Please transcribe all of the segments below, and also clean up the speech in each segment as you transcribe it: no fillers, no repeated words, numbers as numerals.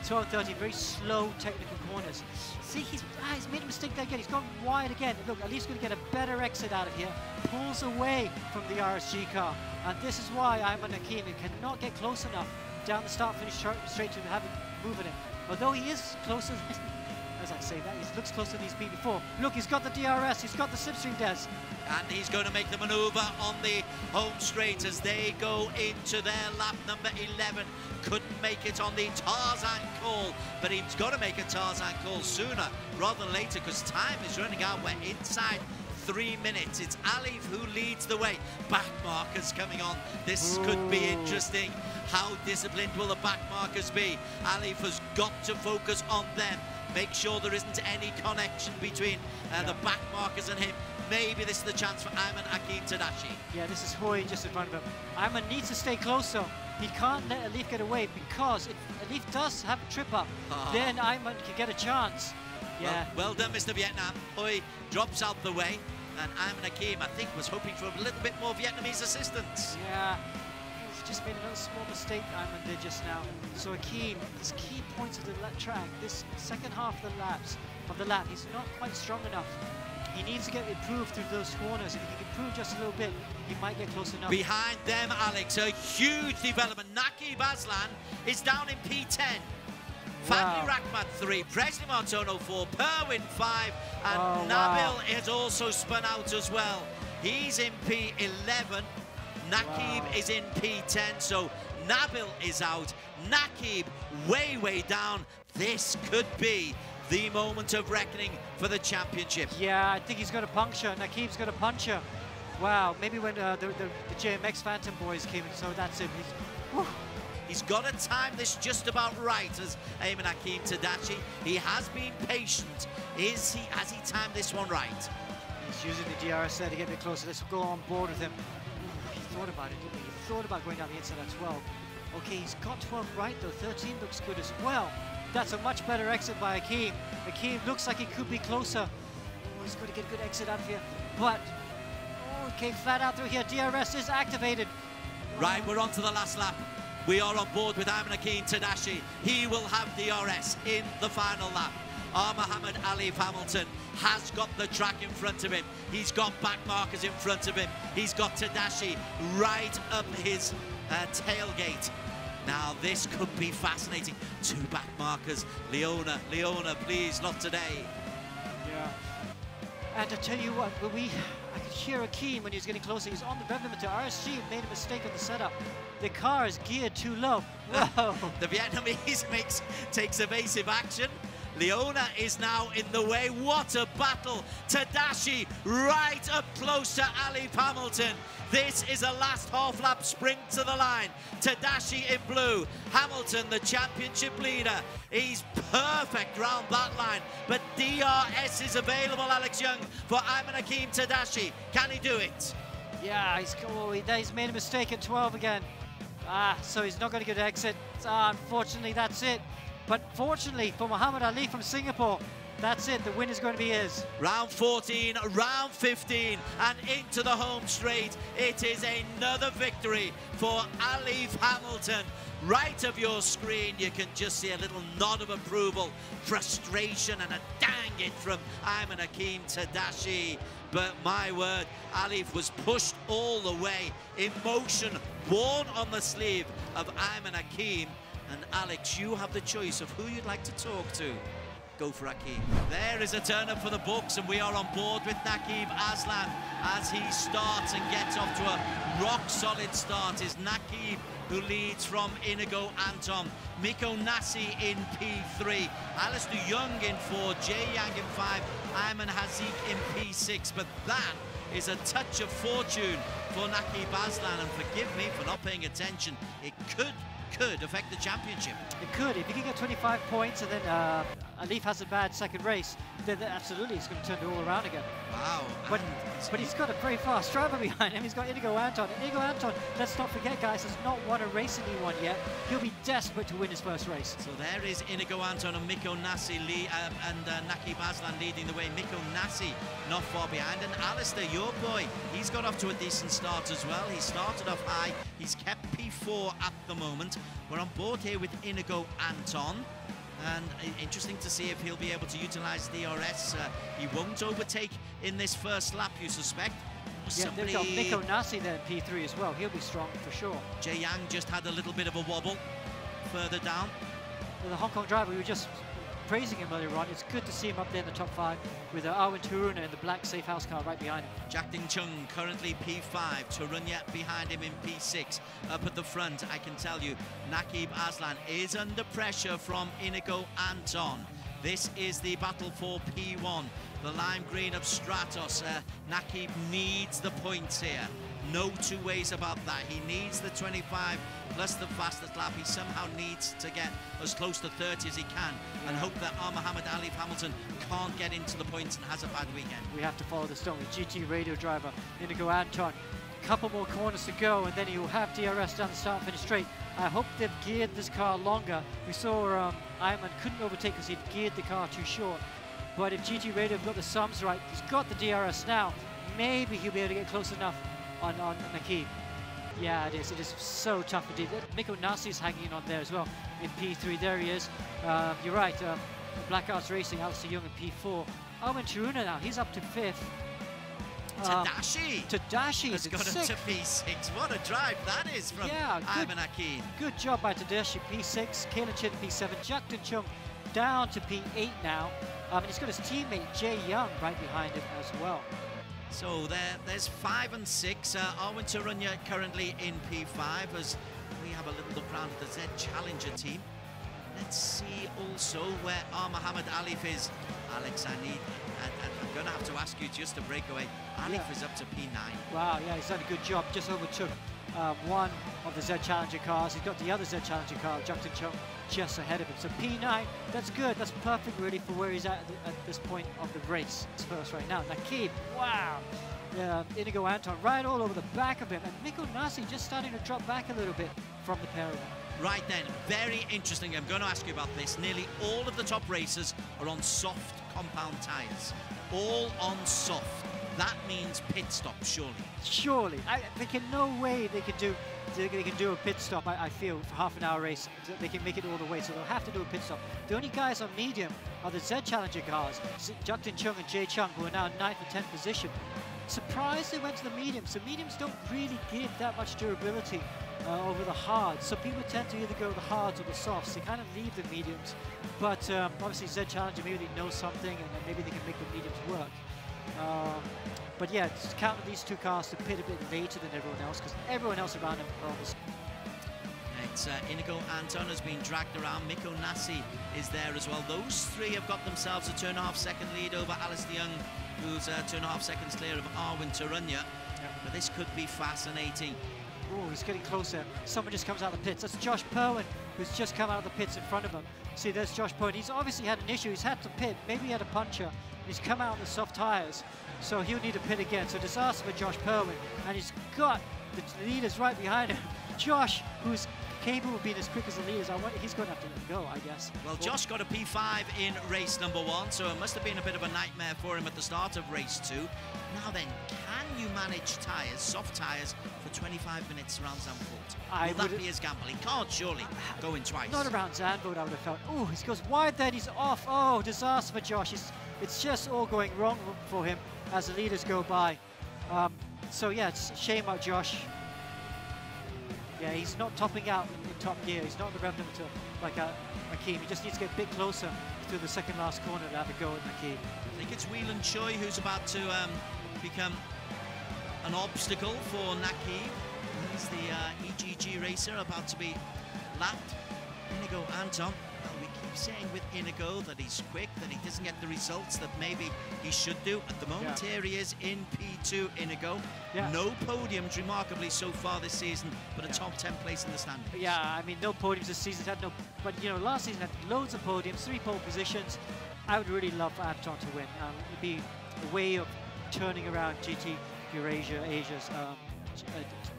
12, 13, very slow technical corners. See, he's made a mistake there again. He's gone wide again. Look, at least going to get a better exit out of here. Pulls away from the RSG car. And this is why Ayman Hakim cannot get close enough down the start-finish straight to having moving it. Although he is closer, as I say that, he looks closer than he's been before. Look, he's got the DRS, he's got the slipstream, Des. And he's going to make the manoeuvre on the home straight as they go into their lap number 11. Couldn't make it on the Tarzan call, but he's got to make a Tarzan call sooner rather than later because time is running out. We're inside 3 minutes. It's Alif who leads the way. Back markers coming on. This could be interesting. How disciplined will the back markers be? Alif has got to focus on them. Make sure there isn't any connection between the back markers and him. Maybe this is the chance for Ayman Hakim Tadashi. Yeah, this is Hoy just in front of him. Ayman needs to stay closer. He can't let Alif get away because if Alif does have a trip up, then Ayman can get a chance. Yeah. Well done, Mr. Vietnam. Hoy drops out the way, and Ayman Hakim, I think, was hoping for a little bit more Vietnamese assistance. Yeah. He's just made another small mistake, Ayman did just now. So Hakim, these key points of the track, this second half of the lap, he's not quite strong enough. He needs to get improved through those corners. If he can improve just a little bit, he might get close enough. Behind them, Alex, a huge development. Naqib Aslan is down in P10. Fadli Rahmat 3, Presley Martono 4, Perwin 5, and Nabil has also spun out as well. He's in P11. Naqib is in P10, so Nabil is out. Naqib way down. This could be the moment of reckoning for the championship. Yeah, I think he's got a puncture. Naqib's got a puncher. Wow, maybe when the JMX Phantom boys came in, so that's it. He's got to time this just about right as Ayman Hakim Tadashi. He has been patient. Has he timed this one right? He's using the DRS there to get a bit closer. Let's go on board with him. He thought about it, didn't he? He thought about going down the inside at 12. Okay, he's got 12 right though. 13 looks good as well. That's a much better exit by Hakim. Hakim looks like he could be closer. Oh, he's going to get a good exit out of here. But, okay, flat out through here. DRS is activated. Right, we're on to the last lap. We are on board with Ayman Hakim Tadashi. He will have DRS in the final lap. Muhammad Alif Hamilton has got the track in front of him. He's got back markers in front of him. He's got Tadashi right up his tailgate. Now this could be fascinating. 2 back markers. Leona, please, not today. Yeah. And to tell you what, I could hear Hakim when he was getting closer. He's on the rev limiter. RSG made a mistake on the setup. The car is geared too low. Whoa. The Vietnamese takes evasive action. Leona is now in the way. What a battle. Tadashi right up close to Alif Hamilton. This is a last half-lap sprint to the line. Tadashi in blue. Hamilton, the championship leader. He's perfect round that line. But DRS is available, Alex Young, for Ayman Hakim Tadashi. Can he do it? Yeah, he's made a mistake at 12 again. So he's not going to get an exit. Unfortunately, that's it. But fortunately for Muhammad Ali from Singapore, that's it. The win is going to be his. Round 14, round 15, and into the home straight. It is another victory for Alif Hamilton. Right of your screen, you can just see a little nod of approval, frustration, and a dang it from Ayman Hakim Tadashi. But my word, Alif was pushed all the way. Emotion worn on the sleeve of Ayman Hakim. And Alex, you have the choice of who you'd like to talk to. Go for Hakim. There is a turn up for the books, and we are on board with Naqib Aslan as he starts and gets off to a rock-solid start. Is Naqib, who leads from Inigo Anton. Miko Nasi in P3. Alistair Young in 4. Jay Yang in 5. Ayman Hazik in P6. But that is a touch of fortune for Naqib Aslan. And forgive me for not paying attention. It could affect the championship. It could. If he can get 25 points and then Alif has a bad second race, then absolutely it's going to turn it all around again. Wow. But he's got a very fast driver behind him. He's got Inigo Anton. Inigo Anton, let's not forget, guys, has not won a race in E1 yet. He'll be desperate to win his first race. So there is Inigo Anton and Miko Nasi and Naqib Aslan leading the way. Miko Nasi not far behind. And Alistair, your boy, he's got off to a decent start as well. He started off high. He's kept P4 at the moment. We're on board here with Inigo Anton. And interesting to see if he'll be able to utilize DRS. He won't overtake in this first lap, you suspect. Yeah, they've got Mikko Nasi there in P3 as well. He'll be strong for sure. Jay Yang just had a little bit of a wobble further down. The Hong Kong driver, we were just praising him earlier on. It's good to see him up there in the top 5 with Arwen Turuna in the black safe house car right behind him. Jack Ding Chung currently P5, Turunya behind him in P6. Up at the front, I can tell you, Nakib Aslan is under pressure from Inigo Anton. This is the battle for P1. The lime green of Stratos. Nakib needs the points here. No two ways about that. He needs the 25 plus the fastest lap. He somehow needs to get as close to 30 as he can and hope that Mohammed Ali Hamilton can't get into the points and has a bad weekend. We have to follow this, don't we? GT radio driver Inigo Anton. Couple more corners to go and then he'll have DRS down the start finish straight. I hope they've geared this car longer. We saw Ironman couldn't overtake because he'd geared the car too short. But if GT Radio have got the sums right, he's got the DRS now, maybe he'll be able to get close enough on Nakib. Yeah, it is so tough indeed. Mikko Nasi is hanging on there as well in P3. There he is. You're right, Black Arts Racing, Alistair Young in P4. Arwen Turuna now, he's up to 5th. Tadashi has got him to P6. What a drive that is from Ivan Akin. Good job by Tadashi, P6. Kalen Chin, P7. Jack Ding Chung down to P8 now. And he's got his teammate Jay Young right behind him as well. So there's 5 and 6. Arwen Turunya currently in P5 as we have a little look around at the Z Challenger team. Let's see also where Mohammed Alif is. Alex, I'm going to have to ask you just a breakaway. Alif is up to P9. Wow, yeah, he's done a good job. Just overtook one of the Z Challenger cars. He's got the other Z Challenger car, Jack Ding Chung, just ahead of him. So P9, that's good. That's perfect really for where he's at this point of the race. It's first right now. Nakib, wow. Inigo Anton right all over the back of him. And Mikko Nasi just starting to drop back a little bit from the parallel. Right then, very interesting. I'm going to ask you about this. Nearly all of the top racers are on soft compound tyres. All on soft. That means pit stop, surely. Surely. There can no way they can do a pit stop, I feel, for half an hour race. They can make it all the way, so they'll have to do a pit stop. The only guys on medium are the Z Challenger cars, Jack Ding Chung and Jay Chung, who are now in 9th and 10th position. Surprised they went to the mediums, so mediums don't really give that much durability over the hards. So people tend to either go the hards or the softs. They kind of leave the mediums, but obviously Z Challenger, maybe they know something and maybe they can make the mediums work. But yeah, just counting these two cars to pit a bit later than everyone else because everyone else around them are on the... It's Inigo Anton has been dragged around. Mikko Nasi is there as well. Those three have got themselves a 2.5 second lead over Alistair Young, who's 2.5 seconds clear of Arwen Turunya. Yeah. But this could be fascinating. Oh, he's getting closer. Someone just comes out of the pits. That's Josh Perwin, who's just come out of the pits in front of him. See, there's Josh Perwin. He's obviously had an issue. He's had to pit. Maybe he had a puncture. He's come out on the soft tyres, so he'll need to pit again. So disaster for Josh Perwin, and he's got the leaders right behind him. Josh, who's capable of being as quick as the leaders, he's going to have to let go, I guess. Well, Josh got a P5 in race number 1, so it must have been a bit of a nightmare for him at the start of race 2. Now then, can you manage tyres, soft tyres, for 25 minutes around Zandvoort? Will that be his gamble? He can't surely go in twice. Not around Zandvoort, I would have felt. Oh, he goes wide then, he's off. Oh, disaster for Josh. It's just all going wrong for him as the leaders go by. So yeah, it's a shame about Josh. Yeah, he's not topping out in top gear. He's not the rev limiter like Akeem. He just needs to get a bit closer to the second last corner to have a go at Akeem. I think it's Whelan Choi who's about to become an obstacle for Nakib. He's the EGG racer about to be lapped. Inigo Anton. Well, we keep saying with Inigo that he's quick, that he doesn't get the results that maybe he should do. At the moment, here he is in P2, Inigo. No podiums, remarkably, so far this season, but a top 10 place in the standings. Yeah, I mean, no podiums this season. But you know, last season had loads of podiums, 3 pole positions. I would really love for Anton to win. It'd be a way of turning around GT Asia's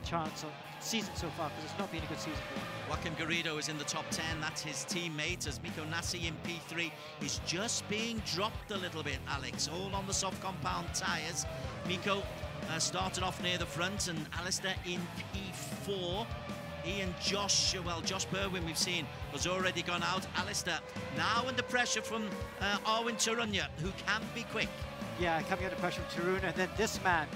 chance of season so far, because it's not been a good season for him. Joaquim Garrido is in the top 10. That's his teammate, as Mikko Nasi in P3 is just being dropped a little bit, Alex. All on the soft compound tyres. Mikko started off near the front, and Alistair in P4. He and Josh Berwin, we've seen, has already gone out. Alistair now under pressure from Arwin Tarunya, who can be quick. Yeah, coming under pressure from Tarunya, and then this man,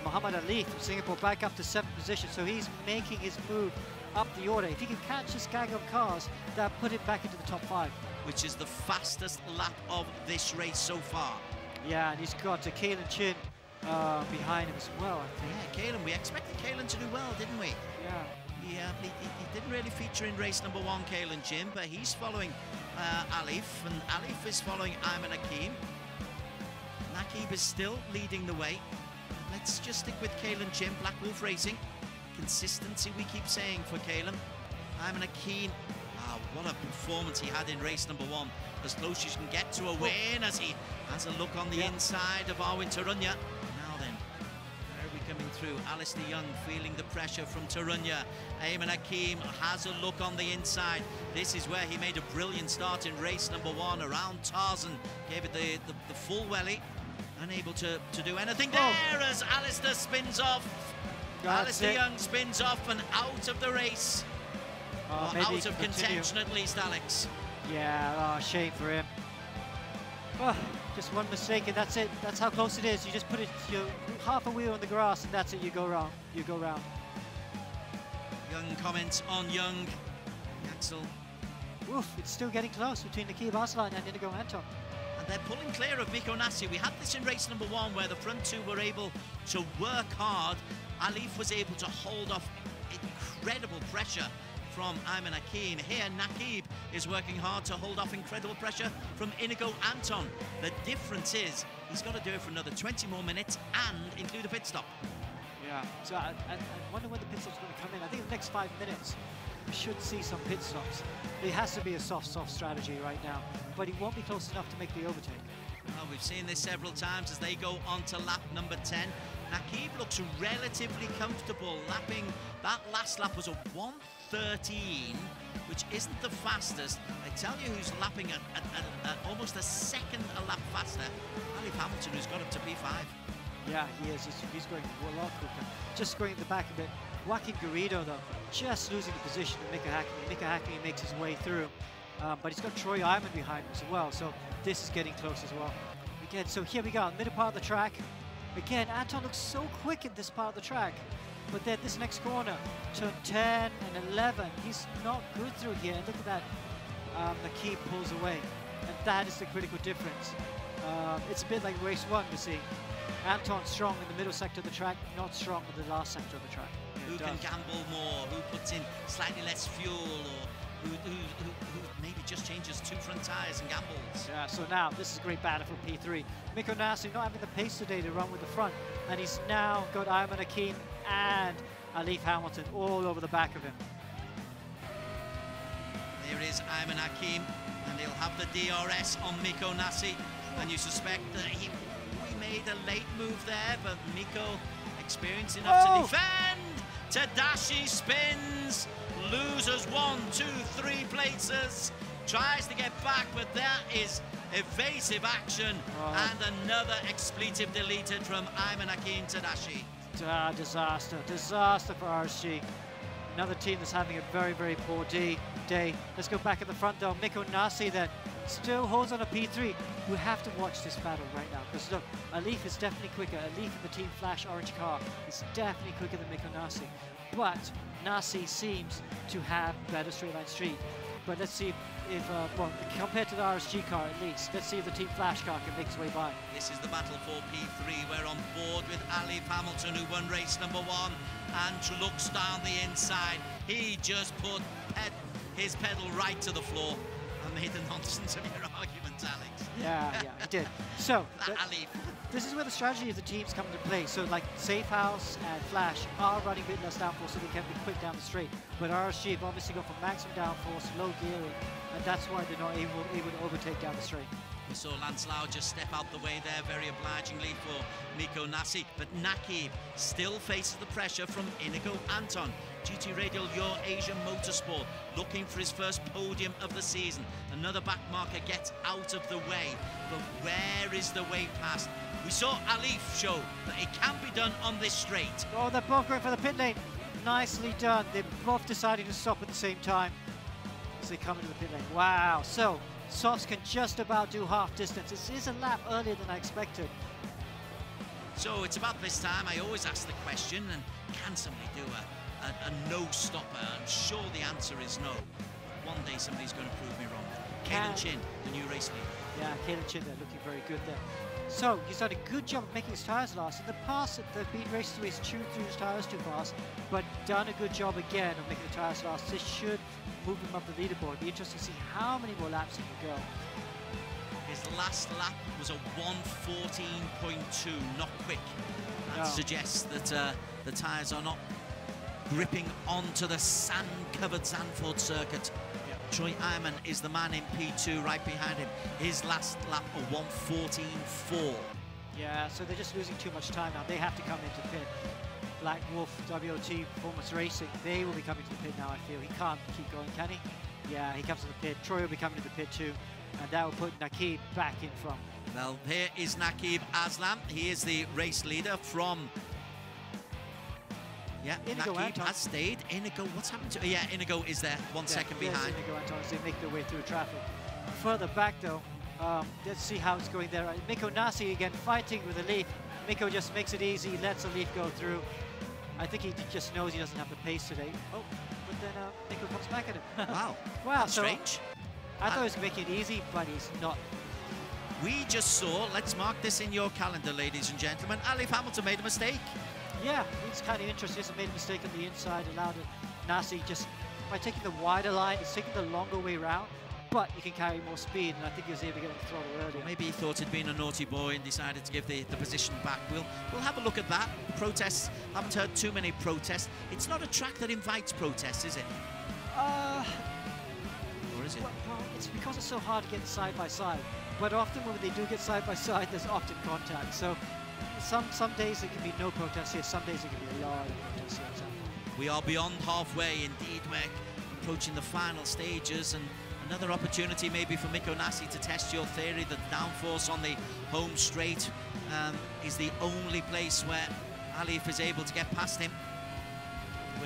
Muhammad Ali from Singapore, back up to 7th position. So he's making his move up the order. If he can catch this gang of cars, that put him back into the top 5. Which is the fastest lap of this race so far. Yeah, and he's got Kalen Chin behind him as well, I think. Yeah, Kalen, we expected Kalen to do well, didn't we? Yeah. He didn't really feature in race number 1, Kalen Chin, but he's following Alif, and Alif is following Ayman Hakim. Nakib is still leading the way. Let's just stick with Kalen Chin, Black Wolf Racing. Consistency, we keep saying, for Kalen. Ayman Hakim, wow, what a performance he had in race number 1. As close as you can get to a win, as he has a look on the inside of Arwin Tarunya. Now then, where are we coming through? Alistair Young feeling the pressure from Tarunya. Ayman Hakim has a look on the inside. This is where he made a brilliant start in race number 1 around Tarzan. Gave it the full welly. Unable to do anything there as Alistair spins off. Alistair Young spins off and out of the race. Or out of contention at least, Alex. Yeah, shame for him. Oh, just one mistake and that's it. That's how close it is. You just put it, half a wheel in the grass and that's it. You go round. You go round. Young comments on Young. Axel. Oof, it's still getting close between Nakib Arslan and Inigo Anton. And they're pulling clear of Miko Nassi. We had this in race number 1 where the front two were able to work hard. Alif was able to hold off incredible pressure from Ayman Hakim. Here, Nakib is working hard to hold off incredible pressure from Inigo Anton. The difference is he's got to do it for another 20 more minutes and include a pit stop. Yeah, so I wonder when the pit stop's going to come in. I think in the next 5 minutes we should see some pit stops. It has to be a soft strategy right now, but he won't be close enough to make the overtake. Well, we've seen this several times as they go on to lap number 10. Nakib looks relatively comfortable lapping. That last lap was a 1:13, which isn't the fastest. I tell you who's lapping at almost a second a lap faster. Alif Hamilton, who's got up to P5. Yeah, he is. He's going a lot quicker. Just going at the back a bit. Joaquin Garrido, though, just losing the position to Mika Hakkinen. Mika Hakkinen makes his way through, but he's got Troy Iman behind him as well, so this is getting close as well. Again, so here we go, middle part of the track. Again, Anton looks so quick in this part of the track, but then this next corner, turn 10 and 11, he's not good through here. And look at that, Nakib pulls away, and that is the critical difference. It's a bit like race 1 we're seeing. Anton strong in the middle sector of the track, not strong in the last sector of the track. Who can gamble more, who puts in slightly less fuel, or who maybe just changes 2 front tyres and gambles. Yeah, so now this is a great battle for P3. Miko Nassi not having the pace today to run with the front, and he's now got Ayman Hakim and Alif Hamilton all over the back of him. There is Ayman Hakim, and he'll have the DRS on Miko Nassi, and you suspect that he made a late move there, but Miko experienced enough to defend. Tadashi spins, loses 1, 2, 3 places, tries to get back, but that is evasive action, and another expletive deleted from Ayman Hakim Tadashi. Disaster for RSG. Another team that's having a very, very poor day. Let's go back at the front though. Miko Nassi then still holds on a P3. We have to watch this battle right now, because look, Alif is definitely quicker. Alif in the Team Flash orange car is definitely quicker than Miko Nassi. But Nassi seems to have better straight line street. But let's see if well, compared to the RSG car at least, let's see if the Team Flash car can make its way by. This is the battle for P3. We're on board with Alif Hamilton, who won race number 1, and looks down the inside. He just put his pedal right to the floor and made a nonsense of your argument, Alex. Yeah, he did. So, Alif. This is where the strategy of the teams come into play. So like Safe House and Flash are running a bit less downforce so they can be quick down the straight. But RSG have obviously gone for maximum downforce, low gearing, and that's why they're not able to overtake down the straight. We saw Lance Lau just step out the way there very obligingly for Miko Nassi, but Nakib still faces the pressure from Inigo Anton. GT Radial, your Asian Motorsport, looking for his first podium of the season. Another backmarker gets out of the way, but where is the way past? We saw Alif show that it can be done on this straight. Oh, they're both going for the pit lane. nicely done. They both decided to stop at the same time as they come into the pit lane. Wow, so softs can just about do half distance. This is a lap earlier than I expected. So it's about this time I always ask the question, and can somebody do a no-stopper? I'm sure the answer is no. One day somebody's going to prove me wrong. Caelan Chin, the new race leader. Yeah, Caelan Chin, they're looking very good there. So he's done a good job of making his tyres last. In the past, the beat races where he's chewed through his tyres too fast, but done a good job again of making the tyres last. This should move him up the leaderboard. Be interesting to see how many more laps he can go. His last lap was a 1:14.2, not quick. That suggests that the tyres are not gripping onto the sand-covered Zandvoort circuit. Yeah. Troy Iman is the man in P2 right behind him. His last lap, a 1:14.4. Yeah, so they're just losing too much time now. They have to come into pit. Black Wolf, WOT, Performance Racing, they will be coming to the pit now, I feel. He can't keep going, can he? Yeah, he comes to the pit. Troy will be coming to the pit too. And that will put Naqib back in front. Well, here is Naqib Aslam. He is the race leader from... Yeah, Inigo Naqib Anton has stayed. Inigo, what's happened to... Yeah, Inigo is there, one second behind. Inigo Anton as they make their way through traffic. Further back though, let's see how it's going there. Mikko Nasi again fighting with the leaf. Mikko just makes it easy, lets the leaf go through. I think he just knows he doesn't have the pace today. Oh, but then Mikko comes back at him. Wow, wow, that's strange. I thought he was making it easy, but he's not. We just saw, let's mark this in your calendar, ladies and gentlemen, Alif Hamilton made a mistake. Yeah, it's kind of interesting. He made a mistake on the inside, allowed Nasi just by taking the wider line, he's taking the longer way around, but he can carry more speed, and I think he was able to get on the throttle earlier. Maybe he thought he'd been a naughty boy and decided to give the position back. We'll have a look at that. Protests, haven't heard too many protests. It's not a track that invites protests, is it? Or is it? Well, it's because it's so hard to get side by side. But often when they do get side by side, there's often contact. So some days there can be no protest here, some days there can be a lot of protests here. So. We are beyond halfway, indeed. We're approaching the final stages, and another opportunity maybe for Mikko Nasi to test your theory that downforce on the home straight is the only place where Alif is able to get past him.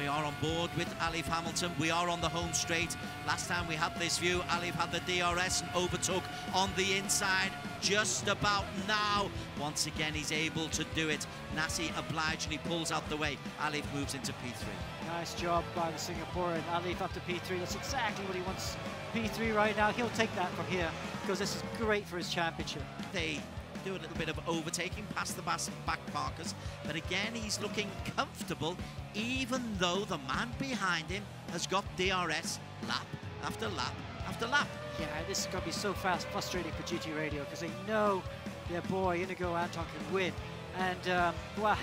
We are on board with Alif Hamilton. We are on the home straight. Last time we had this view, Alif had the DRS and overtook on the inside just about now. Once again, he's able to do it. Nasi obligingly pulls out the way. Alif moves into P3. Nice job by the Singaporean. Alif up to P3. That's exactly what he wants. P3 right now. He'll take that from here because this is great for his championship. They do a little bit of overtaking past the back parkers, but again he's looking comfortable even though the man behind him has got DRS lap after lap after lap. Yeah, this is going to be so fast, frustrating for GT Radio because they know their boy Inigo Anton can win, and well,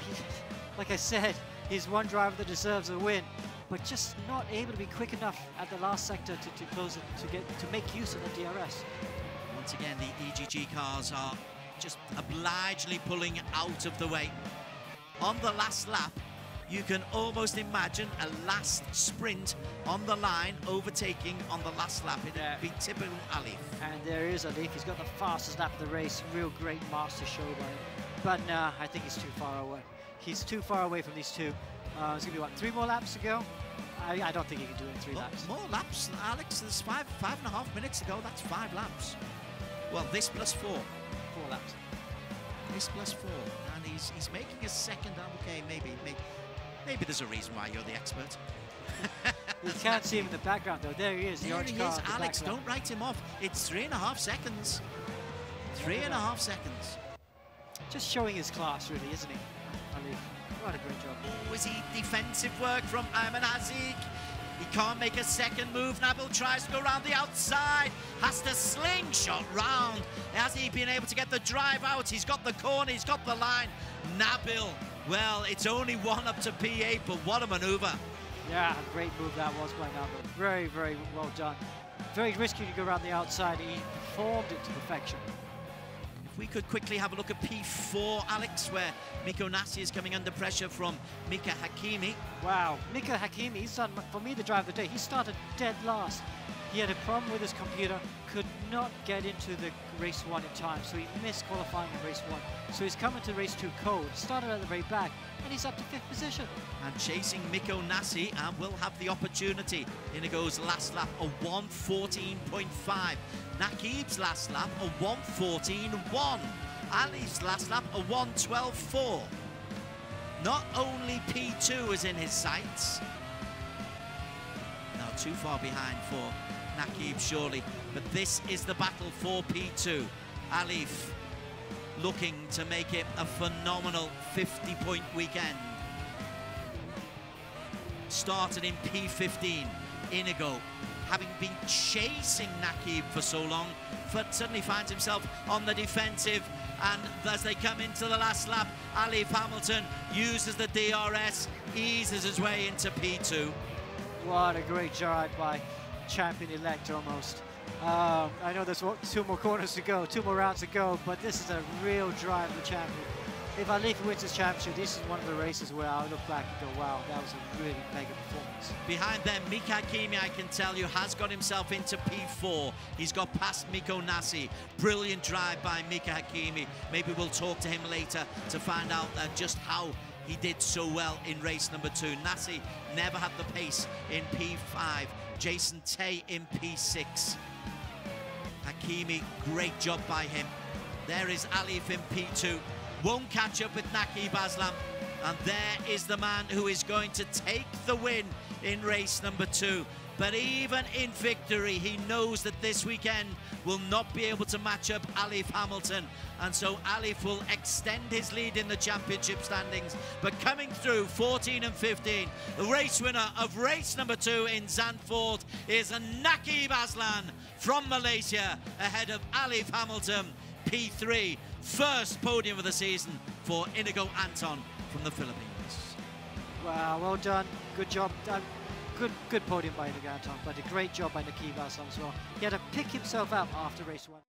like I said, he's one driver that deserves a win, but just not able to be quick enough at the last sector to close it, to make use of the DRS. Once again, the EGG cars are just obligingly pulling out of the way. On the last lap, you can almost imagine a last sprint on the line, overtaking on the last lap. It'd be typical Alif. And there is Alif. He's got the fastest lap of the race. Real great master show by him. But nah, I think he's too far away. He's too far away from these two. It's gonna be what, 3 more laps to go? I don't think he can do it in 3 laps. More laps, Alex. There's 5.5 minutes to go. That's 5 laps. Well, this plus 4. 4 laps. This plus 4, and he's making a second. Okay, maybe there's a reason why you're the expert. You can't see him in the background though. There he is. There he is, Alex. Don't write him off. It's 3.5 seconds. 3.5 seconds. Just showing his class, really, isn't he? Ali, what a great job. Oh, is he defensive work from Ayman Hazik? He can't make a second move. Nabil tries to go around the outside. Has to slingshot round. Has he been able to get the drive out? He's got the corner. He's got the line. Nabil, well, it's only 1 up to P8, but what a maneuver. Yeah, a great move that was by Nabil. Very, very well done. Very risky to go around the outside. He performed it to perfection. If we could quickly have a look at P4, Alex, where Mikko Nasi is coming under pressure from Mika Hakimi. Wow, Mika Hakimi, he's done, for me, the drive of the day. He started dead last. He had a problem with his computer, could not get into the race 1 in time, so he missed qualifying in race 1. So he's coming to race 2 cold, started at the very back, and he's up to 5th position. And chasing Mikko Nassi, and will have the opportunity. Inigo's last lap, a 1:14.5. Nakib's last lap, a 1:14.1. Ali's last lap, a 1:12.4. Not only P2 is in his sights, now too far behind for Nakib surely, but this is the battle for P2. Alif looking to make it a phenomenal 50-point weekend. Started in P15, Inigo, having been chasing Nakib for so long, but suddenly finds himself on the defensive, and as they come into the last lap, Alif Hamilton uses the DRS, eases his way into P2. What a great drive by champion-elect almost. I know there's 2 more corners to go, 2 more rounds to go, but this is a real drive of the champion. If Alif wins this championship, this is one of the races where I'll look back and go, wow, that was a really mega performance. Behind them, Mika Hakimi, I can tell you, has got himself into P4. He's got past Mikko Nassi. Brilliant drive by Mika Hakimi. Maybe we'll talk to him later to find out just how he did so well in race number 2. Nassi never had the pace in P5. Jason Tay in P6. Hakimi, great job by him. There is Alif in P2. Won't catch up with Nakib Aslam. And there is the man who is going to take the win in race number 2. But even in victory, he knows that this weekend will not be able to match up Alif Hamilton. And so Alif will extend his lead in the championship standings. But coming through 14 and 15, the race winner of race number 2 in Zandvoort is Nakib Aslan from Malaysia, ahead of Alif Hamilton, P3. First podium of the season for Inigo Anton from the Philippines. Wow, well done. Good job. Good podium by Inigo Anton, but a great job by Nakib Aslan as well. He had to pick himself up after race 1.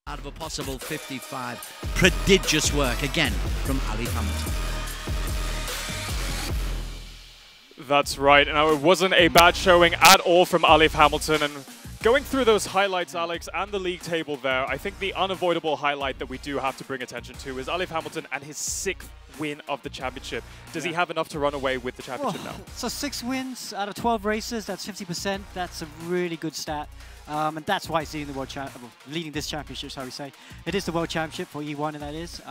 Out of a possible 55. Prodigious work again from Alif Hamilton. That's right. Now, it wasn't a bad showing at all from Alif Hamilton. And going through those highlights, Alex, and the league table there, I think the unavoidable highlight that we do have to bring attention to is Alif Hamilton and his 6th win of the championship. Does he have enough to run away with the championship now? So 6 wins out of 12 races, that's 50%. That's a really good stat. And that's why he's leading the leading this championship, shall we say. It is the World Championship for E1, and that is.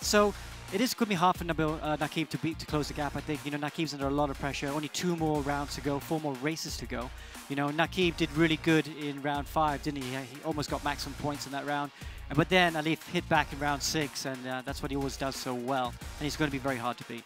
So it is going to be hard for Naqib to close the gap, I think. You know, Naqib's under a lot of pressure. Only 2 more rounds to go, 4 more races to go. You know, Naqib did really good in round 5, didn't he? He almost got maximum points in that round. But then Alif hit back in round 6, and that's what he always does so well. And he's going to be very hard to beat.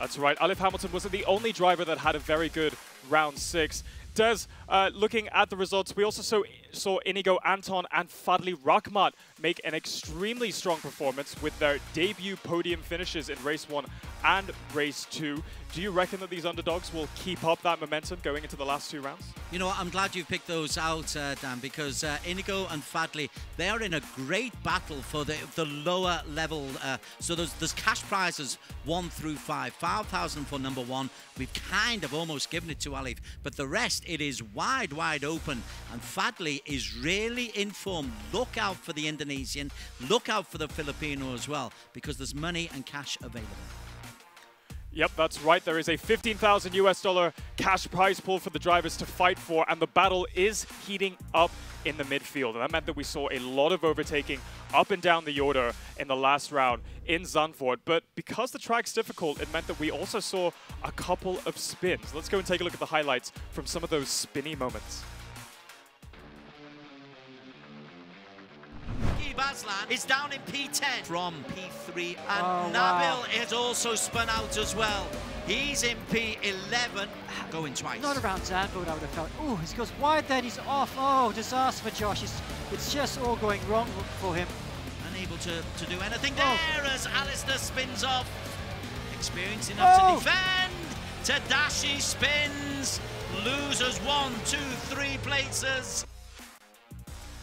That's right. Alif Hamilton wasn't the only driver that had a very good round 6. Des, looking at the results, we also saw Inigo Anton and Fadli Rahmat make an extremely strong performance with their debut podium finishes in race 1 and race 2. Do you reckon that these underdogs will keep up that momentum going into the last 2 rounds? You know, I'm glad you've picked those out, Dan, because Inigo and Fadli, they are in a great battle for the lower level. So there's cash prizes 1 through 5. 5,000 for number 1. We've kind of almost given it to Alif, but the rest, it is wide open. And Fadli is really in form. Look out for the Indonesian. Look out for the Filipino as well, because there's money and cash available. Yep, that's right. There is a $15,000 US cash prize pool for the drivers to fight for, and the battle is heating up in the midfield. And that meant that we saw a lot of overtaking up and down the order in the last round in Zandvoort. But because the track's difficult, it meant that we also saw a couple of spins. Let's go and take a look at the highlights from some of those spinny moments. Aslan is down in P10 from P3, and Nabil has also spun out as well. He's in P11, going twice. Not around Zandvoort, I would have felt. Oh, he goes wide then, he's off. Oh, disaster for Josh. It's just all going wrong for him. Unable to do anything there as Alistair spins off. Experience enough to defend. Tadashi spins. Loses 1, 2, 3 places.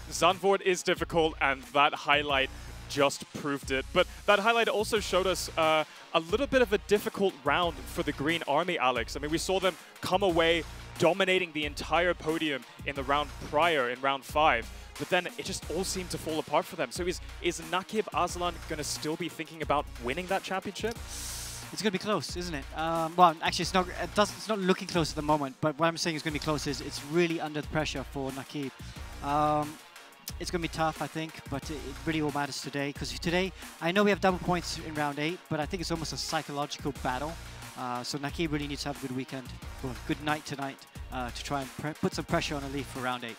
Zandvoort is difficult, and that highlight just proved it. But that highlight also showed us a little bit of a difficult round for the Green Army, Alex. I mean, we saw them come away dominating the entire podium in the round prior, in round 5. But then it just all seemed to fall apart for them. So is Naqib Aslan going to still be thinking about winning that championship? It's going to be close, isn't it? Well, actually, it's not looking close at the moment. But what I'm saying is going to be close is it's really under the pressure for Naqib. It's going to be tough, I think, but it really all matters today. Because today, I know we have double points in round 8, but I think it's almost a psychological battle. So Naqib really needs to have a good weekend, or a good night tonight, to try and put some pressure on Alif for round 8.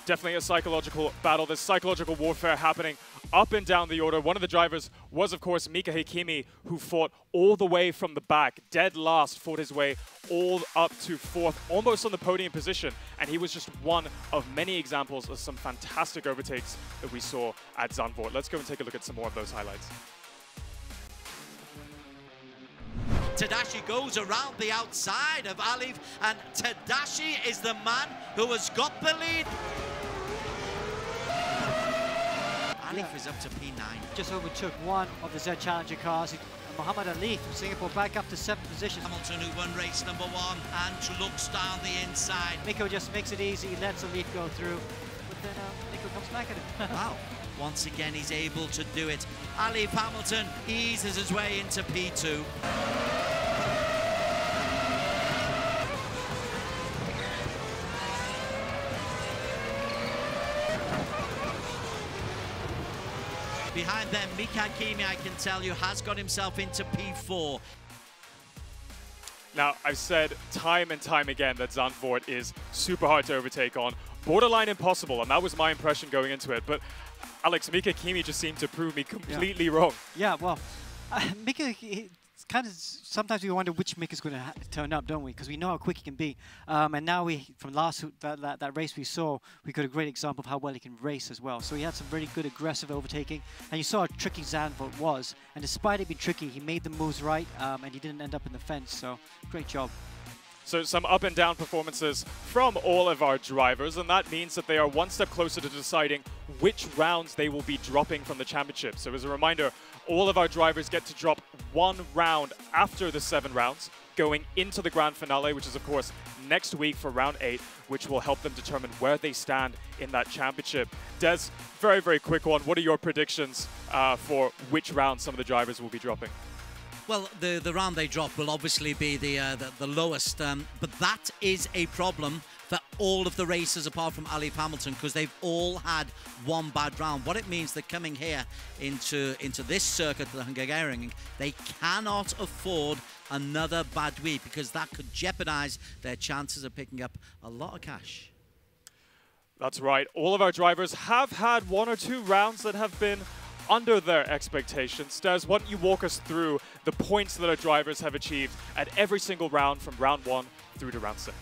Definitely a psychological battle. There's psychological warfare happening up and down the order. One of the drivers was, of course, Mika Hakimi, who fought all the way from the back, dead last, fought his way all up to 4th, almost on the podium position. And he was just one of many examples of some fantastic overtakes that we saw at Zandvoort. Let's go and take a look at some more of those highlights. Tadashi goes around the outside of Alif, and Tadashi is the man who has got the lead. Alif is up to P9. Just overtook one of the Z Challenger cars. Muhammad Ali from Singapore back up to 7th position. Hamilton, who won race number 1, and looks down the inside. Nico just makes it easy, he lets Alif go through, but then Nico comes back at him. Wow. Once again, he's able to do it. Alif Hamilton eases his way into P2. Behind them, Mika Hakimi, I can tell you, has got himself into P4. Now, I've said time and time again that Zandvoort is super hard to overtake on, borderline impossible, and that was my impression going into it. But Alex, Mika Hakimi just seemed to prove me completely wrong. Yeah, well, Mika, it's kind of sometimes we wonder which Mika is going to turn up, don't we? Because we know how quick he can be. And now from that race we saw, we got a great example of how well he can race as well. So he had some really good aggressive overtaking. And you saw how tricky Zandvoort was. And despite it being tricky, he made the moves right, and he didn't end up in the fence. So great job. So some up and down performances from all of our drivers, and that means that they are one step closer to deciding which rounds they will be dropping from the championship. So as a reminder, all of our drivers get to drop one round after the 7 rounds, going into the grand finale, which is of course next week for round 8, which will help them determine where they stand in that championship. Des, very, very quick one. What are your predictions for which round some of the drivers will be dropping? Well, the round they drop will obviously be the lowest, but that is a problem for all of the racers apart from Alif Hamilton, because they've all had one bad round. What it means, they're coming here into this circuit, the Hungaroring, they cannot afford another bad week, because that could jeopardize their chances of picking up a lot of cash. That's right. All of our drivers have had 1 or 2 rounds that have been under their expectations. Des, why don't you walk us through the points that our drivers have achieved at every single round from round 1 through to round 6?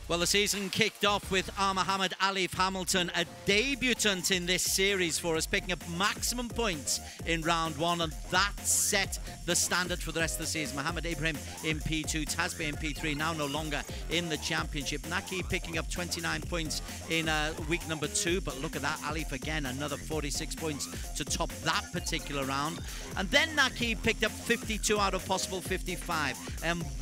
Well, the season kicked off with Mohammed Alif Hamilton, a debutant in this series for us, picking up maximum points in round 1, and that set the standard for the rest of the season. Mohammed Ibrahim in P2, Tasbih in P3, now no longer in the championship. Naki picking up 29 points in week number 2, but look at that, Alif again, another 46 points to top that particular round. And then Naki picked up 52 out of possible 55.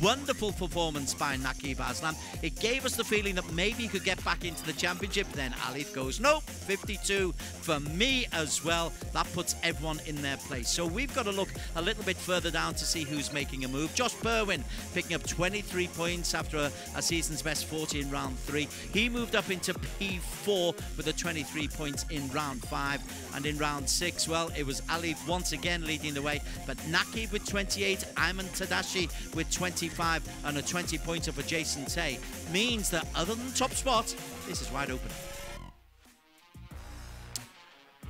Wonderful performance by Naqib Aslam. It gave us the feeling that maybe he could get back into the championship. Then Alif goes, nope, 52 for me as well. That puts everyone in their place. So we've got to look a little bit further down to see who's making a move. Josh Perwin picking up 23 points after a season's best 40 in round 3. He moved up into P4 with the 23 points in round 5. And in round 6, well, it was Alif once again leading the way, but Naqib with 28, Ayman Tadashi with 25, and a 20-pointer for Jason Tay means that other than top spot, this is wide open.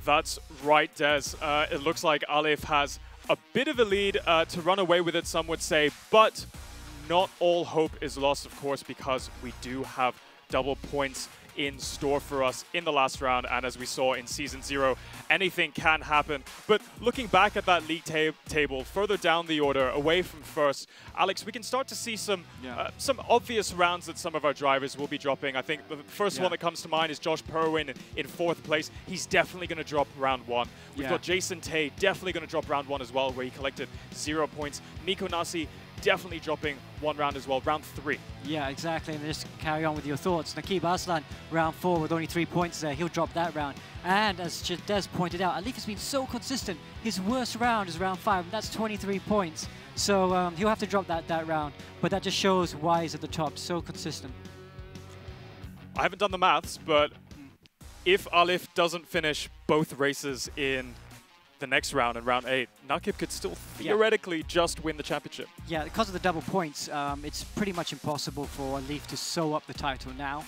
That's right, Des. It looks like Alif has a bit of a lead to run away with it, some would say, but not all hope is lost, of course, because we do have double points in store for us in the last round, and as we saw in Season 0, anything can happen. But looking back at that league table, further down the order, away from first, Alex, we can start to see some obvious rounds that some of our drivers will be dropping. I think the first one that comes to mind is Josh Perwin in 4th place. He's definitely going to drop round 1. We've got Jason Tay definitely going to drop round 1 as well, where he collected 0 points. Miko Nasi definitely dropping 1 round as well, round 3. Yeah, exactly. And just carry on with your thoughts. Naqib Aslan, round 4 with only 3 points there. He'll drop that round. And as Des pointed out, Alif has been so consistent. His worst round is round 5, and that's 23 points. So he'll have to drop that round. But that just shows why he's at the top, so consistent. I haven't done the maths, but if Alif doesn't finish both races in the next round, in round 8, Naqib could still theoretically just win the championship. Yeah, because of the double points, it's pretty much impossible for Alif to sew up the title now.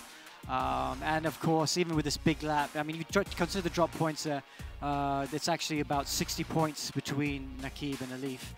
And of course, even with this big lap, I mean, you consider the drop points there, it's actually about 60 points between Naqib and Alif.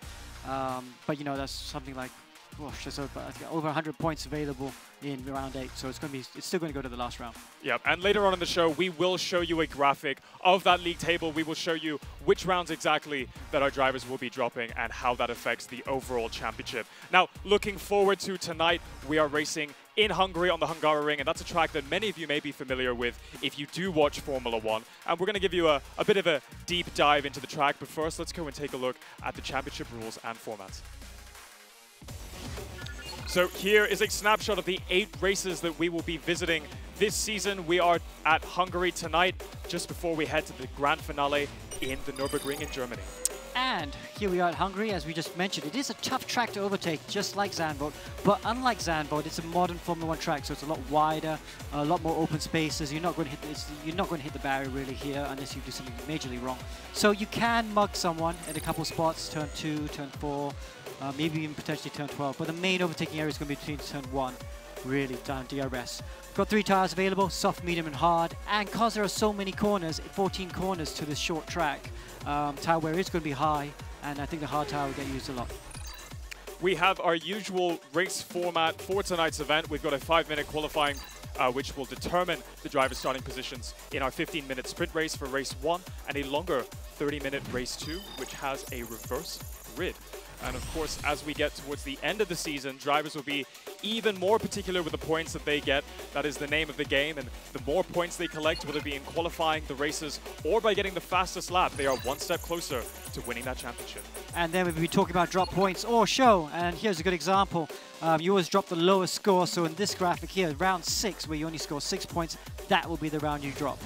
But you know, that's something like, gosh, there's over 100 points available in round 8, so it's still going to go to the last round. Yeah, and later on in the show, we will show you a graphic of that league table. We will show you which rounds exactly that our drivers will be dropping and how that affects the overall championship. Now, looking forward to tonight, we are racing in Hungary on the Hungaroring, and that's a track that many of you may be familiar with if you do watch Formula 1. And we're going to give you a bit of a deep dive into the track, but first, let's go and take a look at the championship rules and formats. So here is a snapshot of the 8 races that we will be visiting this season. We are at Hungary tonight, just before we head to the grand finale in the Nürburgring in Germany. And here we are at Hungary, as we just mentioned. It is a tough track to overtake, just like Zandvoort. But unlike Zandvoort, it's a modern Formula 1 track, so it's a lot wider, a lot more open spaces. You're not going to hit the barrier really here unless you do something majorly wrong. So you can mug someone at a couple spots, turn 2, turn 4, maybe even potentially turn 12. But the main overtaking area is going to be between turn 1, really, down DRS. Got 3 tires available, soft, medium, and hard. And because there are so many corners, 14 corners to this short track, tire wear is going to be high, and I think the hard tire will get used a lot. We have our usual race format for tonight's event. We've got a 5-minute qualifying, which will determine the driver's starting positions in our 15-minute sprint race for race 1, and a longer 30-minute race 2, which has a reverse grid. And of course, as we get towards the end of the season, drivers will be even more particular with the points that they get. That is the name of the game, and the more points they collect, whether it be in qualifying, the races, or by getting the fastest lap, they are one step closer to winning that championship. And then we'll be talking about drop points or show, and here's a good example. You always drop the lowest score, so in this graphic here, round 6, where you only score 6 points, that will be the round you drop.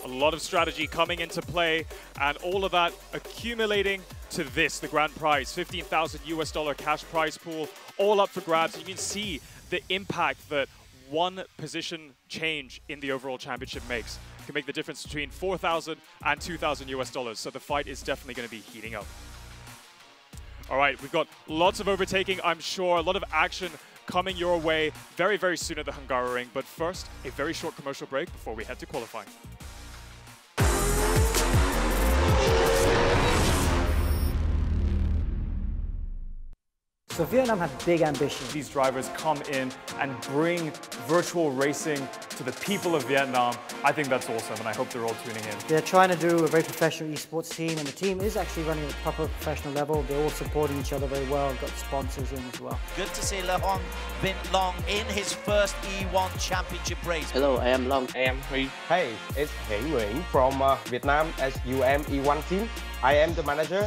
A lot of strategy coming into play, and all of that accumulating to this, the grand prize, $15,000 cash prize pool, all up for grabs. You can see the impact that one position change in the overall championship makes. It can make the difference between $4,000 and $2,000. So the fight is definitely going to be heating up. All right, we've got lots of overtaking, I'm sure, a lot of action coming your way very, very soon at the Hungaroring. But first, a very short commercial break before we head to qualifying. So Vietnam have big ambitions. These drivers come in and bring virtual racing to the people of Vietnam. I think that's awesome, and I hope they're all tuning in. They're trying to do a very professional esports team, and the team is actually running at a proper professional level. They're all supporting each other very well, got sponsors in as well. Good to see Vinh Long in his first E1 championship race. Hello, I am Long. I am Huy. Hey, it's Hỷ Nguyễn from Vietnam SUM E1 team. I am the manager.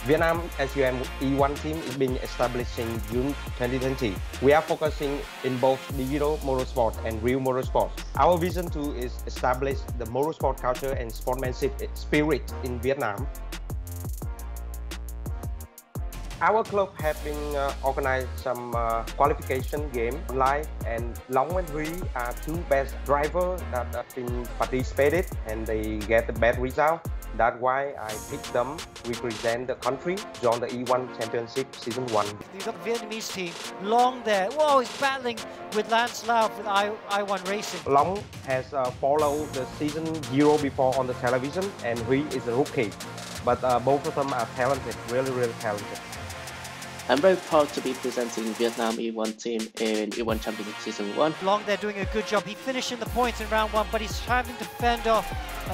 Vietnam SUM E1 team is being established in June 2020. We are focusing in both digital motorsport and real motorsport. Our vision too is establish the motorsport culture and sportsmanship spirit in Vietnam. Our club have been organized some qualification game online, and Long and Huy are two best drivers that have been participated, and they get the best result. That's why I picked them to represent the country on the E1 Championship Season 1. You've got the Vietnamese team, Long there. Whoa, he's battling with Lance Lau with I1 Racing. Long has followed the Season 0 before on the television, and Huy is a rookie. But both of them are talented, really, really talented. I'm very proud to be presenting Vietnam E1 team in E1 Championship Season 1. Long there doing a good job. He finished in the points in round 1, but he's having to fend off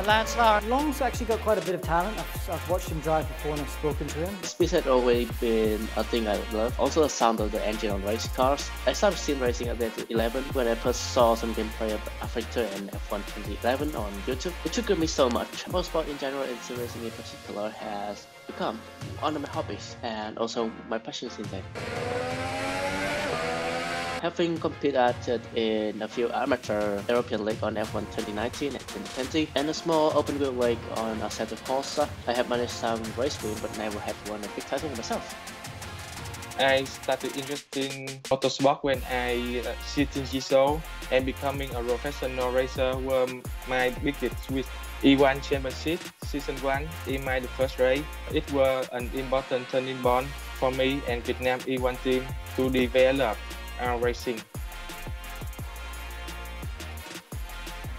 Lance Lau. Long's actually got quite a bit of talent. I've watched him drive before and I've spoken to him. Speed has always been a thing I love. Also the sound of the engine on race cars. I started sim racing at the age of 11 when I first saw some gameplay of Africa and F1 2011 on YouTube. It triggered me so much. Motorsport in general and sim racing in particular has become one of my hobbies and also my passions in them. Having competed in a few amateur European league on F1 2019 and 2020 and a small open wheel league on Assetto Corsa, I have managed some race wins but never have won a big title myself. I started interested in motorsport when I 16 years old, and becoming a professional racer were my biggest wish. E1 Championship Season 1 in my first race. It was an important turning point for me and Vietnam E1 team to develop our racing.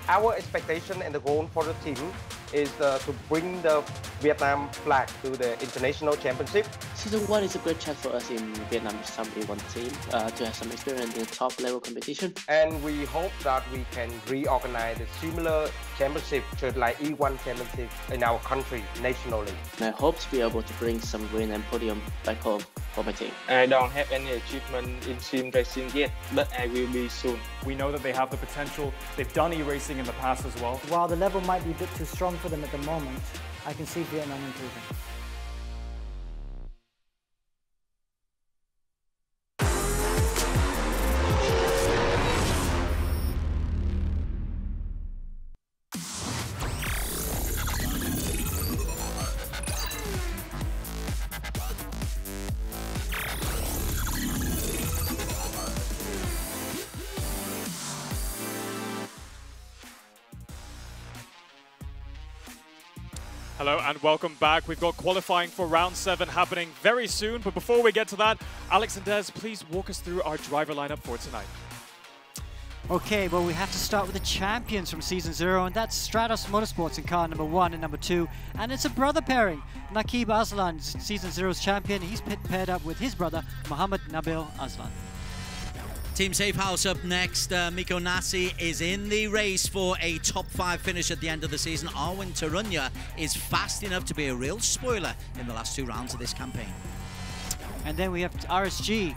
Our expectation and the goal for the team is to bring the Vietnam flag to the international championship. Season 1 is a great chance for us in Vietnam E1 team to have some experience in top level competition. And we hope that we can reorganize a similar championship just like E1 championship in our country nationally. And I hope to be able to bring some win and podium back home for my team. I don't have any achievement in sim racing yet, but I will be soon. We know that they have the potential. They've done e-racing in the past as well. While the level might be a bit too strong for them at the moment, I can see Vietnam improving. Hello and welcome back. We've got qualifying for round 7 happening very soon. But before we get to that, Alex and Des, please walk us through our driver lineup for tonight. Okay, well, we have to start with the champions from Season 0, and that's Stratos Motorsports in car number 1 and number 2. And it's a brother pairing. Naqib Aslan, Season 0's champion. He's paired up with his brother, Mohammed Nabil Aslan. Team Safe House up next. Miko Nasi is in the race for a top 5 finish at the end of the season. Arwin Tarunya is fast enough to be a real spoiler in the last 2 rounds of this campaign. And then we have RSG,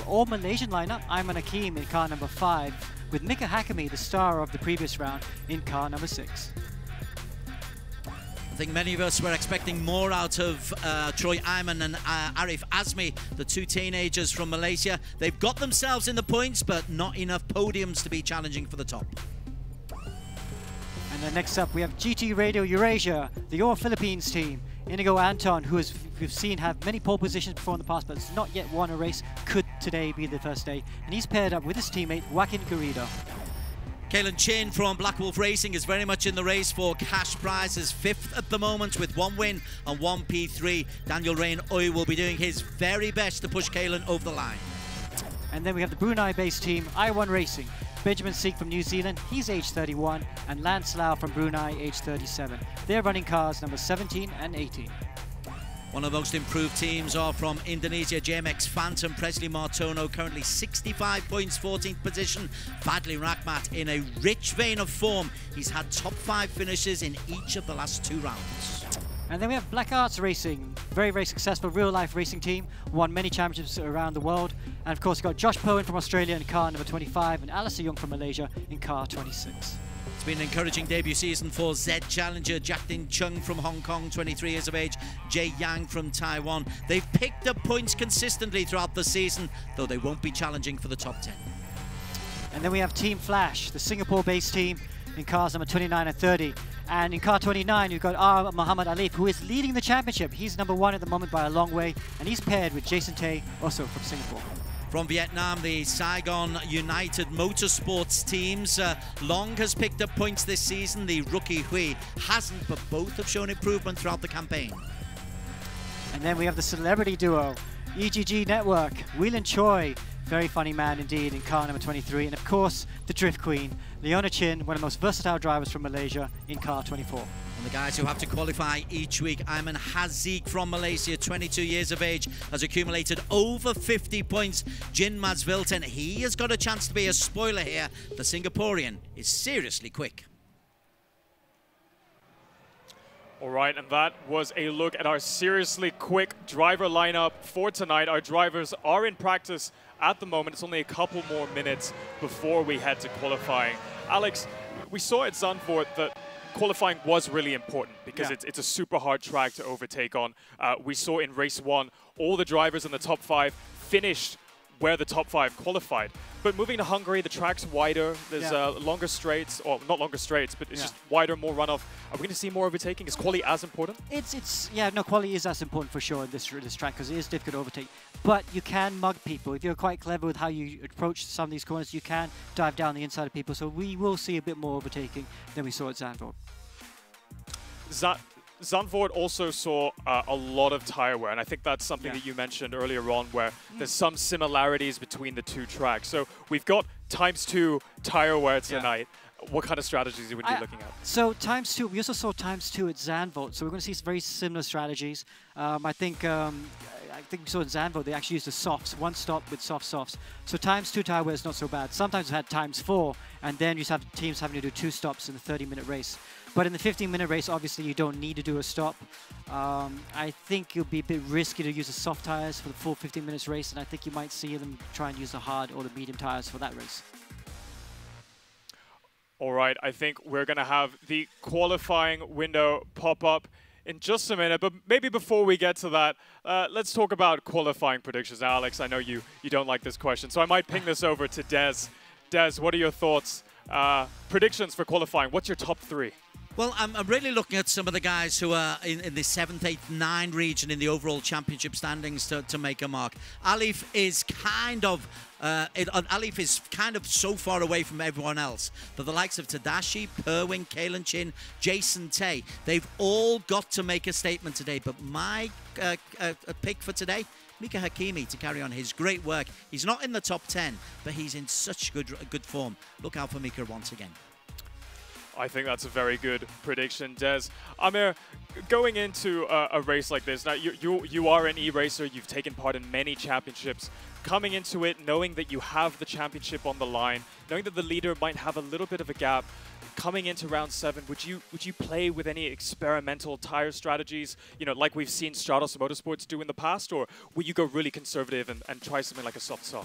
all Malaysian lineup. Ayman Hakim in car number 5, with Mika Hakimi, the star of the previous round, in car number 6. I think many of us were expecting more out of Troy Ayman and Arif Azmi, the 2 teenagers from Malaysia. They've got themselves in the points, but not enough podiums to be challenging for the top. And then next up, we have GT Radio Eurasia, the All Philippines team. Inigo Anton, who we've seen have many pole positions before in the past, but has not yet won a race, could today be the first day. And he's paired up with his teammate, Joaquin Garrido. Kalen Chin from Black Wolf Racing is very much in the race for cash prizes. 5th at the moment with 1 win and 1 P3. Daniel Rain Oy will be doing his very best to push Kalen over the line. And then we have the Brunei-based team, I1 Racing. Benjamin Sieg from New Zealand, he's age 31, and Lance Lau from Brunei, age 37. They're running cars number 17 and 18. One of the most improved teams are from Indonesia, JMX Phantom, Presley Martono, currently 65 points, 14th position. Fadli Rahmat in a rich vein of form. He's had top 5 finishes in each of the last 2 rounds. And then we have Black Arts Racing, very, very successful real-life racing team, won many championships around the world. And of course, we've got Josh Poen from Australia in car number 25, and Alistair Young from Malaysia in car 26. It's been an encouraging debut season for Z Challenger, Jack Din Chung from Hong Kong, 23 years of age, Jay Yang from Taiwan. They've picked up points consistently throughout the season, though they won't be challenging for the top 10. And then we have Team Flash, the Singapore-based team in cars number 29 and 30. And in car 29, you've got R. Muhammad Alif, who is leading the championship. He's number 1 at the moment by a long way, and he's paired with Jason Tay, also from Singapore. From Vietnam, the Saigon United Motorsports teams. Long has picked up points this season. The rookie Hui hasn't, but both have shown improvement throughout the campaign. And then we have the celebrity duo, EGG Network, Whelan Choi, very funny man indeed, in car number 23. And of course, the Drift Queen, Leona Chin, one of the most versatile drivers from Malaysia, in car 24. And the guys who have to qualify each week, Ayman Haziq from Malaysia, 22 years of age, has accumulated over 50 points. Jin Mazvilton, he has got a chance to be a spoiler here. The Singaporean is seriously quick. All right, and that was a look at our seriously quick driver lineup for tonight. Our drivers are in practice at the moment. It's only a couple more minutes before we head to qualifying. Alex, we saw at Zandvoort that qualifying was really important because it's a super hard track to overtake on. We saw in race 1, all the drivers in the top 5 finished where the top 5 qualified. But moving to Hungary, the track's wider. There's longer straights, or not longer straights, but it's just wider, more runoff. Are we going to see more overtaking? Is quality as important? Quality is as important for sure in this track because it is difficult to overtake. But you can mug people. If you're quite clever with how you approach some of these corners, you can dive down the inside of people. So we will see a bit more overtaking than we saw at Zandvoort. Zandvoort also saw a lot of tire wear, and I think that's something that you mentioned earlier on, where there's some similarities between the 2 tracks. So we've got ×2 tire wear tonight. What kind of strategies would you be looking at? So ×2, we also saw ×2 at Zandvoort, so we're going to see very similar strategies. I think we saw in Zandvoort they actually used the softs, 1 stop with softs. So ×2 tire wear is not so bad. Sometimes we had ×4, and then you have teams having to do 2 stops in a 30-minute race. But in the 15-minute race, obviously, you don't need to do a stop. I think it would be a bit risky to use the soft tires for the full 15 minutes race, and I think you might see them try and use the hard or the medium tires for that race. All right, I think we're going to have the qualifying window pop up in just a minute, but maybe before we get to that, let's talk about qualifying predictions. Now, Alex, I know you don't like this question, so I might ping this over to Des. Des, what are your thoughts? Predictions for qualifying. What's your top 3? Well, I'm really looking at some of the guys who are in the 7th, 8th, 9th region in the overall championship standings to make a mark. Alif is kind of so far away from everyone else. But the likes of Tadashi, Perwin, Kalen Chin, Jason Tay, they've all got to make a statement today. But my pick for today, Mika Hakimi, to carry on his great work. He's not in the top 10, but he's in such good form. Look out for Mika once again. I think that's a very good prediction, Des. Amir, going into a race like this, now you are an e-racer, you've taken part in many championships. Coming into it, knowing that you have the championship on the line, knowing that the leader might have a little bit of a gap, coming into round 7, would you play with any experimental tire strategies, you know, like we've seen Stratos Motorsports do in the past, or will you go really conservative and try something like a soft?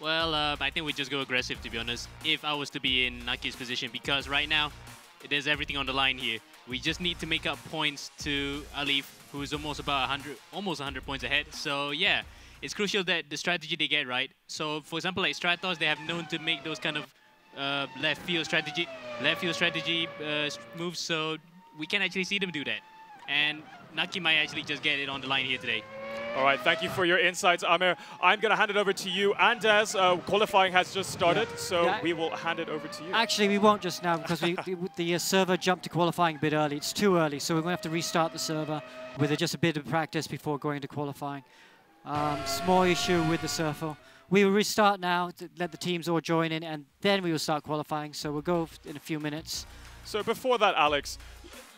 Well, I think we just go aggressive, to be honest, if I was to be in Naki's position, because right now, there's everything on the line here. We just need to make up points to Alif, who's almost 100 points ahead. So yeah, it's crucial that the strategy they get right. So for example, like Stratos, they have known to make those kind of left field strategy moves. So we can actually see them do that. And Naki might actually just get it on the line here today. All right, thank you for your insights, Amir. I'm going to hand it over to you. And Des, qualifying has just started, so we will hand it over to you. Actually, we won't just now because the server jumped to qualifying a bit early. It's too early, so we're going to have to restart the server with just a bit of practice before going to qualifying. Small issue with the server. We will restart now to let the teams all join in, and then we will start qualifying. So we'll go in a few minutes. So before that, Alex,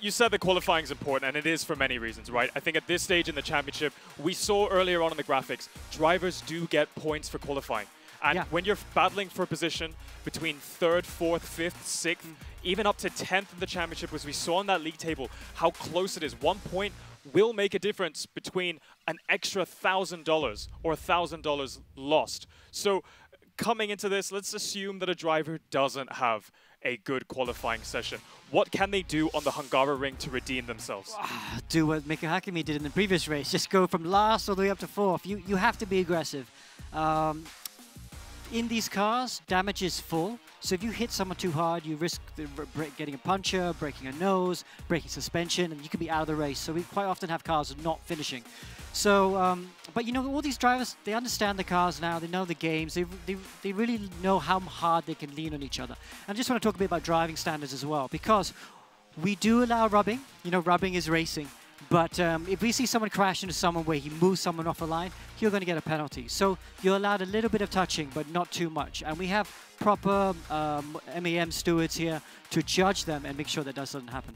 you said the qualifying is important, and it is for many reasons, right? I think at this stage in the championship, we saw earlier on in the graphics, drivers do get points for qualifying. And when you're battling for a position between 3rd, 4th, 5th, 6th, even up to 10th in the championship, as we saw on that league table, how close it is. 1 point will make a difference between an extra $1,000 or $1,000 lost. So coming into this, let's assume that a driver doesn't have a good qualifying session. What can they do on the Hungaroring to redeem themselves? Do what Mika Hakkinen did in the previous race. Just go from last all the way up to 4th. You have to be aggressive. In these cars, damage is full. So if you hit someone too hard, you risk getting a puncture, breaking a nose, breaking suspension, and you can be out of the race. So we quite often have cars not finishing. So, but you know, all these drivers, they understand the cars now, they know the games, they really know how hard they can lean on each other. And I just want to talk a bit about driving standards as well, because we do allow rubbing. You know, rubbing is racing. But if we see someone crash into someone where he moves someone off a line, you're going to get a penalty. So you're allowed a little bit of touching, but not too much. And we have proper MAM stewards here to judge them and make sure that doesn't happen.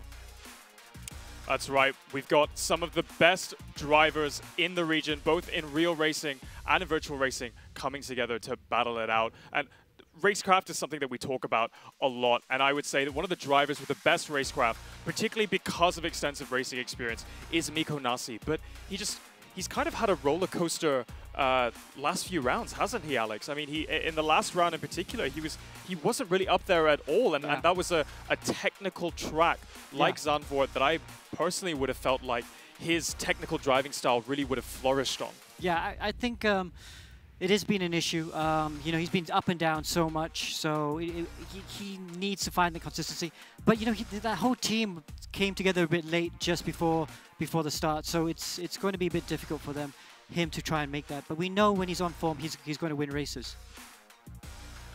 That's right. We've got some of the best drivers in the region, both in real racing and in virtual racing, coming together to battle it out. And racecraft is something that we talk about a lot, and I would say that one of the drivers with the best racecraft, particularly because of extensive racing experience, is Mikko Nasi. But he's kind of had a roller coaster last few rounds, hasn't he, Alex? I mean, in the last round in particular, he wasn't really up there at all, and that was a technical track like Zandvoort that I personally would have felt like his technical driving style really would have flourished on. Yeah, I think it has been an issue. You know, he's been up and down so much, so he needs to find the consistency. But you know, that whole team came together a bit late just before the start, so it's going to be a bit difficult for him to try and make that. But we know when he's on form, he's going to win races.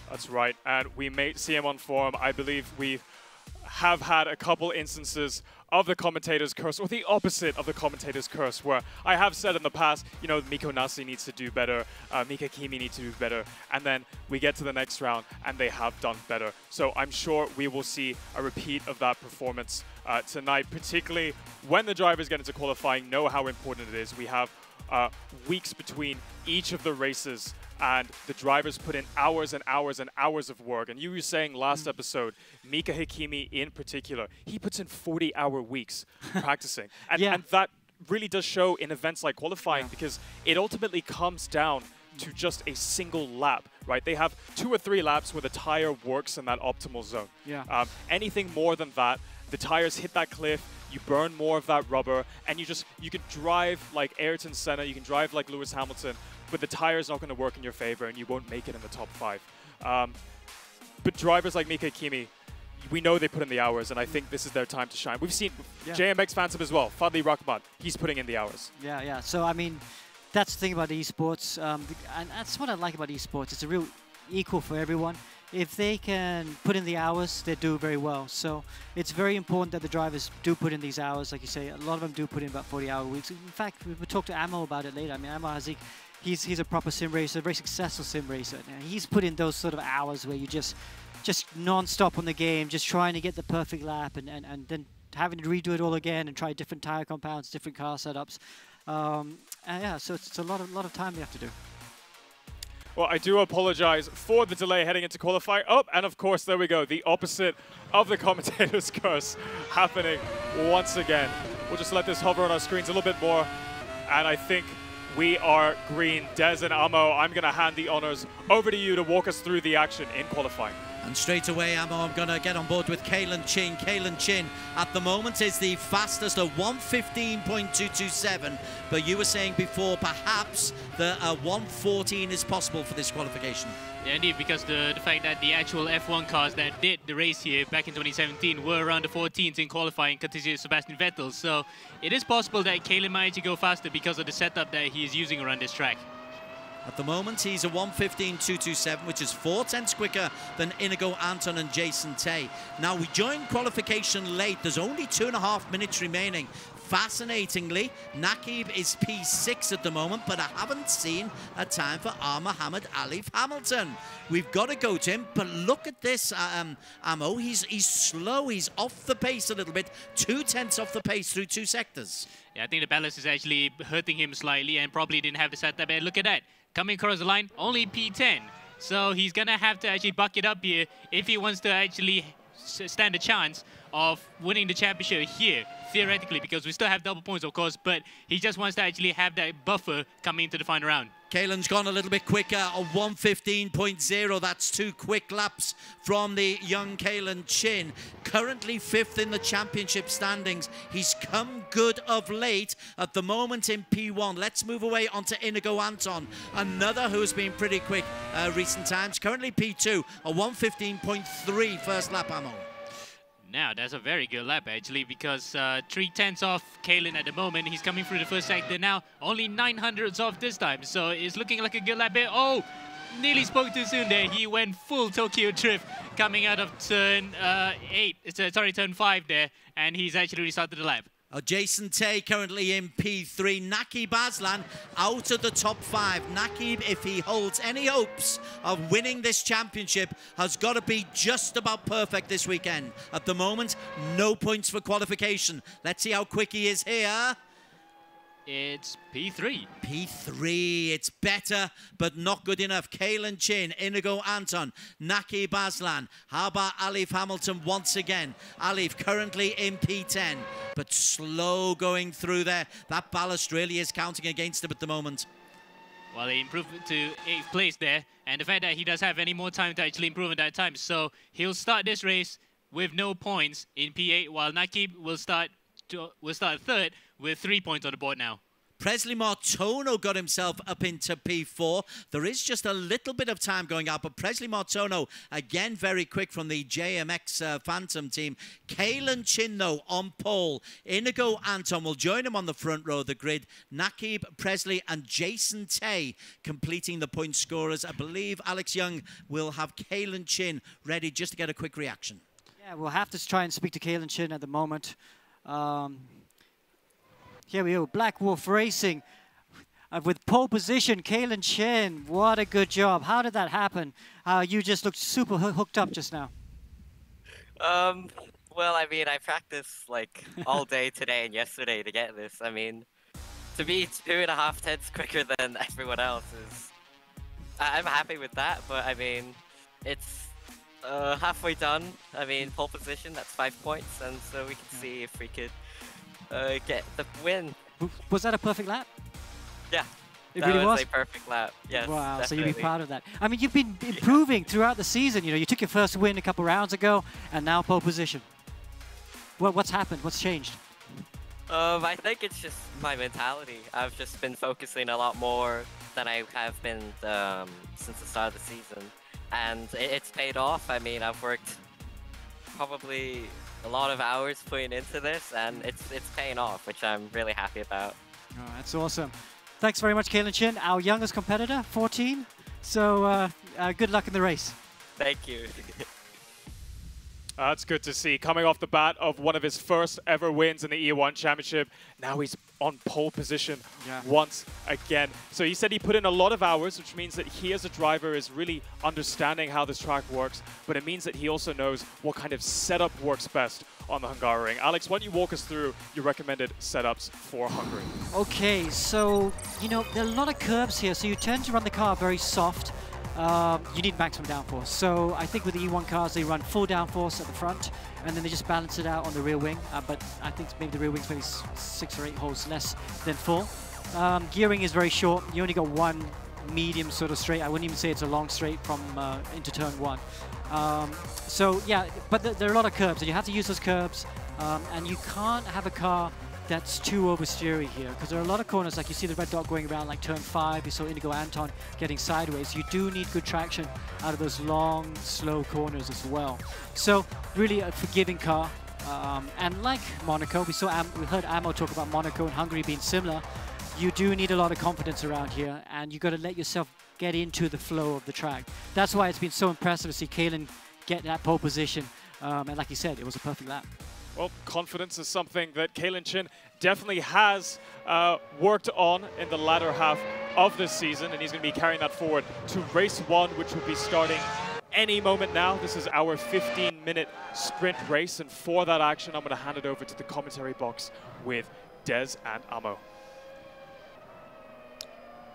That's right, and we may see him on form. I believe we have had a couple instances of the commentator's curse, or the opposite of the commentator's curse, where I have said in the past, you know, Mikko Nasi needs to do better, Mika Kimi needs to do better, and then we get to the next round and they have done better. So I'm sure we will see a repeat of that performance tonight, particularly when the drivers get into qualifying, know how important it is. We have weeks between each of the races, and the drivers put in hours and hours and hours of work. And you were saying last episode, Mika Hakkinen in particular, he puts in 40-hour weeks practicing. And, and that really does show in events like qualifying, because it ultimately comes down to just a single lap, right? They have 2 or 3 laps where the tire works in that optimal zone. Anything more than that, the tires hit that cliff, you burn more of that rubber, and you can drive like Ayrton Senna, you can drive like Lewis Hamilton, but the tire's not going to work in your favor and you won't make it in the top 5. But drivers like Mika Hakkinen, we know they put in the hours, and I think this is their time to shine. We've seen JMX Phantom as well, Fadli Rahman, he's putting in the hours. Yeah. So, I mean, that's the thing about esports, and that's what I like about esports. It's a real equal for everyone. If they can put in the hours, they do very well. So it's very important that the drivers do put in these hours. Like you say, a lot of them do put in about 40-hour weeks. In fact, we'll talk to Amo about it later. I mean, Amo Hazik, he's a proper sim racer, a very successful sim racer. And he's put in those sort of hours where you just non-stop on the game, just trying to get the perfect lap, and then having to redo it all again and try different tire compounds, different car setups. And yeah, so it's a lot of time you have to do. Well, I do apologize for the delay heading into qualifying. Oh, and of course, there we go. The opposite of the commentator's curse happening once again. We'll just let this hover on our screens a little bit more. And I think we are green. Des and Amo, I'm going to hand the honors over to you to walk us through the action in qualifying. And straight away, Amo, I'm going to get on board with Kalen Chin. Kalen Chin, at the moment, is the fastest at 1:15.227. But you were saying before, perhaps the 1:14 is possible for this qualification. Yeah, indeed, because the fact that the actual F1 cars that did the race here back in 2017 were around the 14th in qualifying, courtesy of Sebastian Vettel. So it is possible that Kalen might actually go faster because of the setup that he is using around this track. At the moment, he's a 1:15.227, which is 4/10 quicker than Inigo Anton and Jason Tay. Now, we joined qualification late. There's only 2.5 minutes remaining. Fascinatingly, Nakib is P6 at the moment, but I haven't seen a time for Mohammed Alif Hamilton. We've got to go to him, but look at this, Amo. He's slow. He's off the pace a little bit. 0.2 off the pace through 2 sectors. Yeah, I think the balance is actually hurting him slightly and probably didn't have the setup. And look at that. Coming across the line, only P10. So he's going to have to actually buck it up here if he wants to actually stand a chance of winning the championship here, theoretically, because we still have double points, of course, but he just wants to actually have that buffer coming into the final round. Kalen's gone a little bit quicker, a 1:15.0. That's 2 quick laps from the young Kalen Chin. Currently 5th in the championship standings. He's come good of late at the moment in P1. Let's move away onto Inigo Anton, another who's been pretty quick recent times. Currently P2, a 1:15.3 first lap, Amo. Now, that's a very good lap, actually, because 3/10 off Kalen at the moment. He's coming through the first sector now. Only 900ths off this time, so it's looking like a good lap here. Oh, nearly spoke too soon there. He went full Tokyo drift coming out of turn turn 5 there, and he's actually restarted the lap. Jason Tay currently in P3. Nakib Aslan out of the top 5. Nakib, if he holds any hopes of winning this championship, has got to be just about perfect this weekend. At the moment, no points for qualification. Let's see how quick he is here. It's P3. P3, it's better, but not good enough. Kalen Chin, Inigo Anton, Nakib Aslan. How about Alif Hamilton once again? Alif currently in P10, but slow going through there. That ballast really is counting against him at the moment. Well, he improved to 8th place there, and the fact that he does have any more time to actually improve in that time, so he'll start this race with no points in P8, while Nakib will start 3rd with 3 points on the board now. Presley Martono got himself up into P4. There is just a little bit of time going out, but Presley Martono, again, very quick from the JMX Phantom team. Kalen Chin, though, on pole. Inigo Anton will join him on the front row of the grid. Nakib, Presley, and Jason Tay completing the point scorers. I believe Alex Young will have Kalen Chin ready just to get a quick reaction. Yeah, we'll have to try and speak to Kalen Chin at the moment. Here we go, Black Wolf Racing with pole position, Kalen Chin. What a good job. How did that happen? You just looked super hooked up just now. Well, I mean, I practiced like all day today and yesterday to get this. I mean, to be 2.5 tenths quicker than everyone else is... I'm happy with that, but I mean, it's halfway done. I mean, pole position, that's 5 points, and so we can see if we could get the win. Was that a perfect lap? Yeah, it really was a perfect lap. Yes. Wow, definitely. so you'd be proud of that. I mean, you've been improving throughout the season. You know, you took your first win a couple rounds ago, and now pole position. What's happened? What's changed? I think it's just my mentality. I've just been focusing a lot more than I have been since the start of the season, and it's paid off. I mean, I've worked probably a lot of hours putting into this, and it's paying off, which I'm really happy about. Oh, that's awesome. Thanks very much, Kalen Chin, our youngest competitor, 14. So good luck in the race. Thank you. That's good to see. Coming off the bat of one of his first ever wins in the E1 Championship, now he's on pole position once again. So he said he put in a lot of hours, which means that he as a driver is really understanding how this track works, but it means that he also knows what kind of setup works best on the Hungaroring. Alex, why don't you walk us through your recommended setups for Hungary? Okay, so, you know, there are a lot of curves here, so you tend to run the car very soft, you need maximum downforce. So I think with the E1 cars, they run full downforce at the front, and then they just balance it out on the rear wing. But I think maybe the rear wing's maybe 6 or 8 holes less than full. Gearing is very short. You only got one medium sort of straight. I wouldn't even say it's a long straight from into turn 1. So yeah, but there are a lot of curbs, and you have to use those curbs, and you can't have a car that's too oversteery here, because there are a lot of corners, like you see the red dot going around like turn 5, you saw Inigo Anton getting sideways. You do need good traction out of those long, slow corners as well. So really a forgiving car, and like Monaco, we heard Amo talk about Monaco and Hungary being similar. You do need a lot of confidence around here, and you got to let yourself get into the flow of the track. That's why it's been so impressive to see Kaylen get that pole position, and like you said, it was a perfect lap. Well, confidence is something that Kaylen Chin definitely has worked on in the latter half of this season, and he's going to be carrying that forward to race 1, which will be starting any moment now. This is our 15-minute sprint race, and for that action, I'm going to hand it over to the commentary box with Des and Amo.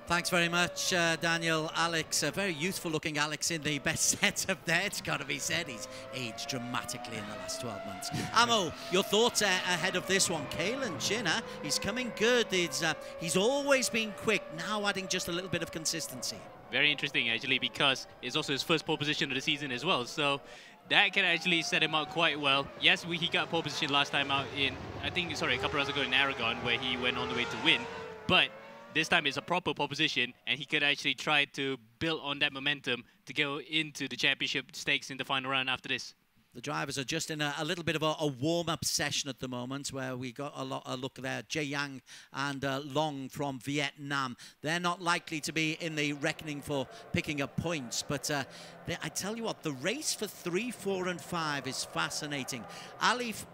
Thanks very much, Daniel. Alex, a very youthful-looking Alex in the best setup there. It's got to be said, he's aged dramatically in the last 12 months. Amo, your thoughts ahead of this one? Kaylen Chin, he's coming good. He's always been quick, now adding just a little bit of consistency. Very interesting, actually, because it's also his first pole position of the season as well. So that can actually set him up quite well. Yes, he got pole position last time out in, a couple rounds ago in Aragon, where he went on the way to win. But this time it's a proper pole position, and he could actually try to build on that momentum to go into the championship stakes in the final round after this. The drivers are just in a little bit of a warm-up session at the moment, where we got a look there. Jay Yang and Long from Vietnam. They're not likely to be in the reckoning for picking up points, but I tell you what, the race for 3, 4, and 5 is fascinating. Alif,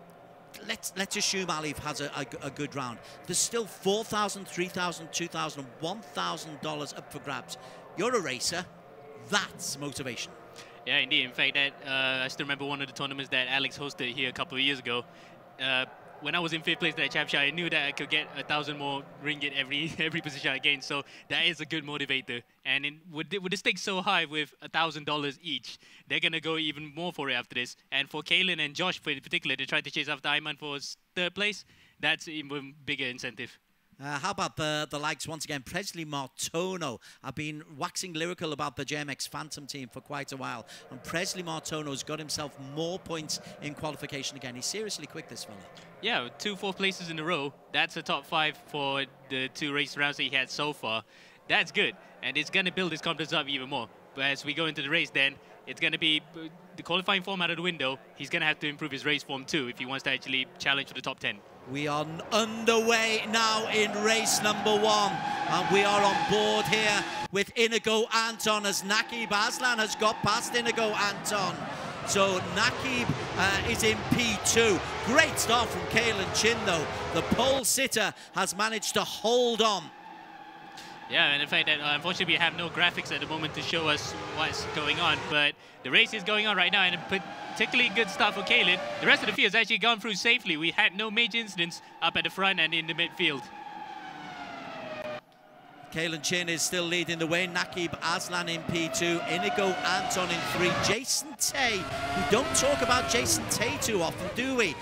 let's assume Alif has a good round. There's still $4,000, $3,000, $2,000, $1,000 up for grabs. You're a racer. That's motivation. Yeah, indeed. In fact, I still remember one of the tournaments that Alex hosted here a couple of years ago. When I was in 5th place at that championship, I knew that I could get 1,000 more ringgit every position I gained. So that is a good motivator. And with the stakes so high with $1,000 each, they're going to go even more for it after this. And for Kaylen and Josh in particular, they tried to chase after Ayman for 3rd place. That's an even bigger incentive. How about the likes, once again, Presley Martono. I've been waxing lyrical about the JMX Phantom team for quite a while, and Presley Martono's got himself more points in qualification again. He's seriously quick, this fella. Yeah, 2 4th places in a row. That's a top 5 for the 2 race rounds that he had so far. That's good, and it's going to build his confidence up even more. But as we go into the race then, it's going to be the qualifying form out of the window. He's going to have to improve his race form too if he wants to actually challenge for the top 10. We are underway now in race number 1, and we are on board here with Inigo Anton, as Nakib Aslan has got past Inigo Anton. So Nakib is in P2. Great start from Kaylen Chin though. The pole sitter has managed to hold on. Yeah, and in fact, unfortunately, we have no graphics at the moment to show us what's going on, but the race is going on right now, and a particularly good start for Kaylen. The rest of the field has actually gone through safely. We had no major incidents up at the front and in the midfield. Kaylen Chin is still leading the way. Nakib Aslan in P2. Inigo Anton in 3. Jason Tay. We don't talk about Jason Tay too often, do we?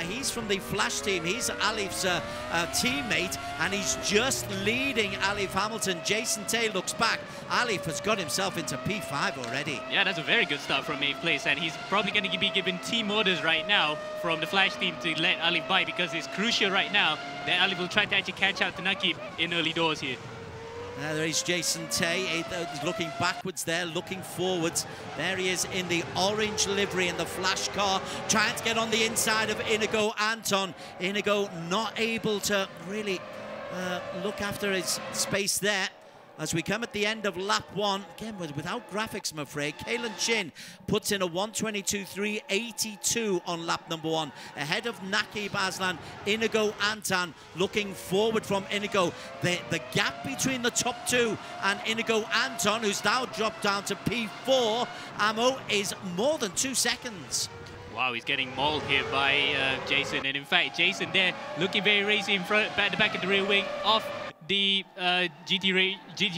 He's from the Flash team. He's Alif's teammate, and he's just leading Alif Hamilton. Jason Tay looks back. Alif has got himself into P5 already. Yeah, that's a very good start from 8th place, and he's probably going to be given team orders right now from the Flash team to let Alif by, because it's crucial right now that Alif will try to actually catch out to Nakib in early doors here. There is Jason Tay, looking backwards there, looking forwards. There he is in the orange livery in the Flash car, trying to get on the inside of Inigo Anton. Inigo not able to really look after his space there. As we come at the end of lap 1, again without graphics, I'm afraid, Kaylen Chin puts in a 1:22.382 on lap number 1, ahead of Nakib Aslan. Inigo Anton looking forward from Inigo. The gap between the top 2 and Inigo Anton, who's now dropped down to P4, Amo, is more than 2 seconds. Wow, he's getting mauled here by Jason, and in fact, Jason there looking very racy in front, back to back at the rear wing, off the GT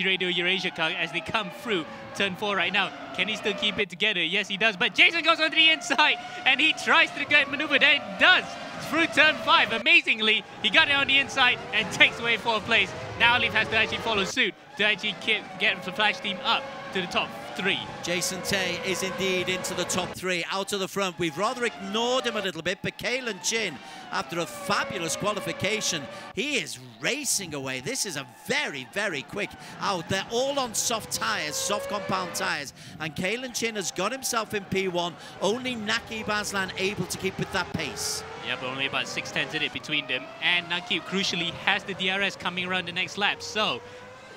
Radio ERacing car as they come through turn 4 right now. Can he still keep it together? Yes, he does. But Jason goes on the inside and he tries to get maneuver. That it does through turn 5. Amazingly, he got it on the inside and takes away 4th place. Now Alif has to actually follow suit to actually get the Flash team up to the top 3. Jason Tay is indeed into the top 3, out to the front. We've rather ignored him a little bit, but Kalen Chin, after a fabulous qualification, he is racing away. This is a very, very quick out. They're all on soft tyres, soft compound tyres, and Kalen Chin has got himself in P1. Only Naqib Aslan able to keep with that pace. Yeah, but only about 6/10 in it between them, and Naqib crucially has the DRS coming around the next lap, so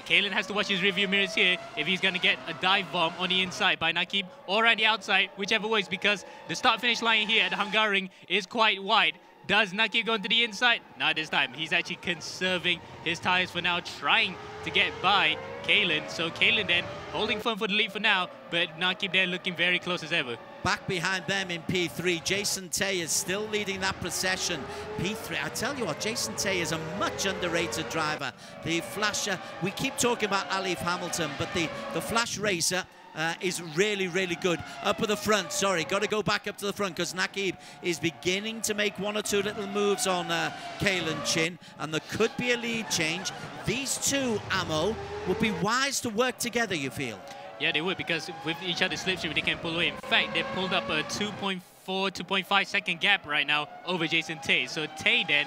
Kalen has to watch his rearview mirrors here if he's going to get a dive bomb on the inside by Naqib or on the outside, whichever way, because the start-finish line here at Hungaroring is quite wide. Does Naqib go into the inside? Not this time. He's actually conserving his tires for now, trying to get by Kalen. So Kalen then holding firm for the lead for now, but Naqib there looking very close as ever. Back behind them in P3, Jason Tay is still leading that procession. P3, I tell you what, Jason Tay is a much underrated driver. The Flasher, we keep talking about Alif Hamilton, but the Flash racer is really, really good. Up at the front, sorry, got to go back up to the front because Naqib is beginning to make 1 or 2 little moves on Kalen Chin, and there could be a lead change. These two, Ammo, would be wise to work together, you feel? Yeah, they would, because with each other's slipstream, they can pull away. In fact, they pulled up a 2.4, 2.5 second gap right now over Jason Tay. So Tay then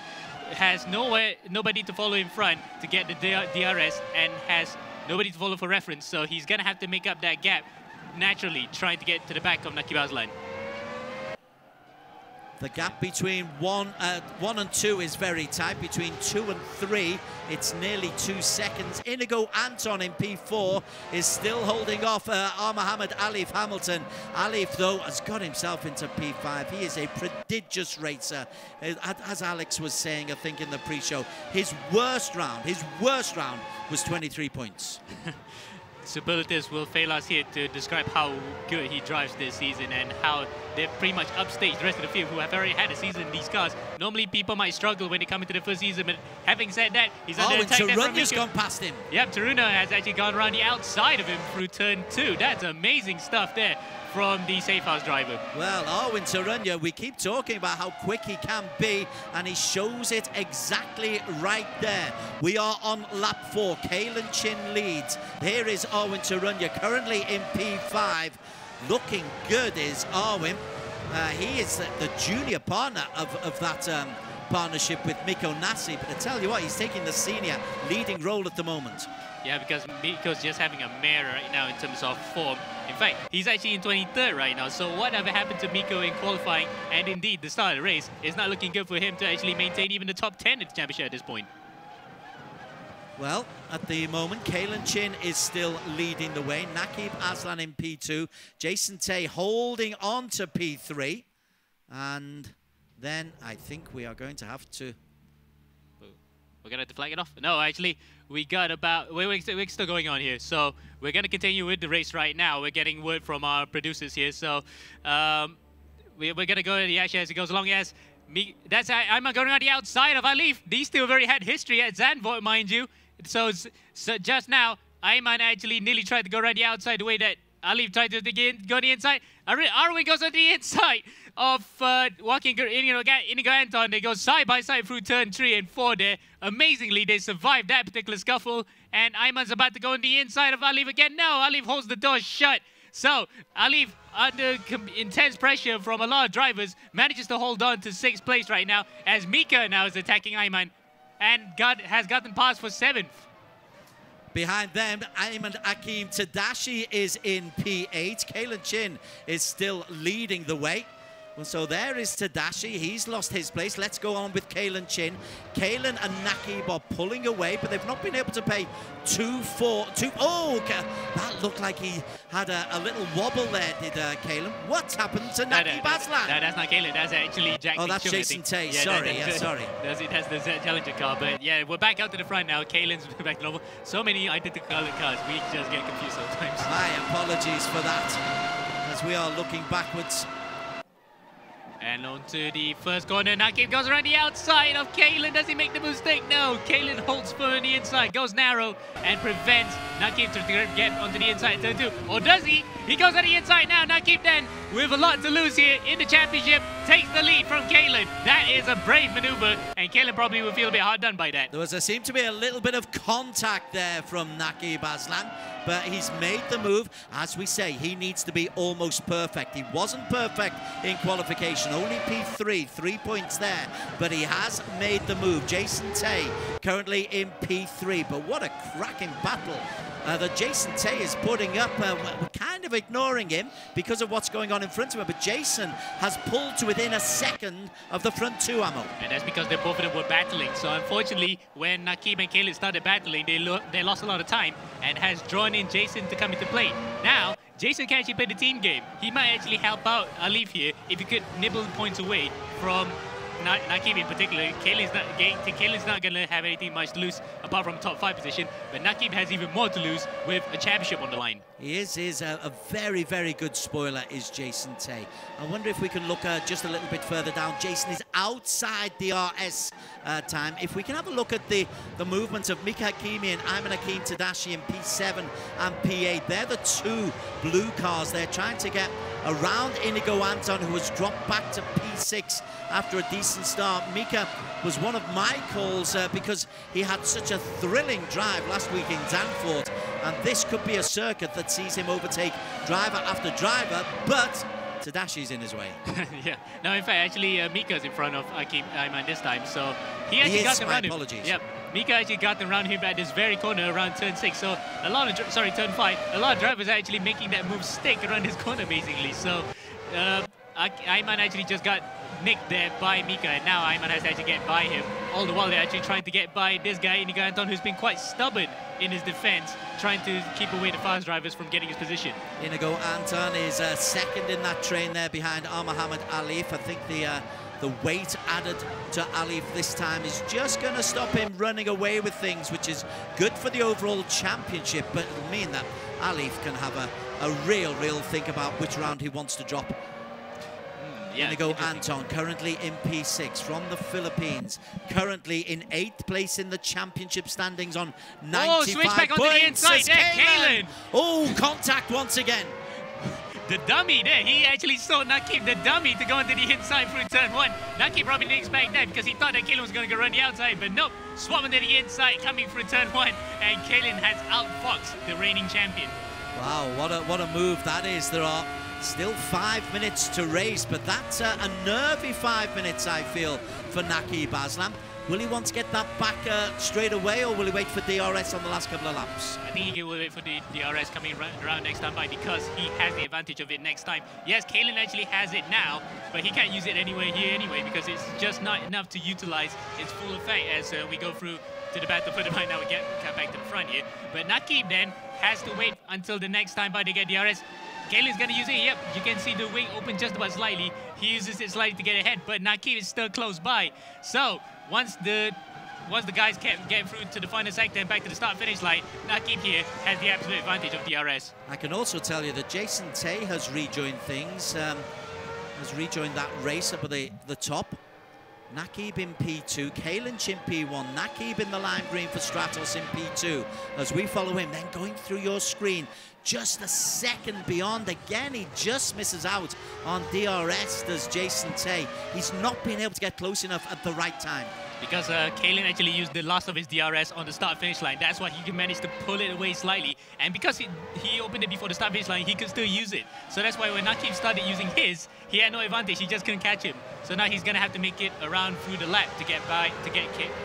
has nobody to follow in front to get the DRS and has nobody to follow for reference. So he's going to have to make up that gap naturally, trying to get to the back of Naqib Aslan. The gap between 1 and 2 is very tight. Between 2 and 3, it's nearly 2 seconds. Inigo Anton in P4 is still holding off Mohammed Alif Hamilton. Alif, though, has got himself into P5. He is a prodigious racer. As Alex was saying, I think, in the pre-show, his worst round was 23 points. Superlatives will fail us here to describe how good he drives this season and how they've pretty much upstaged the rest of the field who have already had a season in these cars. Normally people might struggle when they come into the first season, but having said that, he's under attack. Tarunya's gone past him. Yep, Taruna has actually gone around the outside of him through turn 2. That's amazing stuff there from the safe house driver. Well, Arwin Tarunya, we keep talking about how quick he can be, and he shows it exactly right there. We are on lap 4. Kalen Chin leads. Here is Arwin Tarunya, currently in P5. Looking good is Arwin. He is the junior partner of that partnership with Miko Nassi, but I tell you what, he's taking the senior leading role at the moment. Yeah, because Miko's just having a mare right now in terms of form. In fact, he's actually in 23rd right now. So whatever happened to Miko in qualifying and indeed the start of the race is not looking good for him to actually maintain even the top 10 in the championship at this point. Well, at the moment, Kalen Chin is still leading the way. Naqib Aslan in P2. Jason Tay holding on to P3. And then I think we are going to have to... We're going to have to flag it off? No, actually, we got about... We're still going on here. So we're going to continue with the race right now. We're getting word from our producers here. So we're going to go to the action as it goes along. Yes, I'm going on the outside of Alif. These two already had history at Zandvoort, mind you. So just now, Ayman actually nearly tried to go around the outside the way that Alif tried to go on the inside. Arwin goes on the inside of walking Inigo Anton. They go side by side through turn 3 and 4 there. Amazingly, they survived that particular scuffle. And Ayman's about to go on the inside of Alif again. No, Alif holds the door shut. So Alif, under intense pressure from a lot of drivers, manages to hold on to 6th place right now as Mika now is attacking Ayman and has gotten past for 7th. Behind them, Ayman Akim Tadashi is in P8. Kalen Chin is still leading the way. Well, so there is Tadashi. He's lost his place. Let's go on with Kalen Chin. Kalen and Naqib are pulling away, but they've not been able to pay 2-4. Oh, that looked like he had a little wobble there, did Kalen. What's happened to Naqib Aslan? No, that's not Kalen. That's actually Jack. Oh, that's Jason Tay. Yeah, sorry, sorry. That's the Challenger car. But yeah, we're back out to the front now. Kalen's back to normal. So many identical cars. We just get confused sometimes. My apologies for that, as we are looking backwards. And onto the first corner. Nakib goes around the outside of Kalen. Does he make the mistake? No. Kalen holds firm on the inside, goes narrow, and prevents Nakib to get onto the inside turn 2. Or does he? He goes on the inside now. Nakib then, with a lot to lose here in the championship, takes the lead from Kalen. That is a brave maneuver, and Kalen probably will feel a bit hard done by that. There seemed to be a little bit of contact there from Nakib Aslan, but he's made the move. As we say, he needs to be almost perfect. He wasn't perfect in qualification, only P3, 3 points there, but he has made the move. Jason Tay currently in P3, but what a cracking battle that Jason Tay is putting up. We're kind of ignoring him because of what's going on in front of him, but Jason has pulled to within a second of the front 2 ammo. And that's because they both of them were battling. So unfortunately, when Nakib and Kalen started battling, they lost a lot of time and has drawn in Jason to come into play. Now, Jason can actually play the team game. He might actually help out Alif here if he could nibble points away from Nakib in particular. Kalen's not going to have anything much to lose apart from top 5 position, but Nakib has even more to lose with a championship on the line. He is a very, very good spoiler, is Jason Tay. I wonder if we can look just a little bit further down. Jason is outside DRS time. If we can have a look at the movements of Mika Hakimi and Ayman Hakim Tadashi in P7 and P8. They're the 2 blue cars. They're trying to get around Inigo Anton, who has dropped back to P6 after a decent start. Mika was one of my calls because he had such a thrilling drive last week in Zandvoort, and this could be a circuit that sees him overtake driver after driver, but Tadashi's in his way. Yeah. No, in fact, actually, Mika's in front of Ayman this time, so he actually got around him. Apologies. Yep. Mika actually got around him at this very corner around turn 6. So a lot of, turn 5. A lot of drivers are actually making that move stick around this corner, basically. So Ayman actually just got nicked there by Mika, and now Ayman has to actually get by him. All the while they're actually trying to get by this guy, Inigo Anton, who's been quite stubborn in his defense, trying to keep away the fast drivers from getting his position. Inigo Anton is second in that train there behind Mohammed Alif. I think the weight added to Alif this time is just going to stop him running away with things, which is good for the overall championship, but it'll mean that Alif can have a real think about which round he wants to drop. Yeah, Inigo Anton currently in P6 from the Philippines, currently in 8th place in the championship standings on 95 switch back points. onto the inside there, Kalen. Oh, contact once again. The dummy there, he actually saw Nakib, the dummy, to go onto the inside through turn 1. Nakib probably didn't expect that because he thought that Kalen was going to go around the outside, but nope, swap onto the inside coming through turn 1, and Kalen has outfoxed the reigning champion. Wow, what a move that is. There are still 5 minutes to race, but that's a nervy 5 minutes, I feel, for Nakib Aslan. Will he want to get that back straight away, or will he wait for DRS on the last couple of laps? I think he will wait for the DRS coming around next time by, because he has the advantage of it next time. Yes, Kalen actually has it now, but he can't use it anyway because it's just not enough to utilize its full effect as we go through to the battle for the right now. We get back to the front here. But Nakib then has to wait until the next time by to get DRS. Kalen's going to use it. Yep, you can see the wing open just about slightly. He uses it slightly to get ahead, but Nakib is still close by. So once the guys get through to the final sector and back to the start-finish line, Nakib here has the absolute advantage of DRS. I can also tell you that Jason Tay has rejoined things, has rejoined that race up at the top. Nakib in P2, Kalen in P1, Nakib in the lime green for Stratos in P2. As we follow him, then going through your screen, just a second beyond. Again, he just misses out on DRS, does Jason Tay. He's not been able to get close enough at the right time. Because Kalen actually used the last of his DRS on the start-finish line. That's why he managed to pull it away slightly. And because he opened it before the start-finish line, he could still use it. So that's why when Nakib started using his, he had no advantage. He just couldn't catch him. So now he's going to have to make it around through the lap to get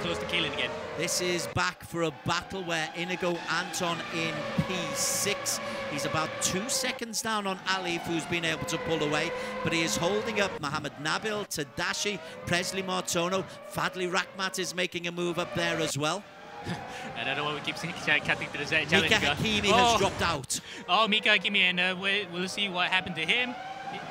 close to Kalen again. This is back for a battle where Inigo Anton in P6. He's about 2 seconds down on Alif, who's been able to pull away, but he is holding up Mohammed Nabil, Tadashi, Presley Martono. Fadli Rakhmat is making a move up there as well. I don't know what we keep cutting to the challenge. Mika Hakimi has dropped out. Oh, Mika Hakimi, and we'll see what happened to him.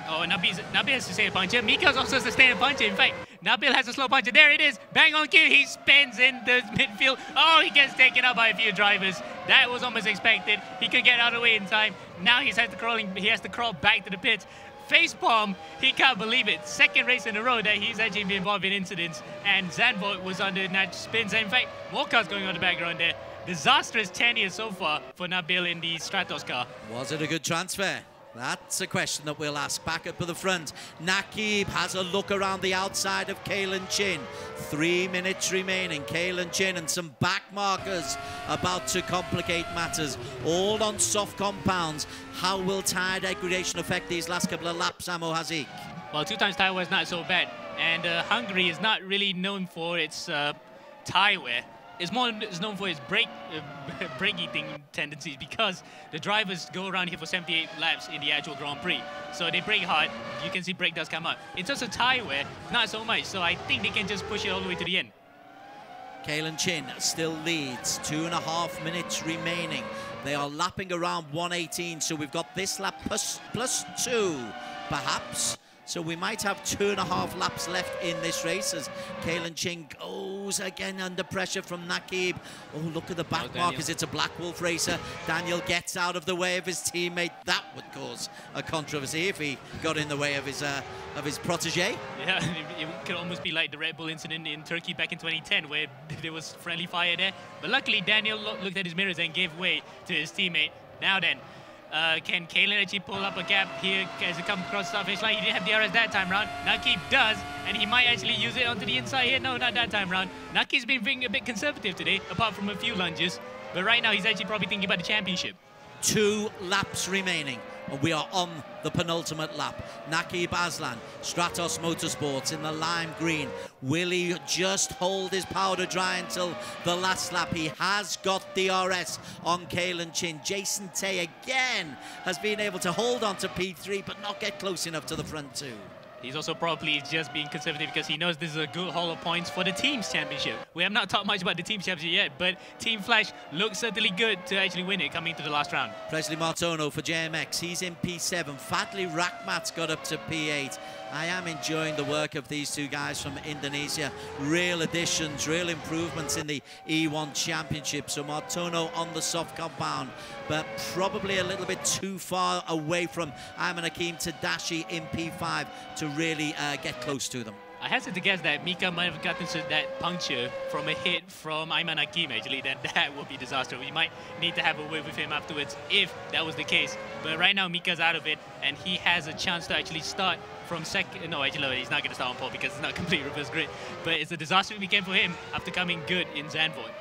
Oh, Nabil has to stay a puncher. Mika's also sustained a puncher. In fact, Nabil has a slow puncher. There it is. Bang on cue. He spins in the midfield. Oh, he gets taken out by a few drivers. That was almost expected. He could get out of the way in time. Now he has to crawl back to the pits. facepalm. He can't believe it. Second race in a row that he's actually been involved in incidents, and Zandvoort was under Nat spins. And in fact, more cars going on the background there. Disastrous 10 years so far for Nabil in the Stratos car. Was it a good transfer? That's a question that we'll ask. Back up to the front. Nakib has a look around the outside of Kalen Chin. 3 minutes remaining. Kalen Chin and some back markers about to complicate matters. All on soft compounds. How will tire degradation affect these last couple of laps, Amo Hazik? Well, 2 times tire wear is not so bad. And Hungary is not really known for its tire wear. It's known for its brake-eating tendencies because the drivers go around here for 78 laps in the actual Grand Prix. So they brake hard, you can see brake dust come out. In terms of tire wear, not so much, so I think they can just push it all the way to the end. Kalen Chin still leads, 2.5 minutes remaining. They are lapping around 118, so we've got this lap plus 2, perhaps. So we might have 2.5 laps left in this race as Kalen Chin goes again under pressure from Nakib. Oh, look at the back markers. It's a Black Wolf racer. Daniel gets out of the way of his teammate. That would cause a controversy if he got in the way of his protege. Yeah, it could almost be like the Red Bull incident in Turkey back in 2010 where there was friendly fire there. But luckily, Daniel looked at his mirrors and gave way to his teammate. Now then, can Kalen actually pull up a gap here as it comes across the finish line? He didn't have DRS that time round. Nakib does, and he might actually use it onto the inside here. No, not that time round. Nakib's been being a bit conservative today, apart from a few lunges. But right now, he's actually probably thinking about the championship. 2 laps remaining. We are on the penultimate lap. Nakib Aslan, Stratos Motorsports in the lime green. Will he just hold his powder dry until the last lap? He has got DRS on Kalen Chin. Jason Tay again has been able to hold on to P3 but not get close enough to the front 2. He's also probably just being conservative because he knows this is a good haul of points for the team's championship. We have not talked much about the team's championship yet, but Team Flash looks certainly good to actually win it coming to the last round. Presley Martono for JMX, he's in P7. Fadli Rakhmat's got up to P8. I am enjoying the work of these 2 guys from Indonesia. Real additions, real improvements in the E1 Championship. So Martono on the soft compound, but probably a little bit too far away from Ayman Hakim Tadashi in P5 to really get close to them. I hazard to guess that Mika might have gotten to that puncture from a hit from Ayman Hakim, actually. Then that would be disaster. We might need to have a word with him afterwards if that was the case. But right now, Mika's out of it, and he has a chance to actually start from second. No, actually, no, he's not going to start on pole because it's not complete reverse grid. But it's a disastrous weekend for him after coming good in Zandvoort.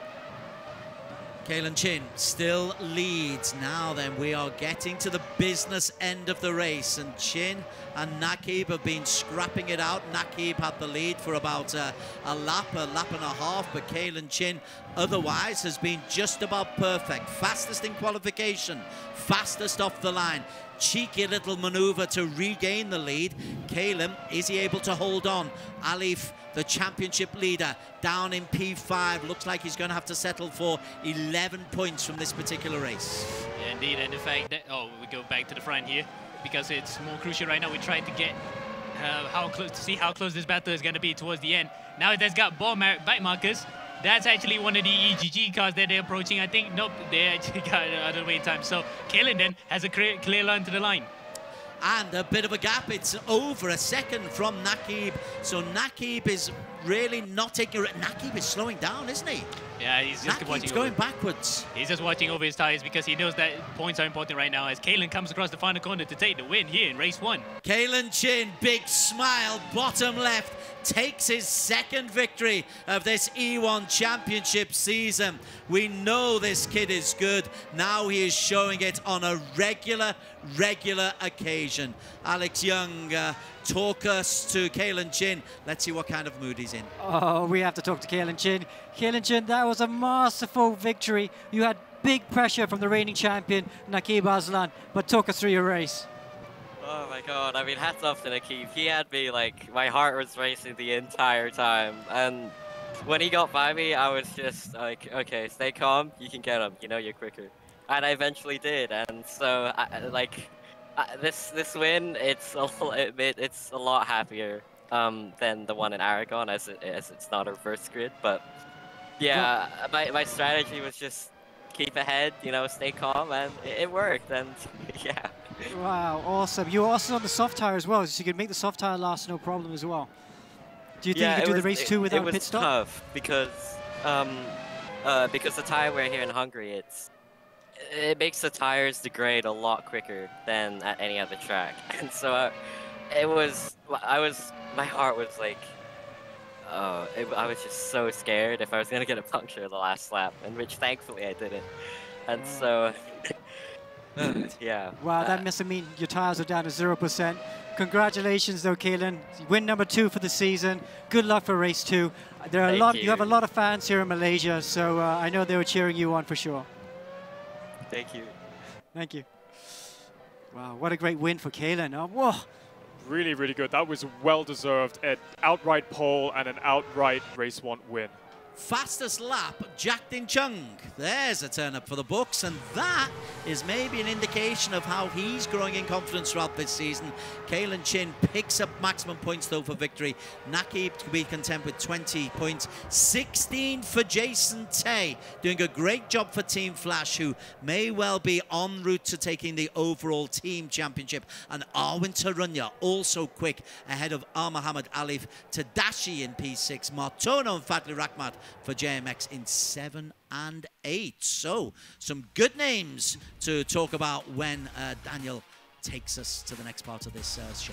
Kalen Chin still leads. Now then, we are getting to the business end of the race, and Chin and Nakib have been scrapping it out. Nakib had the lead for about a lap and a half, but Kalen Chin otherwise has been just about perfect. Fastest in qualification, fastest off the line. Cheeky little maneuver to regain the lead. Kalen, is he able to hold on? Alif, the championship leader, down in P5. Looks like he's going to have to settle for 11 points from this particular race. Yeah, indeed, and the fact that, we go back to the front here because it's more crucial right now. We're trying to get to see how close this battle is going to be towards the end. Now it has got bite markers. That's actually one of the EGG cars that they're approaching. I think, nope, they actually got it out of the way in time. So Kalen then has a clear line to the line. And a bit of a gap. It's over a second from Nakib. So Nakib is really not taking... Nakib is slowing down, isn't he? Yeah, he's just Nakib's going backwards. He's just watching over his tires because he knows that points are important right now as Kalen comes across the final corner to take the win here in race 1. Kalen Chin, big smile, bottom left, takes his second victory of this E1 Championship season. We know this kid is good. Now he is showing it on a regular occasion. Alex Young, talk us to Kalen Chin. Let's see what kind of mood he's in. Oh, we have to talk to Kalen Chin. Kalen Chin, that was a masterful victory. You had big pressure from the reigning champion, Nakib Aslan, but talk us through your race. Oh my god, I mean, hats off to Nakib. He had me, like, my heart was racing the entire time. And when he got by me, I was just like, okay, stay calm, you can get him, you know, you're quicker. And I eventually did, and so, this win, it's a lot happier than the one in Aragon, as it's not a reverse grid, but yeah, my strategy was just keep ahead, you know, stay calm, and it worked, and yeah. Wow, awesome. You were also on the soft tire as well, so you could make the soft tire last no problem as well. Do you think you could do the race 2 without a pit stop? It was tough because the tire wear here in Hungary, it makes the tires degrade a lot quicker than at any other track, and so my heart was like, I was just so scared if I was gonna get a puncture the last lap, and which thankfully I didn't, and so. Yeah. Wow, that must mean your tires are down to 0%. Congratulations, though, Kalen. Win number 2 for the season. Good luck for race 2. There are you have a lot of fans here in Malaysia, so I know they were cheering you on for sure. Thank you. Thank you. Wow, what a great win for Kalen. Oh, whoa. Really, really good. That was well-deserved. An outright pole and an outright race 1 win. Fastest lap, Jack Din Chung. There's a turn up for the books, and that is maybe an indication of how he's growing in confidence throughout this season. Kalen Chin picks up maximum points though for victory. Naki to be content with 20 points. 16 for Jason Tay, doing a great job for Team Flash, who may well be en route to taking the overall team championship. And Arwin Tarunya also quick ahead of Muhammad Alif Tadashi in P6. Martono and Fatli Rahmat for JMX in 7 and 8. So some good names to talk about when Daniel takes us to the next part of this show.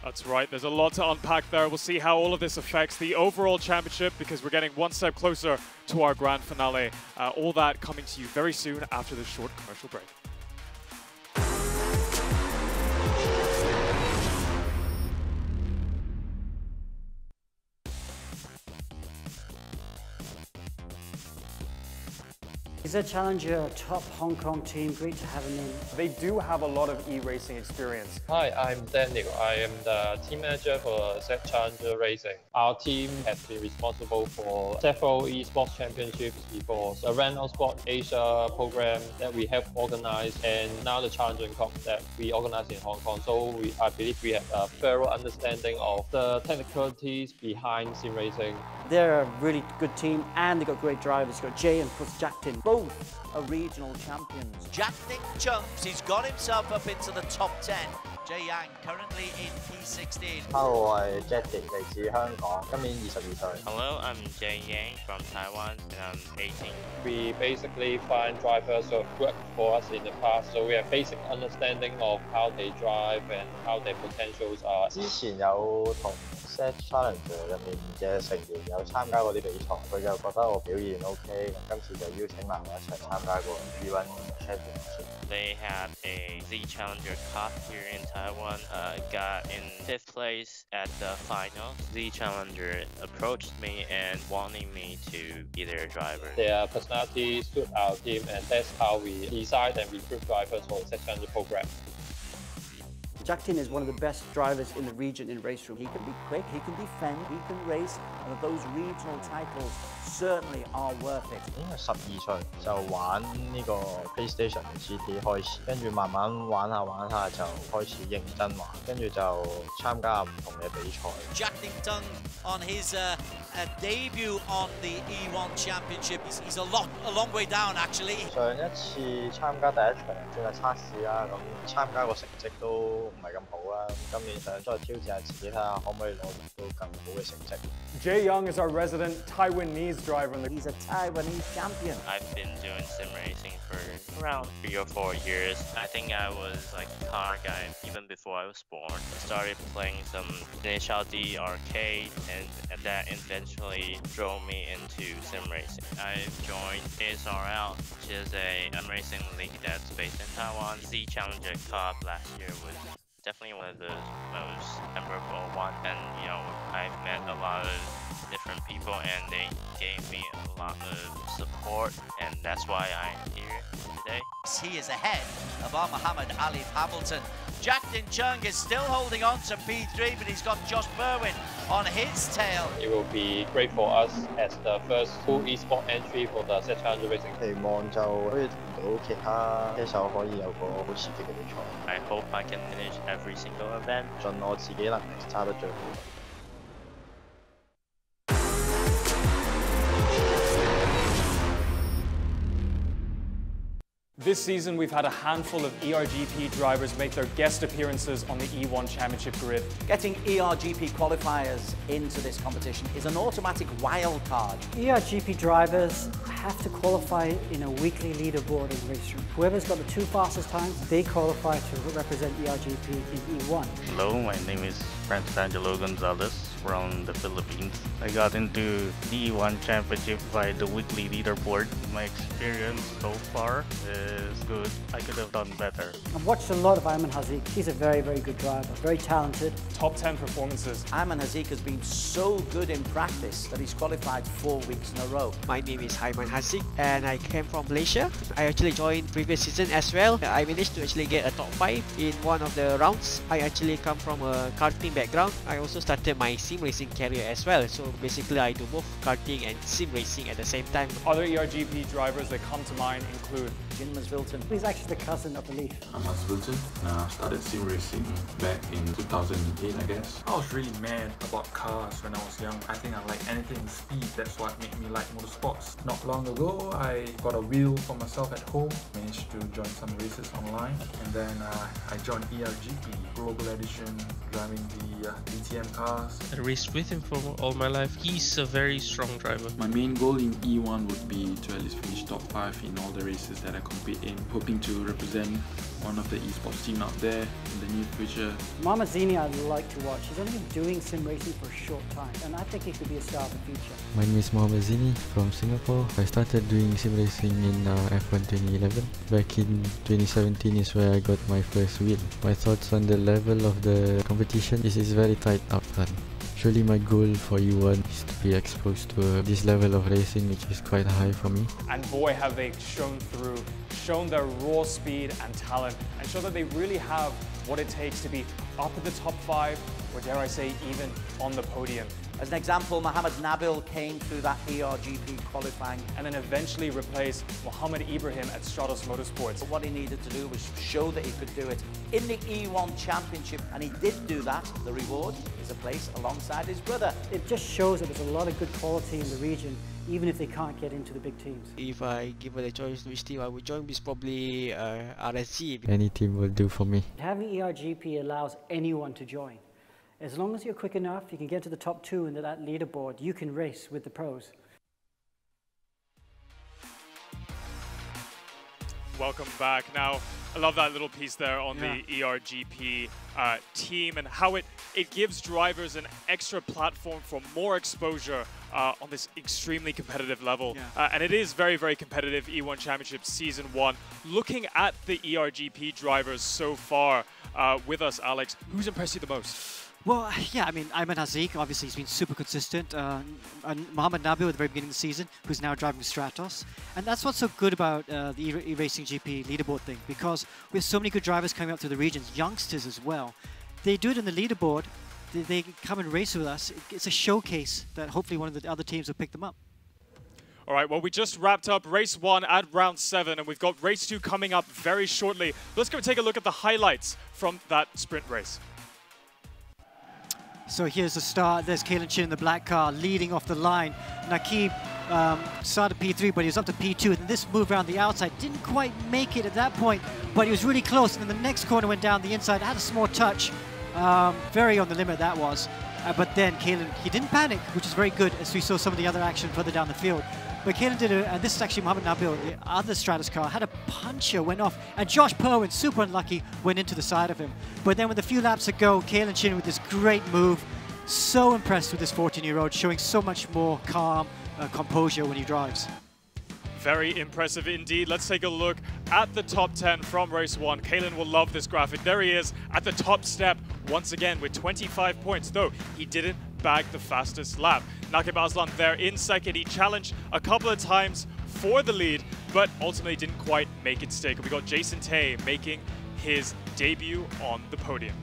That's right, there's a lot to unpack there. We'll see how all of this affects the overall championship, because we're getting one step closer to our grand finale. All that coming to you very soon after this short commercial break. Is a Challenger a top Hong Kong team? Great to have him in. They do have a lot of e-racing experience. Hi, I'm Daniel. I am the team manager for Z Challenger Racing. Our team has been responsible for several esports championships before. The Random Sport Asia program that we have organized, and now the Challenger Cup that we organize in Hong Kong. So I believe we have a thorough understanding of the technicalities behind sim racing. They're a really good team, and they've got great drivers. You've got Jay and plus Jack Tin, both are regional champions. Jack Din Chung, he's got himself up into the top 10. Jay Yang currently in P16. Hello, 我係 Jackie，嚟自香港，今年22歲。 Hello, I'm Jay Yang from Taiwan, and I'm 18. We basically find drivers who have worked for us in the past, so we have basic understanding of how they drive and how their potentials are. 之前有同 Z Challenger 入面嘅成員有參加過啲比賽，佢就覺得我表現 OK， 咁今次就邀請埋我一齊參加過 E1 Championship。 They had a Z Challenger Cup here in Taiwan, got in 5th place at the final. Z Challenger approached me and wanted me to be their driver. Their personalities suit our team, and that's how we decide and recruit drivers for the Z Challenger program. Jack Tin is one of the best drivers in the region in RaceRoom. He can be quick, he can defend, he can race, and those regional titles certainly are worth it. 應該12歲就玩呢個 PlayStation 嘅 GT 開始，跟住慢慢玩下就開始認真玩，跟住就參加唔同嘅比賽。Jack Din Chung on his debut on the E1 Championship. He's a long way down actually. 上一次參加第一場算係測試啦，咁參加個成績都唔係咁好啦。今年想再挑戰下自己，睇下可唔可以攞到更好嘅成績。Jay Young is our resident Taiwanese driver. He's a Taiwanese champion. I've been doing sim racing for around 3 or 4 years. I think I was like a car guy even before I was born. I started playing some initiality arcade, and that eventually drove me into sim racing. I joined ASRL, which is a racing league that's based in Taiwan. Z Challenger Cup last year was definitely one of the most memorable ones, and you know, I met a lot of different people and they gave me a lot of support, and that's why I'm here today. He is ahead of Muhammad Alif Hamilton. Jack Din Chung is still holding on to P3, but he's got Josh Berwin on his tail. It will be great for us as the first full esport entry for the Z Challenger Racing. 期望就可以同到其他車手可以有個好刺激嘅比賽。 I hope I can finish every single event. 盡我自己能力揸得最好。This season, we've had a handful of ERGP drivers make their guest appearances on the E1 Championship grid. Getting ERGP qualifiers into this competition is an automatic wild card. ERGP drivers have to qualify in a weekly leaderboard in RaceRoom. Whoever's got the 2 fastest times, they qualify to represent ERGP in E1. Hello, my name is Francangelo Gonzalez from the Philippines. I got into the E1 Championship by the weekly leaderboard. My experience so far is good. I could have done better. I've watched a lot of Ayman Haziq. He's a very, very good driver, very talented. Top 10 performances. Ayman Haziq has been so good in practice that he's qualified 4 weeks in a row. My name is Ayman Haziq and I came from Malaysia. I actually joined previous season as well. I managed to actually get a top 5 in one of the rounds. I actually come from a karting background. I also started my sim racing career as well. So basically I do both karting and sim racing at the same time. Other ERGP drivers that come to mind include Yilmaz Wilton. He's actually the cousin of Alif. I'm Yilmaz Wilton. I started sim racing back in 2008, I guess. I was really mad about cars when I was young. I think I like anything with speed. That's what made me like motorsports. Not long ago, I got a wheel for myself at home. Managed to join some races online. And then I joined ERGP, Global Edition, driving the DTM cars. I raced with him for all my life. He's a very strong driver. My main goal in E1 would be to at least finish top 5 in all the races that I compete in, hoping to represent one of the esports team out there in the near future. Mohamed Zini I'd like to watch. He's only been doing sim racing for a short time and I think he could be a star of the future. My name is Mohamed Zini from Singapore. I started doing sim racing in F1 2011. Back in 2017 is where I got my first win. My thoughts on the level of the competition is very tight up front. Surely my goal for E1 is to be exposed to this level of racing, which is quite high for me. And boy, have they shown through, shown their raw speed and talent, and show that they really have what it takes to be up at the top 5, or dare I say, even on the podium. As an example, Mohammed Nabil came through that ERGP qualifying and then eventually replaced Mohammed Ibrahim at Stratos Motorsports. But what he needed to do was show that he could do it in the E1 Championship, and he did do that. The reward is a place alongside his brother. It just shows that there's a lot of good quality in the region, even if they can't get into the big teams. If I give it a choice which team I would join, is probably RSG. Any team will do for me. Having ERGP allows anyone to join. As long as you're quick enough, you can get to the top 2 into that leaderboard, you can race with the pros. Welcome back. Now, I love that little piece there on the ERGP team and how it gives drivers an extra platform for more exposure on this extremely competitive level. And it is very, very competitive, E1 Championship Season 1. Looking at the ERGP drivers so far with us, Alex, who's impressed you the most? Well, yeah, I mean, Ayman Haziq, obviously he's been super consistent. And Mohamed Nabil at the very beginning of the season, who's now driving Stratos. And that's what's so good about the ERacing GP leaderboard thing, because we have so many good drivers coming up through the regions, youngsters as well. They do it in the leaderboard, they come and race with us. It's a showcase that hopefully one of the other teams will pick them up. All right, well, we just wrapped up race 1 at round 7, and we've got race 2 coming up very shortly. Let's go take a look at the highlights from that sprint race. So here's the start. There's Kalen Chin in the black car leading off the line. Nakib started P3, but he was up to P2. And this move around the outside didn't quite make it at that point, but he was really close. And then the next corner went down the inside, had a small touch. Very on the limit that was. But then Kalen, he didn't panic, which is very good, as we saw some of the other action further down the field. But Kalen did it, and this is actually Mohamed Nabil, the other Stratos car, had a puncher, went off, and Josh Perwin, super unlucky, went into the side of him. But then with a few laps to go, Kalen Chin with this great move, so impressed with this 14-year-old, showing so much more calm, composure when he drives. Very impressive indeed. Let's take a look at the top 10 from race 1. Kalen will love this graphic. There he is at the top step once again with 25 points, though he didn't bag the fastest lap. Nakib Aslan there in second. He challenged a couple of times for the lead, but ultimately didn't quite make it stick. We got Jason Tay making his debut on the podium.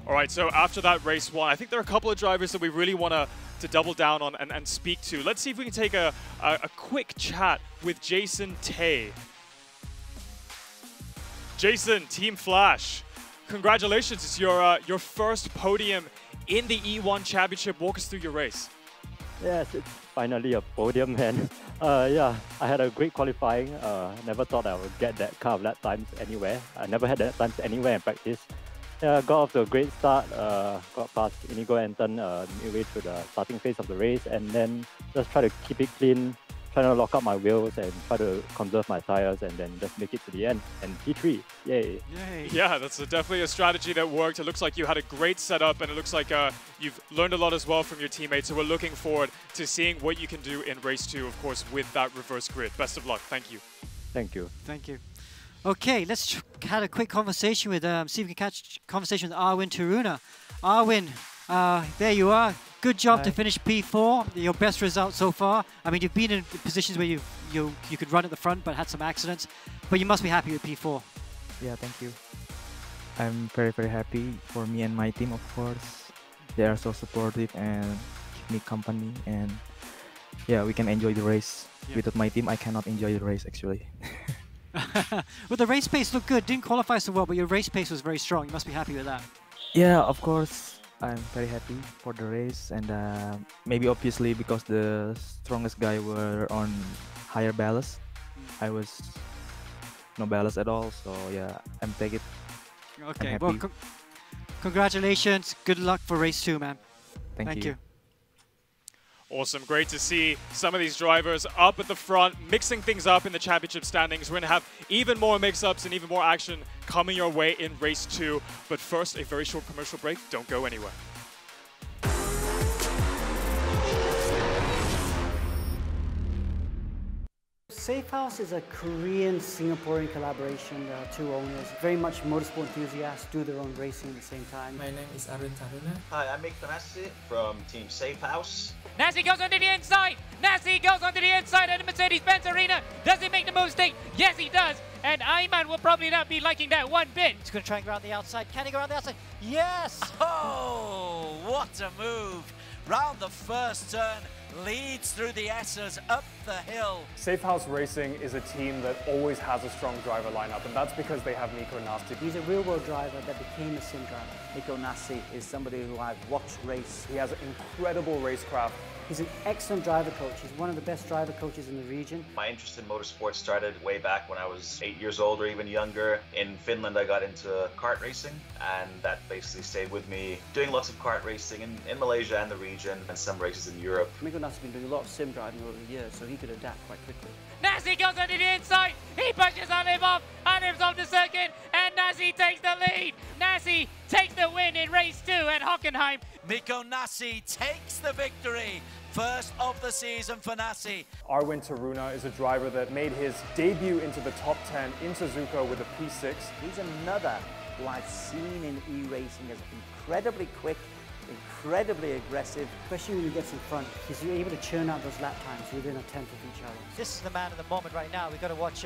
All right, so after that race 1, I think there are a couple of drivers that we really want to double down on and speak to. Let's see if we can take a quick chat with Jason Tay. Jason, Team Flash, congratulations. It's your first podium in the E1 Championship. Walk us through your race. Yes, it's finally a podium, and yeah, I had a great qualifying. Never thought I would get that kind of lap times anywhere. I never had that times anywhere in practice. Yeah, got off to a great start, got past Inigo Anton midway through the starting phase of the race, and then just try to keep it clean, trying to lock up my wheels and try to conserve my tires, and then just make it to the end. And P3, yay! Yay! Yeah, that's definitely a strategy that worked. It looks like you had a great setup, and it looks like you've learned a lot as well from your teammates. So we're looking forward to seeing what you can do in race 2, of course, with that reverse grid. Best of luck. Thank you. Thank you. Thank you. Okay, let's have a quick conversation with, see if we can catch conversation with Arwin Taruna. Arwin, there you are. Good job to finish P4, your best result so far. I mean, you've been in positions where you could run at the front, but had some accidents. But you must be happy with P4. Yeah, thank you. I'm very, very happy for me and my team, of course. They are so supportive and keep me company. And yeah, we can enjoy the race. Yeah. Without my team, I cannot enjoy the race, actually. Well, the race pace looked good. Didn't qualify so well, but your race pace was very strong. You must be happy with that. Yeah, of course. I'm very happy for the race, and maybe obviously because the strongest guy were on higher ballast. I was no ballast at all, so yeah, I'm take it. Okay, well, congratulations. Good luck for race 2, man. Thank you. Awesome, great to see some of these drivers up at the front, mixing things up in the championship standings. We're going to have even more mix-ups and even more action coming your way in race 2. But first, a very short commercial break. Don't go anywhere. Safe House is a Korean-Singaporean collaboration. There are two owners, very much motorsport enthusiasts, do their own racing at the same time. My name is Arun Taruna. Hi, I'm Mick Benassi from Team Safe House. Nasi goes onto the inside. Nasi goes onto the inside of the Mercedes-Benz arena. Does he make the mistake? Yes, he does. And Ayman will probably not be liking that one bit. He's going to try and go around the outside. Can he go around the outside? Yes! Oh, what a move. Round the first turn, leads through the S's up the hill. Safe House Racing is a team that always has a strong driver lineup, and that's because they have Mikko Nasti. He's a real-world driver that became a sim driver. Mikko Nasti is somebody who I've watched race. He has incredible racecraft. He's an excellent driver coach. He's one of the best driver coaches in the region. My interest in motorsports started way back when I was 8 years old or even younger. In Finland, I got into kart racing, and that basically stayed with me, doing lots of kart racing in Malaysia and the region, and some races in Europe. Mikko Nasti's been doing a lot of sim driving over the years, so he could adapt quite quickly. Nasi goes onto the inside. He pushes Alif off. Alif's off the circuit, and Nasi takes the lead. Nasi takes the win in race 2 at Hockenheim. Mikko Nasi takes the victory. First of the season for Nasi. Arwin Taruna is a driver that made his debut into the top 10 in Suzuka with a P6. He's another who I've seen in ERacing as incredibly quick, incredibly aggressive. Especially when he gets in front, he's able to churn out those lap times within a tenth of each other. This is the man of the moment right now. We've got to watch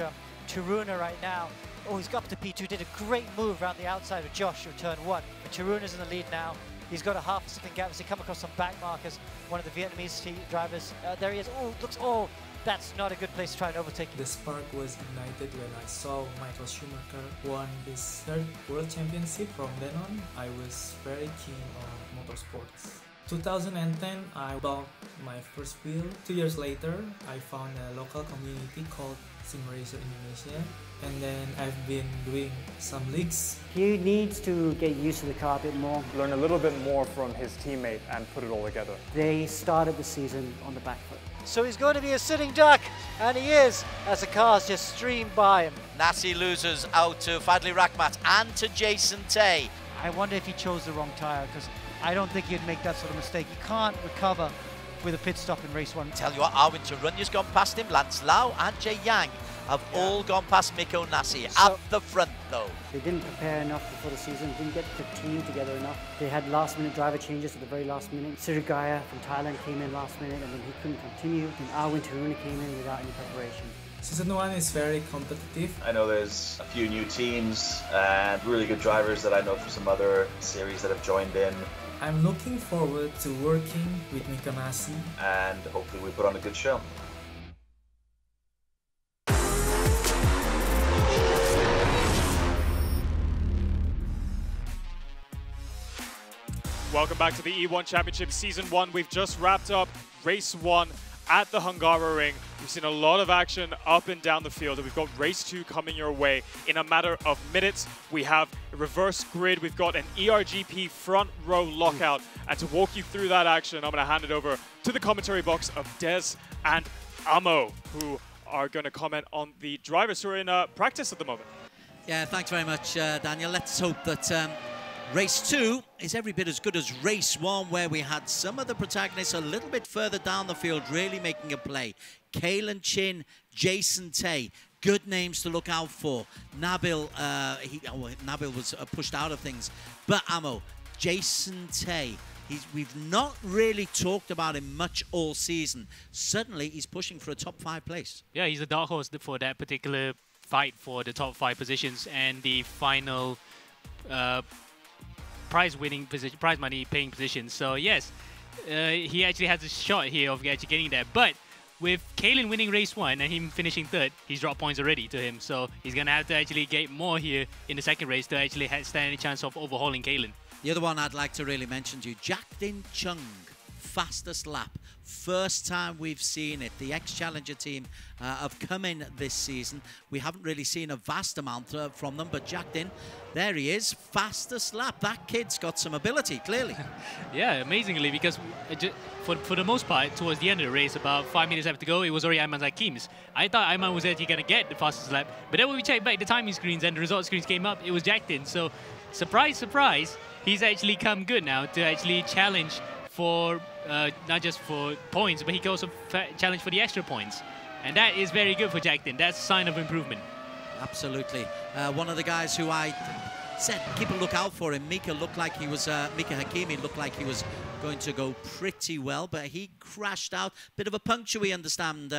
Taruna right now. Oh, he's got up to P2, did a great move around the outside of Josh at turn 1. But Taruna's in the lead now. He's got a half a second gap as he come across some back markers. One of the Vietnamese drivers. There he is. Oh, that's not a good place to try and overtake him. The spark was ignited when I saw Michael Schumacher won his 3rd World Championship. From then on, I was very keen on motorsports. 2010, I bought my first wheel. 2 years later, I found a local community called SimRacer Indonesia, and then I've been doing some leagues. He needs to get used to the car a bit more. Learn a little bit more from his teammate and put it all together. They started the season on the back foot. So he's going to be a sitting duck, and he is, as the cars just stream by him. Nasi loses out to Fadli Rakhmat and to Jason Tay. I wonder if he chose the wrong tyre, because I don't think he'd make that sort of mistake. You can't recover with a pit stop in race 1. Tell you what, Arwin Tarunya's gone past him. Lance Lau and Jay Yang have all gone past Mikko Nasi at the front, though. They didn't prepare enough before the season, didn't get the team together enough. They had last-minute driver changes at the very last minute. Sirigaya from Thailand came in last minute, and then he couldn't continue. And Arwin Taruna came in without any preparation. Season 1 is very competitive. I know there's a few new teams and really good drivers that I know from some other series that have joined in. I'm looking forward to working with Mikko Nasi. And hopefully we put on a good show. Welcome back to the E1 Championship Season 1. We've just wrapped up Race 1 at the Hungaroring. We've seen a lot of action up and down the field, and we've got Race 2 coming your way in a matter of minutes. We have a reverse grid, we've got an ERGP front row lockout, and to walk you through that action, I'm going to hand it over to the commentary box of Des and Amo, who are going to comment on the drivers who are in practice at the moment. Yeah, thanks very much, Daniel. Let's hope that Race 2 is every bit as good as Race 1, where we had some of the protagonists a little bit further down the field really making a play. Kalen Chin, Jason Tay, good names to look out for. Nabil, Nabil was pushed out of things. But Amo, Jason Tay, we've not really talked about him much all season. Suddenly, he's pushing for a top 5 place. Yeah, he's a dark horse for that particular fight for the top 5 positions and the final prize money paying position. So yes, he actually has a shot here of actually getting there. But with Kalen winning Race 1 and him finishing 3rd, he's dropped points already to him. So he's going to have to actually get more here in the second race to actually stand any chance of overhauling Kalen. The other one I'd like to really mention to you, Jack-Din Chung, fastest lap. First time we've seen it. The ex-Challenger team have come in this season. We haven't really seen a vast amount from them, but Jack-Din, there he is, fastest lap. That kid's got some ability, clearly. Yeah, amazingly, because for the most part, towards the end of the race, about 5 minutes left to go, it was already Ayman Zakim's. I thought Ayman was actually going to get the fastest lap, but then when we checked back the timing screens and the result screens came up, it was Jack-Din. So, surprise, surprise, he's actually come good now to actually challenge for not just for points, but he can also challenge for the extra points. And that is very good for Jack-Din. That's a sign of improvement. Absolutely. One of the guys who I said keep a look out for him, Mika looked like he was, Mika Hakimi looked like he was going to go pretty well, but he crashed out. Bit of a puncture, we understand.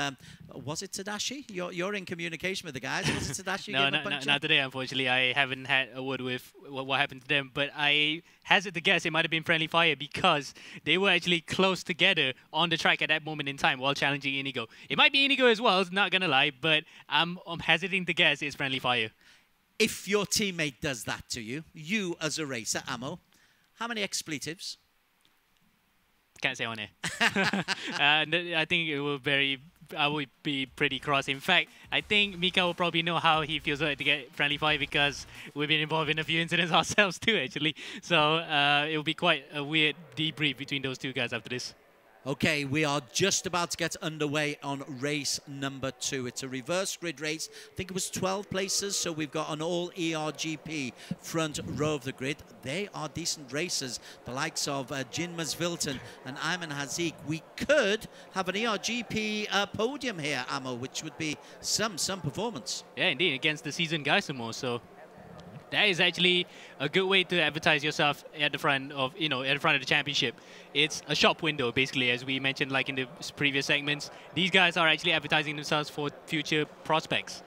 Was it Tadashi? You're in communication with the guys. Was it Tadashi? No, not today, unfortunately. I haven't had a word with what happened to them, but I hazard to guess it might have been friendly fire because they were actually close together on the track at that moment in time while challenging Inigo. It might be Inigo as well, not gonna lie, but I'm hazarding to guess it's friendly fire. If your teammate does that to you, you as a racer, Amo, how many expletives? Can't say on air. I think it will I would be pretty cross. In fact, I think Mika will probably know how he feels like to get friendly fire because we've been involved in a few incidents ourselves too, actually. So it will be quite a weird debrief between those two guys after this. Okay, we are just about to get underway on race number 2. It's a reverse grid race. I think it was 12 places, so we've got an all ERGP front row of the grid. They are decent racers, the likes of Jin Masvilton and Ayman Hazik. We could have an ERGP podium here, Amo, which would be some performance. Yeah, indeed, against the seasoned guys some more, so that is actually a good way to advertise yourself at the front of, at the front of the championship. It's a shop window, basically, as we mentioned, like in the previous segments. These guys are actually advertising themselves for future prospects.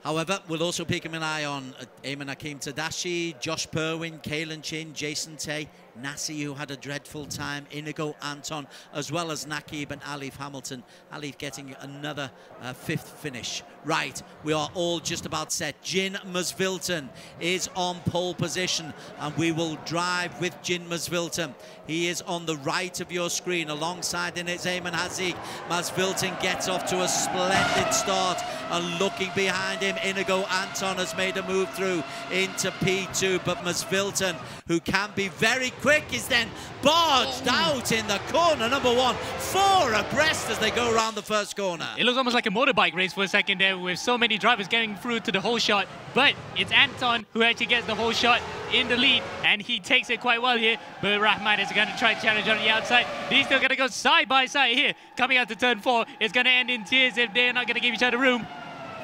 However, we'll also keep an eye on Ayman Hakim Tadashi, Josh Perwin, Kalen Chin, Jason Tay, Nasi, who had a dreadful time, Inigo Anton, as well as Nakib and Alif Hamilton. Alif getting another 5th finish. Right, we are all just about set. Jin Masvilton is on pole position, and we will drive with Jin Masvilton. He is on the right of your screen. Alongside in it's Ayman Hazik. Masvilton gets off to a splendid start, and looking behind him, Inigo Anton has made a move through into P2, but Masvilton, who can be very quick, is then barged out in the corner. Number 1, 4 abreast as they go around the first corner. It looks almost like a motorbike race for a second there with so many drivers getting through to the whole shot, but it's Anton who actually gets the whole shot in the lead, and he takes it quite well here, but Rahman is going to try to challenge on the outside. He's still going to go side by side here. Coming out to turn 4, it's going to end in tears if they're not going to give each other room.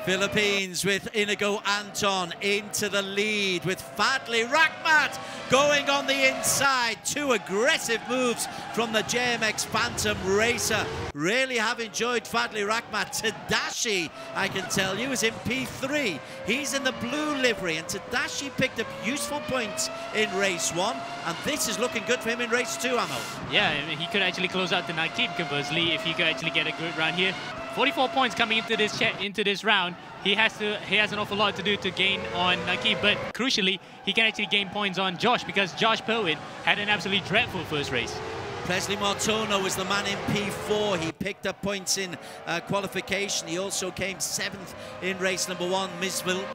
Philippines with Inigo Anton into the lead with Fadli Rakhmat going on the inside. 2 aggressive moves from the JMX Phantom racer. Really have enjoyed Fadli Rakhmat. Tadashi, I can tell you, is in P3. He's in the blue livery, and Tadashi picked up useful points in race 1, and this is looking good for him in race 2, Amo. Yeah, he could actually close out the Nakib conversely if he could actually get a good round here. 44 points coming into this round. he has an awful lot to do to gain on Nakib, but crucially, he can actually gain points on Josh because Josh Perwin had an absolutely dreadful first race. Presley Martono was the man in P4. He picked up points in qualification. He also came 7th in race number 1.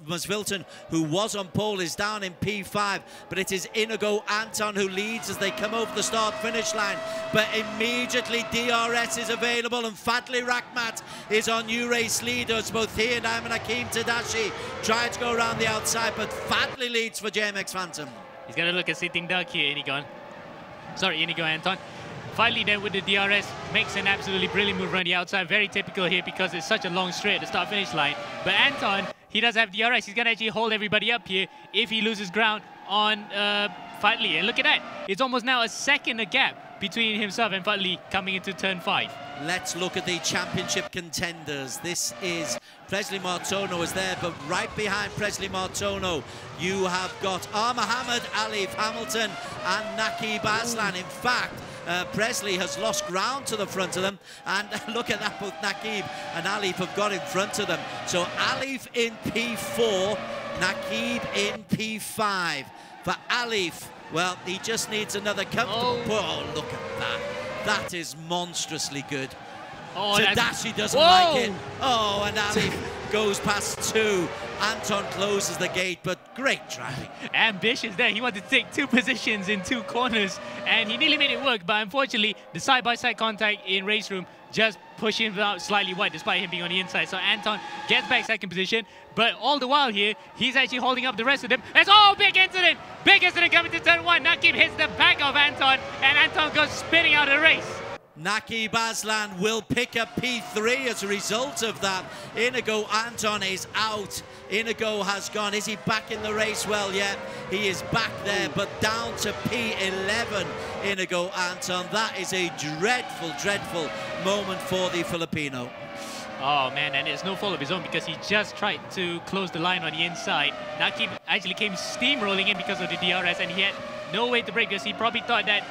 Musvilton, who was on pole, is down in P5. But it is Inigo Anton who leads as they come over the start-finish line. But immediately DRS is available and Fadli Rakhmat is on new race leaders. Both he and Ayman Hakim Tadashi try to go around the outside, but Fadli leads for JMX Phantom. He's going to look at sitting duck here, Inigo Anton. Finally then with the DRS, makes an absolutely brilliant move around the outside. Very typical here because it's such a long straight at the start-finish line. But Anton, he does have DRS. He's going to actually hold everybody up here if he loses ground on Fadli. And look at that. It's almost now a second a gap between himself and Fadli coming into turn 5. Let's look at the championship contenders. This is Presley Martono is there, but right behind Presley Martono, you have got Mohammed Alif Hamilton and Nakib Aslan. In fact, Presley has lost ground to the front of them, and look at that, both Nakib and Alif have got in front of them. So Alif in P4, Nakib in P5. For Alif, well, he just needs another comfortable... Oh, look at that. That is monstrously good. Oh, Tadashi doesn't like it. Oh, and Alif goes past 2. Anton closes the gate, but great driving. Ambitious there. He wanted to take 2 positions in 2 corners, and he nearly made it work, but unfortunately, the side-by-side contact in RaceRoom just pushed him out slightly wide, despite him being on the inside. So Anton gets back 2nd position, but all the while here, he's actually holding up the rest of them. It's big incident! Big incident coming to turn 1. Nakib hits the back of Anton, and Anton goes spinning out of the race. Nakib Aslan will pick up P3 as a result of that. Inigo Anton is out. Inigo has gone. Is he back in the race? Well, yeah, he is back there, but down to P11, Inigo Anton. That is a dreadful, dreadful moment for the Filipino. Oh man, and it's no fault of his own because he just tried to close the line on the inside. Nakib actually came steamrolling in because of the DRS, and he had no way to break because he probably thought that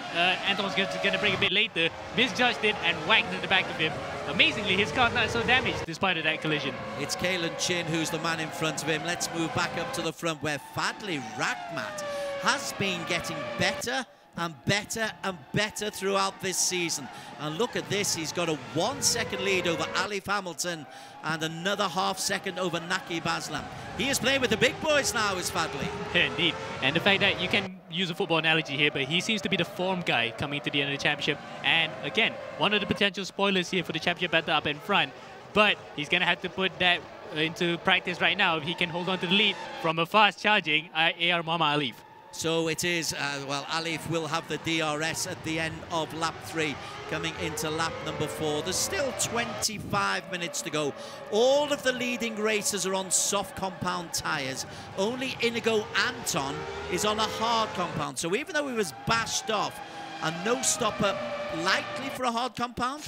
Anton was going to break a bit later, misjudged it and whacked at the back of him. Amazingly, his car's not so damaged despite of that collision. It's Kalen Chin who's the man in front of him. Let's move back up to the front where Fadli Rakhmat has been getting better and better and better throughout this season. And look at this, he's got a 1 second lead over Alif Hamilton and another ½ second over Nakib Aslan. He is playing with the big boys now, is Fadli. Indeed, and the fact that you can use a football analogy here, but he seems to be the form guy coming to the end of the championship. And again, one of the potential spoilers here for the championship battle up in front, but he's going to have to put that into practice right now if he can hold on to the lead from a fast charging AR Muhammad Alif. So it is, well, Alif will have the DRS at the end of lap 3, coming into lap number 4. There's still 25 minutes to go. All of the leading racers are on soft compound tyres. Only Inigo Anton is on a hard compound. So even though he was bashed off, a no-stopper likely for a hard compound?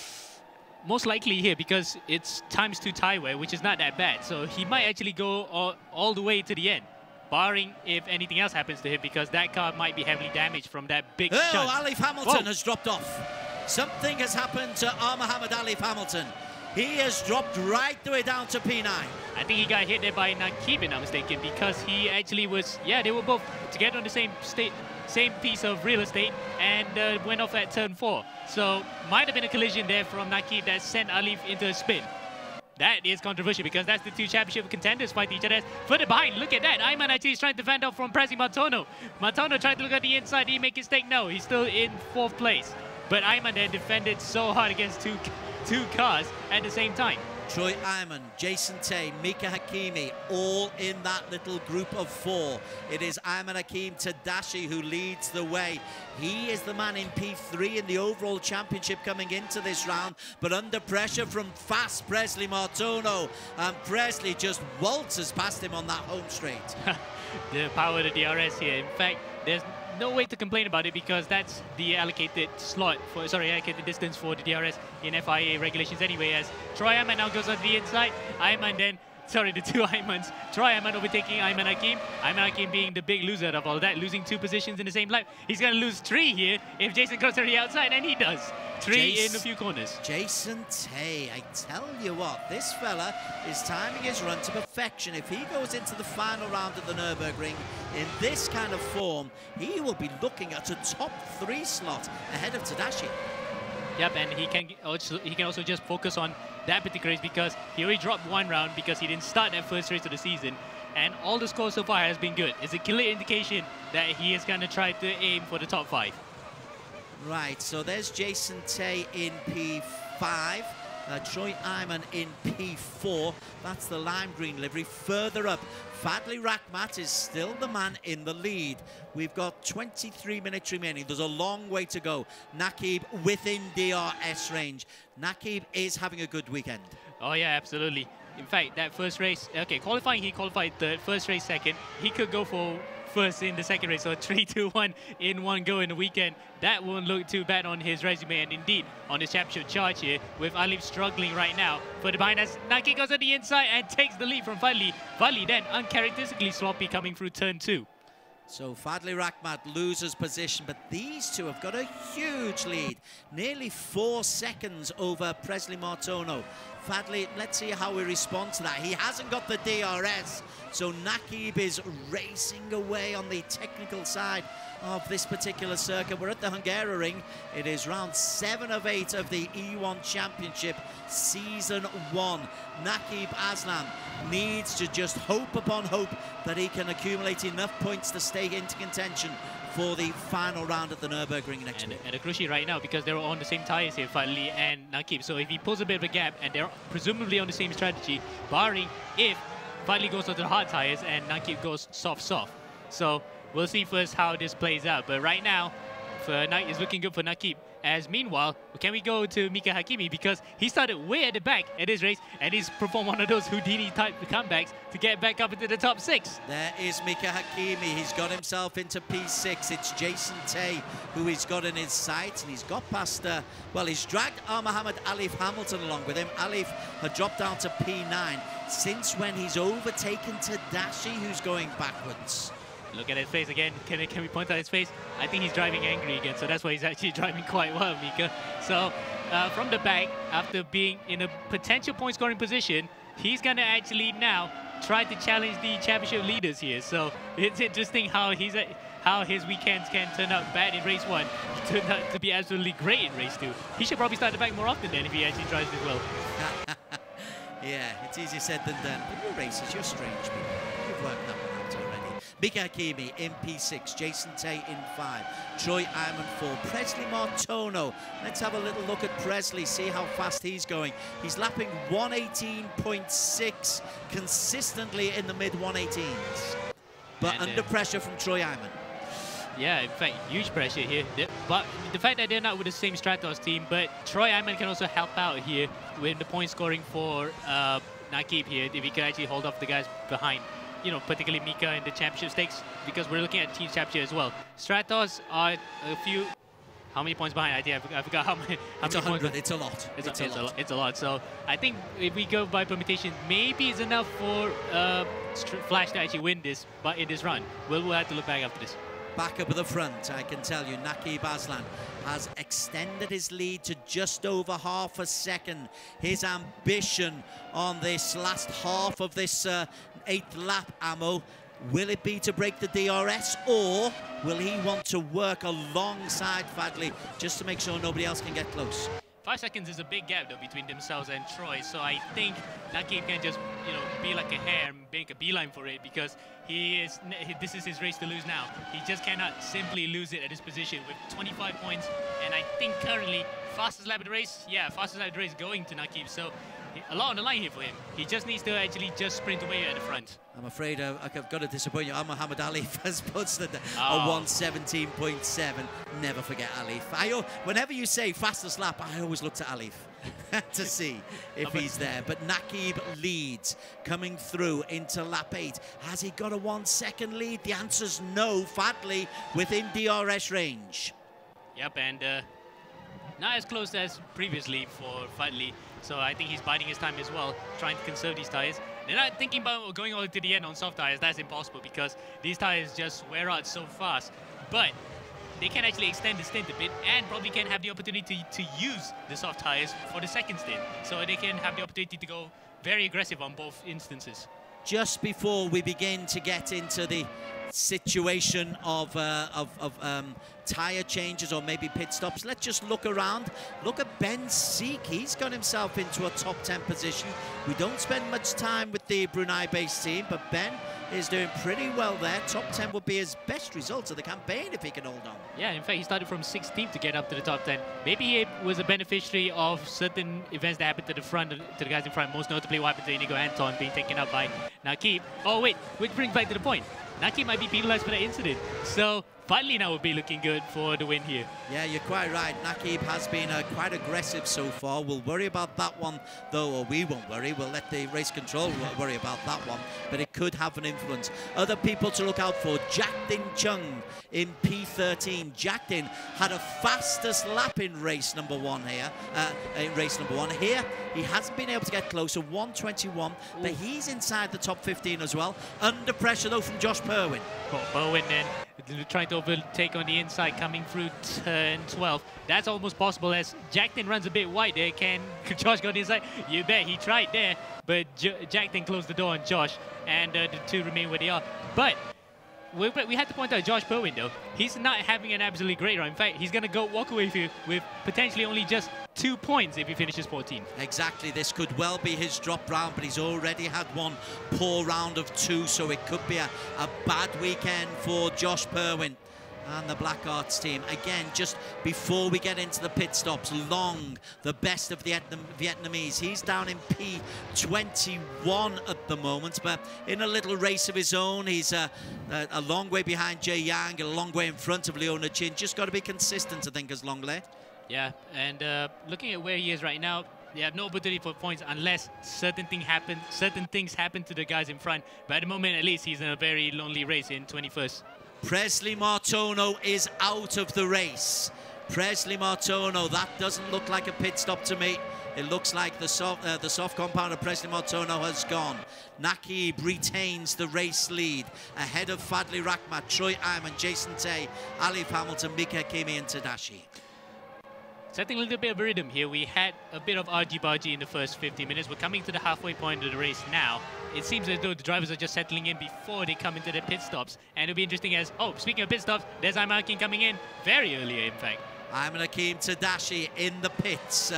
Most likely here because it's ×2 tyre wear, which is not that bad. So he might actually go all the way to the end, barring if anything else happens to him, because that car might be heavily damaged from that big shunt. Oh, Alif Hamilton has dropped off. Something has happened to Mohammed Alif Hamilton. He has dropped right the way down to P9. I think he got hit there by Nakib, if I'm not mistaken, because he actually was, yeah, they were both together on the same piece of real estate and went off at turn 4. So might have been a collision there from Nakib that sent Alif into a spin. That is controversial because that's the 2 championship contenders fighting each other. Further behind, look at that. Ayman actually is trying to fend off from Presley Martono. Martono tried to look at the inside. Did he make a mistake? No, he's still in 4th place. But Ayman there defended so hard against two cars at the same time. Troy Ayman, Jason Tay, Mika Hakimi, all in that little group of 4. It is Ayman Hakim Tadashi who leads the way. He is the man in P3 in the overall championship coming into this round, but under pressure from fast Presley Martono. And Presley just waltzes past him on that home straight. The power of the DRS here. In fact, there's no way to complain about it because that's the allocated allocated distance for the DRS in FIA regulations anyway, as Troy Ayman now goes on the inside. Ayman then sorry, the two Aymans. Troy Ayman overtaking Ayman Hakim. Ayman Hakim being the big loser of all that, losing 2 positions in the same lap. He's going to lose 3 here if Jason goes to the outside, and he does. 3 in a few corners. Jason Tay, I tell you what, this fella is timing his run to perfection. If he goes into the final round of the Nürburgring in this kind of form, he will be looking at a top 3 slot ahead of Tadashi. Yep, and he can also just focus on that particular race because he already dropped 1 round because he didn't start that first race of the season. And all the scores so far has been good. It's a clear indication that he is going to try to aim for the top 5. Right, so there's Jason Tay in P5, Troy Ayman in P4. That's the lime green livery. Further up, Fadli Rakhmat is still the man in the lead. We've got 23 minutes remaining. There's a long way to go. Nakib within DRS range. Nakib is having a good weekend. Oh yeah, absolutely. In fact, that first race, okay, qualifying, he qualified third, first race second. He could go for first in the second race, so 3-2-1 in one go in the weekend. That won't look too bad on his resume, and indeed on his championship charge here, with Alif struggling right now. Further behind us, Naki goes on the inside and takes the lead from Fadli. Fadli then uncharacteristically sloppy coming through turn 2. So Fadli Rakhmat loses position, but these two have got a huge lead. Nearly 4 seconds over Presley Martono. Fadli, let's see how we respond to that. He hasn't got the DRS, so Nakib is racing away on the technical side of this particular circuit. We're at the Hungaroring. It is round 7 of 8 of the E1 Championship, Season 1. Nakib Aslan needs to just hope upon hope that he can accumulate enough points to stay into contention for the final round at the Nürburgring next week. And a crucial right now because they're on the same tyres here, Fadli and Nakib. So if he pulls a bit of a gap, and they're presumably on the same strategy, barring if Fadli goes onto the hard tyres and Nakib goes soft. So we'll see first how this plays out. But right now, it's looking good for Nakib. As meanwhile, can we go to Mika Hakimi, because he started way at the back at this race and he's performed one of those Houdini-type comebacks to get back up into the top 6. There is Mika Hakimi. He's got himself into P6. It's Jason Tay who he's got in his sights, and he's got past, well, he's dragged Mohammed Alif Hamilton along with him. Alif had dropped down to P9 since when he's overtaken Tadashi, who's going backwards. Look at his face again. Can we point out his face? I think he's driving angry again, so that's why he's actually driving quite well, Mika. So from the back, after being in a potential point-scoring position, he's going to actually now try to challenge the championship leaders here. So it's interesting how his weekends can turn out bad in race 1, turn out to be absolutely great in race 2. He should probably start the back more often then if he actually drives it well. Yeah, it's easier said than done. But you're racers, you're strange people. You've worked that one out already. Mika Hakimi in P6, Jason Tay in 5, Troy Ayman 4, Presley Martono. Let's have a little look at Presley, see how fast he's going. He's lapping 118.6 consistently in the mid-118s, but under pressure from Troy Ayman. Yeah, in fact, huge pressure here. But the fact that they're not with the same Stratos team, but Troy Ayman can also help out here with the point scoring for Nakib here, if he can actually hold off the guys behind. You know, particularly Mika in the championship stakes, because we're looking at team championship as well. Stratos are a few... How many points behind? I forgot how many. It's 100. It's a lot. It's a lot. So I think if we go by permutation, maybe it's enough for Flash to actually win this, but in this run, we'll have to look back after this. Back up at the front, I can tell you, Nakib Aslan has extended his lead to just over half a second. His ambition on this last half of this 8th lap, Ammo, will it be to break the DRS, or will he want to work alongside Fadli just to make sure nobody else can get close? 5 seconds is a big gap though between themselves and Troy, so I think Nakib can just, you know, be like a hare and make a beeline for it, because this is his race to lose now. He just cannot simply lose it at this position with 25 points, and I think currently fastest lap of the race, fastest lap of the race going to Nakib, so a lot on the line here for him. He just needs to actually just sprint away at the front. I'm afraid I've got to disappoint you. Mohammed Alif has posted a 117.7. Never forget Alif. Whenever you say fastest lap, I always look to Alif to see if he's there. But Nakib leads coming through into lap 8. Has he got a 1 second lead? The answer's no. Fadli within DRS range. Yep, and not as close as previously for Fadli. So I think he's biding his time as well, trying to conserve these tyres. They're not thinking about going all the way to the end on soft tires. That's impossible because these tires just wear out so fast. But they can actually extend the stint a bit and probably can have the opportunity to use the soft tires for the second stint. So they can have the opportunity to go very aggressive on both instances. Just before we begin to get into the situation of tyre changes or maybe pit stops, let's just look around. Look at Ben Seek. He's got himself into a top 10 position. We don't spend much time with the Brunei-based team, but Ben is doing pretty well there. Top 10 would be his best result of the campaign if he can hold on. Yeah, in fact, he started from 16th to get up to the top 10. Maybe he was a beneficiary of certain events that happened to the front, to the guys in front, most notably what happened to Inigo Anton being taken out by Nakib. Oh, wait, which brings back to the point. Nakib might be penalized for that incident. So finally now will be looking good for the win here. Yeah, you're quite right. Nakib has been quite aggressive so far. We'll worry about that one, though, or we won't worry. We'll let the race control worry about that one, but it could have an influence. Other people to look out for, Jack-Din Chung in P13. Jack-Din had a fastest lap in race number one here. Here, he hasn't been able to get closer, 1:21, but he's inside the top 15 as well. Under pressure, though, from Josh Perwin. Perwin then trying to overtake on the inside, coming through turn 12. That's almost possible as Jack-Din runs a bit wide there. Can Josh go on the inside? You bet, he tried there, but Jack-Din closed the door on Josh, and the two remain where they are. But we had to point out Josh Perwin, though. He's not having an absolutely great run. In fact, he's going to walk away with potentially only just 2 points if he finishes 14th. Exactly. This could well be his drop round, but he's already had one poor round of 2, so it could be a bad weekend for Josh Perwin and the Black Arts team. Again, just before we get into the pit stops, Long, the best of the Vietnamese, he's down in P21 at the moment, but in a little race of his own. He's a long way behind Jay Yang, a long way in front of Leona Chin. Just got to be consistent, I think, as Longley. Yeah, and looking at where he is right now, they have no opportunity for points unless certain things happen to the guys in front. But at the moment, at least, he's in a very lonely race in 21st. Presley Martono is out of the race. Presley Martono, that doesn't look like a pit stop to me. It looks like the soft compound of Presley Martono has gone. Nakib retains the race lead ahead of Fadli Rakhmat, Troy Iman, Jason Tay, Alif Hamilton, Mika Kimi and Tadashi. Setting a little bit of a rhythm here. We had a bit of argy-bargy in the first 50 minutes. We're coming to the halfway point of the race now. It seems as though the drivers are just settling in before they come into their pit stops. And it'll be interesting as, oh, speaking of pit stops, there's Ayman Hakim coming in very early, in fact. Ayman Hakim, Tadashi in the pits.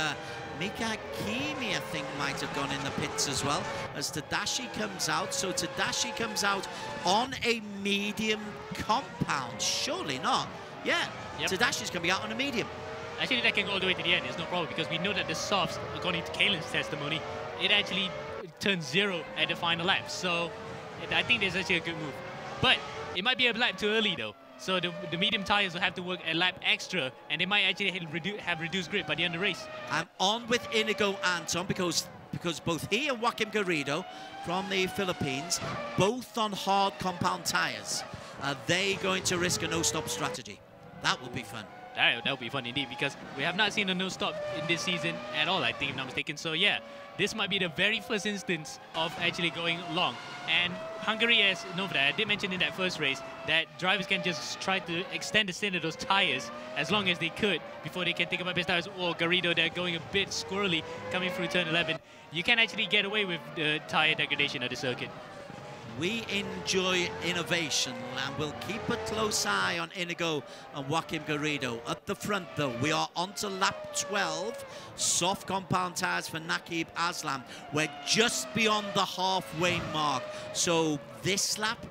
Mika Kimi, I think, might have gone in the pits as well, as Tadashi comes out. So Tadashi comes out on a medium compound. Surely not. Yeah, yep. Tadashi's coming out on a medium. Actually, that can go all the way to the end. It's no problem because we know that the softs, according to Kalen's testimony, it actually turns 0 at the final lap. So I think there's actually a good move. But it might be a lap too early, though. So the medium tires will have to work a lap extra, and they might actually have reduced grip by the end of the race. I'm on with Inigo Anton because both he and Joaquim Garrido from the Philippines, both on hard compound tires. Are they going to risk a no-stop strategy? That will be fun. That would be fun indeed, because we have not seen a no-stop in this season at all, I think, if I'm not mistaken. So yeah, this might be the very first instance of actually going long. And Hungary, as Novda, I did mention in that first race that drivers can just try to extend the stint of those tires as long as they could before they can think about best tires. Or Garrido, they're going a bit squirrely coming through turn 11. You can actually get away with the tire degradation of the circuit. We enjoy innovation, and we'll keep a close eye on Inigo and Joaquim Garrido. At the front, though, we are on to lap 12. Soft compound tires for Nakib Aslam. We're just beyond the halfway mark. So this lap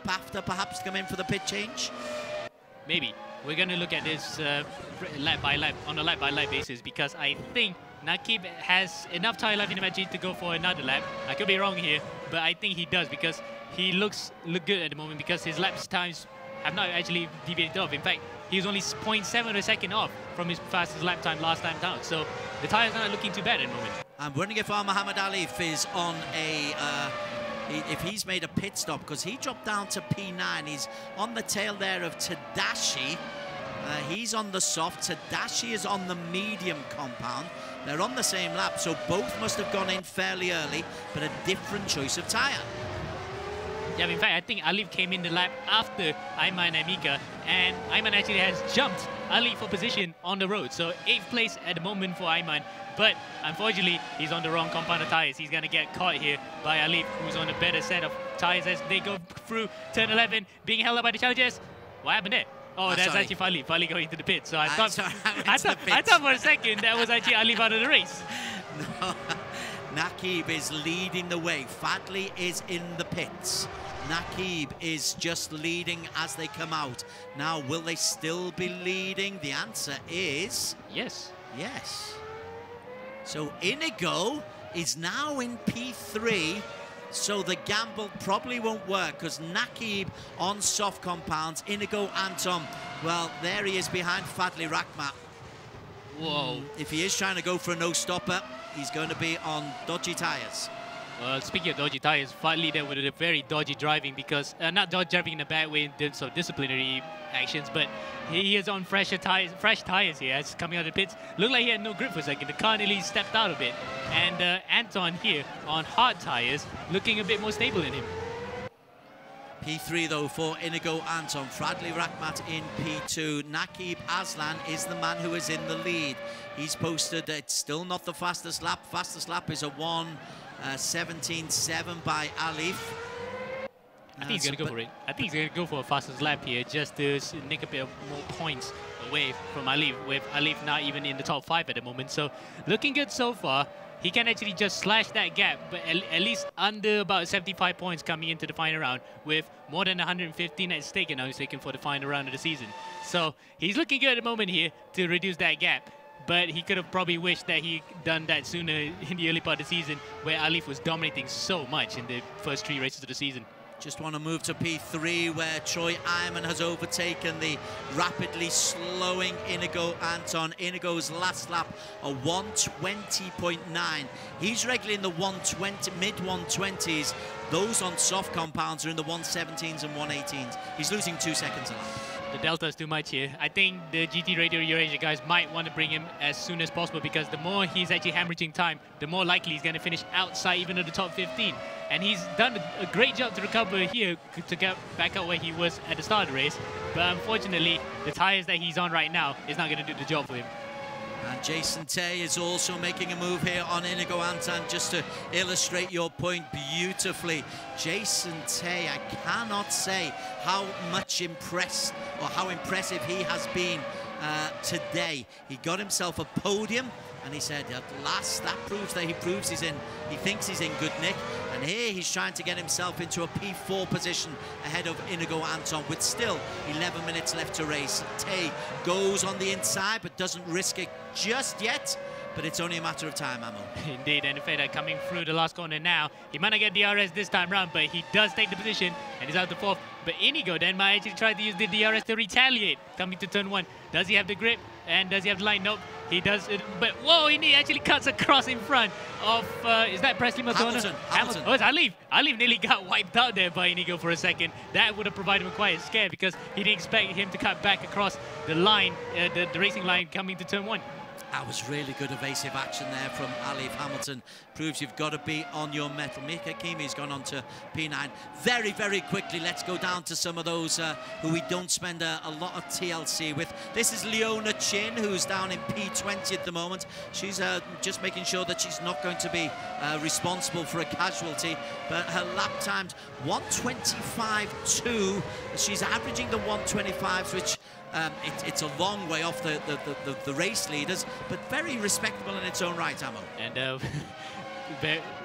after, perhaps, to come in for the pit change? Maybe. We're going to look at this lap by lap, on a lap-by-lap basis, because I think Nakib has enough tire life in the match to go for another lap. I could be wrong here, but I think he does, because he looks good at the moment, because his lap times have not actually deviated off. In fact, he was only 0.7 of a second off from his fastest lap time last time down. So the tires are not looking too bad at the moment. I'm wondering if Muhammad Alif is on a... if he's made a pit stop, because he dropped down to P9. He's on the tail there of Tadashi. He's on the soft. Tadashi is on the medium compound. They're on the same lap, so both must have gone in fairly early, but a different choice of tyre. Yeah, in fact, I think Alif came in the lap after Ayman and Mika, and Ayman actually has jumped Alif for position on the road. So 8th place at the moment for Ayman, but unfortunately, he's on the wrong compound of tyres. He's going to get caught here by Alif, who's on a better set of tyres as they go through turn 11, being held up by the challengers. What happened there? Oh, that's actually Fali. Fali going into the pit. So I thought for a second that was actually Alif out of the race. No, Nakib is leading the way. Fadli is in the pits. Nakib is just leading as they come out. Now, will they still be leading? The answer is... yes. Yes. So Inigo is now in P3. So the gamble probably won't work because Nakib on soft compounds, Inigo Anton, well, there he is behind Fadli Rakhmat. Whoa. If he is trying to go for a no-stopper, he's going to be on dodgy tyres. Well, speaking of dodgy tyres, Fadli there with a very dodgy driving because, not dodgy driving in a bad way in terms of disciplinary actions, but he is on fresh tyres here as coming out of the pits. Looked like he had no grip for a second. The car nearly stepped out a bit. And Anton here on hard tyres, looking a bit more stable than him. P3 though for Inigo Anton. Fadli Rakhmat in P2. Nakib Aslan is the man who is in the lead. He's posted, it's still not the fastest lap. Fastest lap is a 1:17.7 by Alif. I think he's going to go for it. I think he's going to go for a fastest lap here just to nick a bit of more points away from Alif, with Alif not even in the top 5 at the moment. So looking good so far. He can actually just slash that gap, but at least under about 75 points coming into the final round, with more than 115 at stake now he's taken for the final round of the season. So he's looking good at the moment here to reduce that gap. But he could have probably wished that he done that sooner in the early part of the season, where Alif was dominating so much in the first 3 races of the season. Just want to move to P3 where Troy Iman has overtaken the rapidly slowing Inigo Anton. Inigo's last lap, a 1:20.9. He's regularly in the 120, mid-120s. Those on soft compounds are in the 1:17s and 1:18s. He's losing 2 seconds a lap. The delta is too much here. I think the GT Radio ERacing guys might want to bring him as soon as possible, because the more he's actually hemorrhaging time, the more likely he's going to finish outside even of the top 15. And he's done a great job to recover here to get back up where he was at the start of the race. But unfortunately, the tyres that he's on right now is not going to do the job for him. And Jason Tay is also making a move here on Inigo Anton, just to illustrate your point beautifully. Jason Tay, I cannot say how much impressed or how impressive he has been today. He got himself a podium, and he said at last that proves that he thinks he's in good nick. And here he's trying to get himself into a P4 position ahead of Inigo Anton with still 11 minutes left to race. Tay goes on the inside but doesn't risk it just yet, but it's only a matter of time, Amo. Indeed, and in fact, coming through the last corner now, he might not get DRS this time round, but he does take the position and he's out to 4th. But Inigo then might actually try to use the DRS to retaliate coming to turn 1. Does he have the grip and does he have the line? Nope. He does, but whoa, he actually cuts across in front of, is that Presley Madonna? Hamilton. Oh, it's Alif. Alif nearly got wiped out there by Inigo for a second. That would have provided him quite a scare because he didn't expect him to cut back across the line, the racing line coming to turn 1. That was really good evasive action there from Alif Hamilton. Proves you've got to be on your mettle. Mika Kimi's gone on to P9. Very, very quickly, let's go down to some of those who we don't spend a lot of TLC with. This is Leona Chin, who's down in P20 at the moment. She's just making sure that she's not going to be responsible for a casualty. But her lap time's 1:25.2. She's averaging the 1:25s, which it's a long way off the race leaders, but very respectable in its own right, Amo. And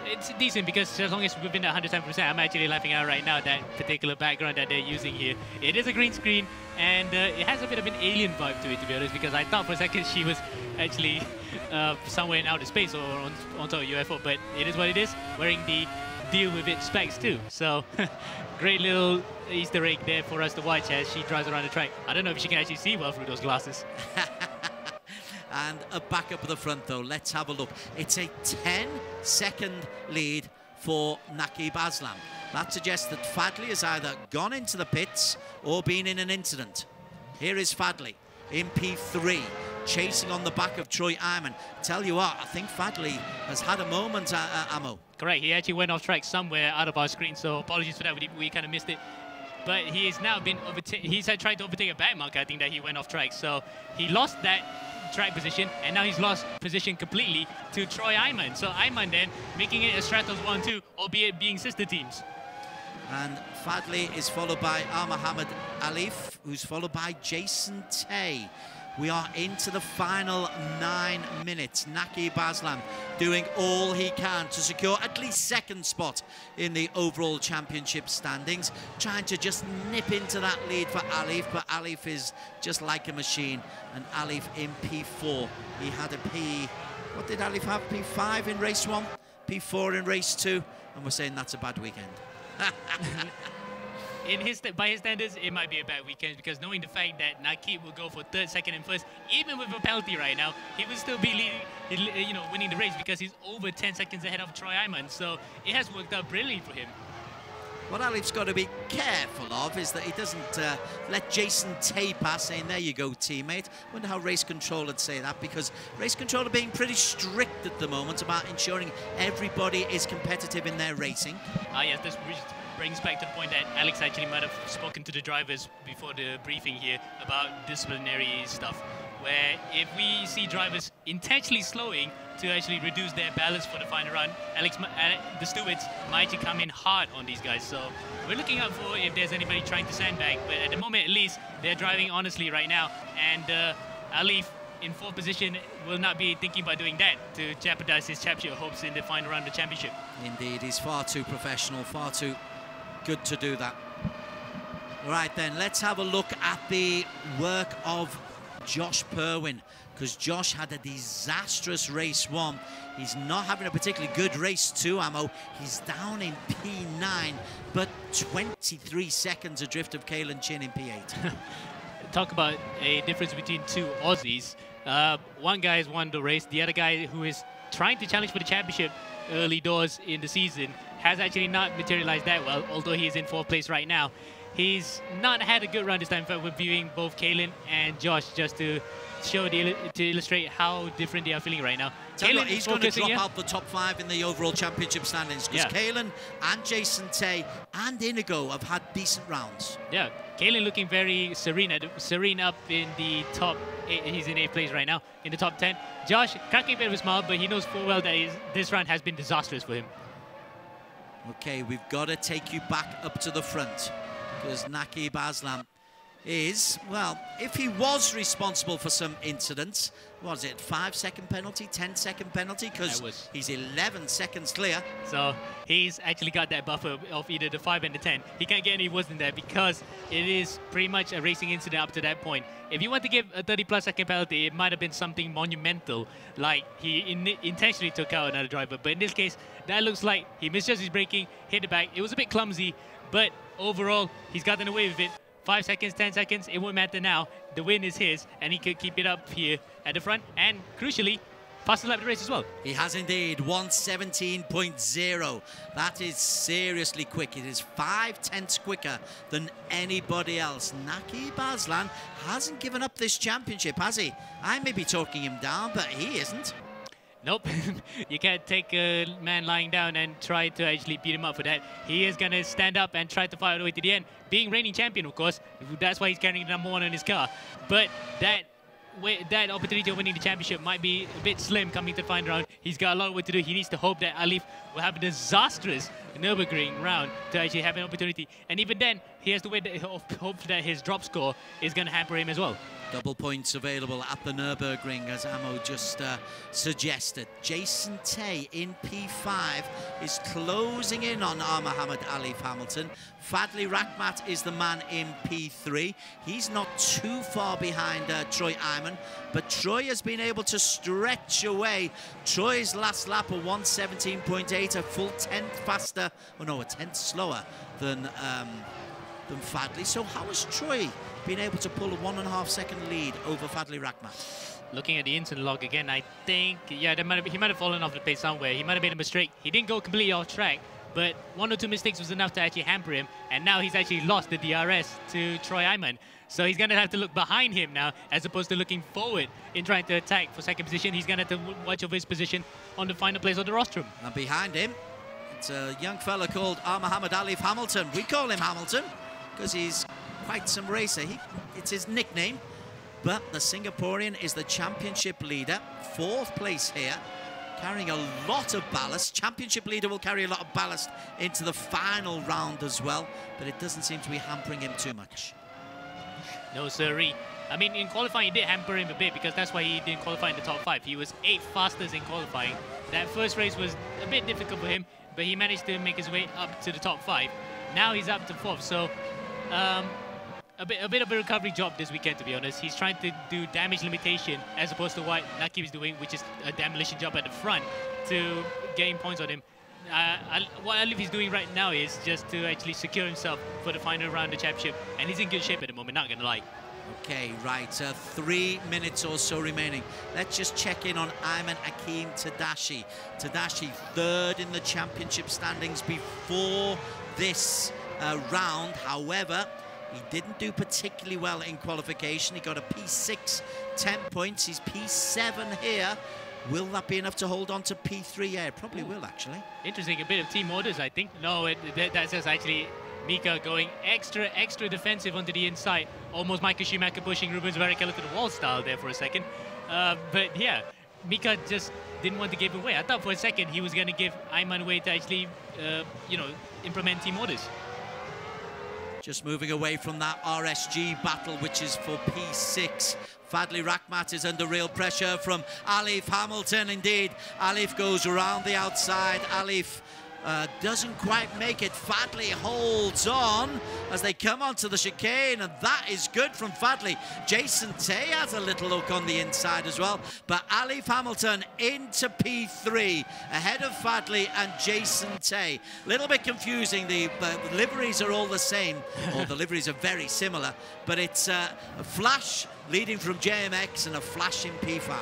it's decent because as long as we've been at 110%, I'm actually laughing out right now that particular background that they're using here. It is a green screen, and it has a bit of an alien vibe to it, to be honest, because I thought for a second she was actually somewhere in outer space or on top of UFO, but it is what it is, wearing the deal with it specs too. So great little Easter egg there for us to watch as she drives around the track. I don't know if she can actually see well through those glasses. And a back up at the front though, let's have a look. It's a 10-second lead for Nakib Aslan. That suggests that Fadli has either gone into the pits or been in an incident. Here is Fadli in P3. chasing on the back of Troy Iman. Tell you what, I think Fadley has had a moment, Amo. Correct, he actually went off track somewhere out of our screen, so apologies for that, we kind of missed it. But he has now been he's tried to overtake a back marker, I think, that he went off track. So he lost that track position, and now he's lost position completely to Troy Iman. So Iman then making it a Stratos 1-2, albeit being sister teams. And Fadley is followed by Mohammed Alif, who's followed by Jason Tay. We are into the final 9 minutes. Naki Baslam doing all he can to secure at least second spot in the overall championship standings, trying to just nip into that lead for Alif, but Alif is just like a machine. And Alif in P4, he had a what did Alif have? P5 in race 1, P4 in race 2, and we're saying that's a bad weekend. By his standards, it might be a bad weekend, because knowing the fact that Nakib will go for 3rd, 2nd, and 1st, even with a penalty right now, he will still be leading, winning the race, because he's over 10 seconds ahead of Troy Iman. So it has worked out brilliantly for him. What Alif's got to be careful of is that he doesn't let Jason Tay pass, saying, there you go, teammate. I wonder how Race Control would say that, because Race Control are being pretty strict at the moment about ensuring everybody is competitive in their racing. Yes, this brings back to the point that Alex actually might have spoken to the drivers before the briefing here about disciplinary stuff, where if we see drivers intentionally slowing to actually reduce their balance for the final run, the stewards might actually come in hard on these guys. So we're looking out for if there's anybody trying to sandbag, but at the moment at least they're driving honestly right now, and Alif in 4th position will not be thinking about doing that to jeopardize his championship hopes in the final round of the championship. Indeed, he's far too professional, far too good to do that. Right then, let's have a look at the work of Josh Perwin, because Josh had a disastrous race 1. He's not having a particularly good race 2, Amo. He's down in P9, but 23 seconds adrift of Kalen Chin in P8. Talk about a difference between two Aussies. One guy has won the race. The other guy, who is trying to challenge for the championship early doors in the season, has actually not materialized that well, although he is in 4th place right now. He's not had a good run this time. In fact, we're viewing both Kalen and Josh just to show to illustrate how different they are feeling right now. Kalen, he's going to drop out the top 5 in the overall championship standings, because Kalen and Jason Tay and Inigo have had decent rounds. Yeah, Kalen looking very serene up in the top 8. He's in 8th place right now, in the top 10. Josh cracking a bit of a smile, but he knows full well that this run has been disastrous for him. Okay, we've got to take you back up to the front, because Naki Baslam is, well, if he was responsible for some incidents, was it 5-second penalty, 10-second penalty? Because he's 11 seconds clear. So he's actually got that buffer of either the 5 and the 10. He can't get any worse than that, because it is pretty much a racing incident up to that point. If you want to give a 30+ second penalty, it might have been something monumental, like he intentionally took out another driver. But in this case, that looks like he misjudged his braking, hit the back. It was a bit clumsy, but overall, he's gotten away with it. 5 seconds, 10 seconds, it won't matter now. The win is his, and he could keep it up here at the front, and crucially, fastest lap of the race as well. He has indeed, 1:17.0. That is seriously quick. It is 5/10 quicker than anybody else. Naki Baslan hasn't given up this championship, has he? I may be talking him down, but he isn't. Nope, you can't take a man lying down and try to actually beat him up for that. He is going to stand up and try to fight all the way to the end. Being reigning champion, of course, that's why he's carrying the number 1 in his car. But that opportunity of winning the championship might be a bit slim coming to the final round. He's got a lot of work to do. He needs to hope that Alif will have a disastrous Nürburgring round to actually have an opportunity. And even then, he has to wait, hope that his drop score is going to hamper him as well. Double points available at the Nürburgring, as Amo just suggested. Jason Tay in P5 is closing in on Mohammed Alif Hamilton. Fadli Rakhmat is the man in P3. He's not too far behind Troy Iman, but Troy has been able to stretch away. Troy's last lap of 1:17.8, a full 10th faster, oh no, a 10th slower than Fadli. So how has Troy been able to pull a 1.5 second lead over Fadli Rakhmat? Looking at the incident log again, I think, yeah, he might have fallen off the pace somewhere. He might have made a mistake. He didn't go completely off track, but 1 or 2 mistakes was enough to actually hamper him, and now he's actually lost the DRS to Troy Iman. So he's going to have to look behind him now, as opposed to looking forward in trying to attack for second position. He's going to have to watch over his position on the final place of the rostrum. And behind him, it's a young fella called Muhammad Alif Hamilton. We call him Hamilton because he's quite some racer. It's his nickname. But the Singaporean is the championship leader, 4th place here, carrying a lot of ballast. Championship leader will carry a lot of ballast into the final round as well, but it doesn't seem to be hampering him too much. No, sirree. I mean, in qualifying, it did hamper him a bit because that's why he didn't qualify in the top 5. He was 8th fastest in qualifying. That first race was a bit difficult for him, but he managed to make his way up to the top 5. Now he's up to 4th, so a bit of a recovery job this weekend, to be honest. He's trying to do damage limitation as opposed to what Nakib is doing, which is a demolition job at the front to gain points on him. What Alif is doing right now is just to actually secure himself for the final round of the championship, and he's in good shape at the moment, not gonna lie. Okay, right, 3 minutes or so remaining. Let's just check in on Ayman Akeem Tadashi. Tadashi 3rd in the championship standings before this round. However, he didn't do particularly well in qualification. He got a P6, 10 points. He's P7 here. Will that be enough to hold on to P3? Yeah, it probably will, actually. Interesting, a bit of team orders, I think. No, that says actually Mika going extra defensive onto the inside. Almost Michael Schumacher pushing Rubens Barrichello to the wall style there for a second. But yeah, Mika just didn't want to give away. I thought for a second he was going to give Ayman away to actually, you know, implement team orders. Just moving away from that RSG battle, which is for P6. Fadli Rakhmat is under real pressure from Alif Hamilton. Indeed, Alif goes around the outside. Alif doesn't quite make it. Fadli holds on as they come onto the chicane, and that is good from Fadli. Jason Tay has a little look on the inside as well, but Alif Hamilton into P3 ahead of Fadli and Jason Tay. A little bit confusing. The liveries are all the same, or the liveries are very similar, but it's a flash leading from JMX and a flash in P5.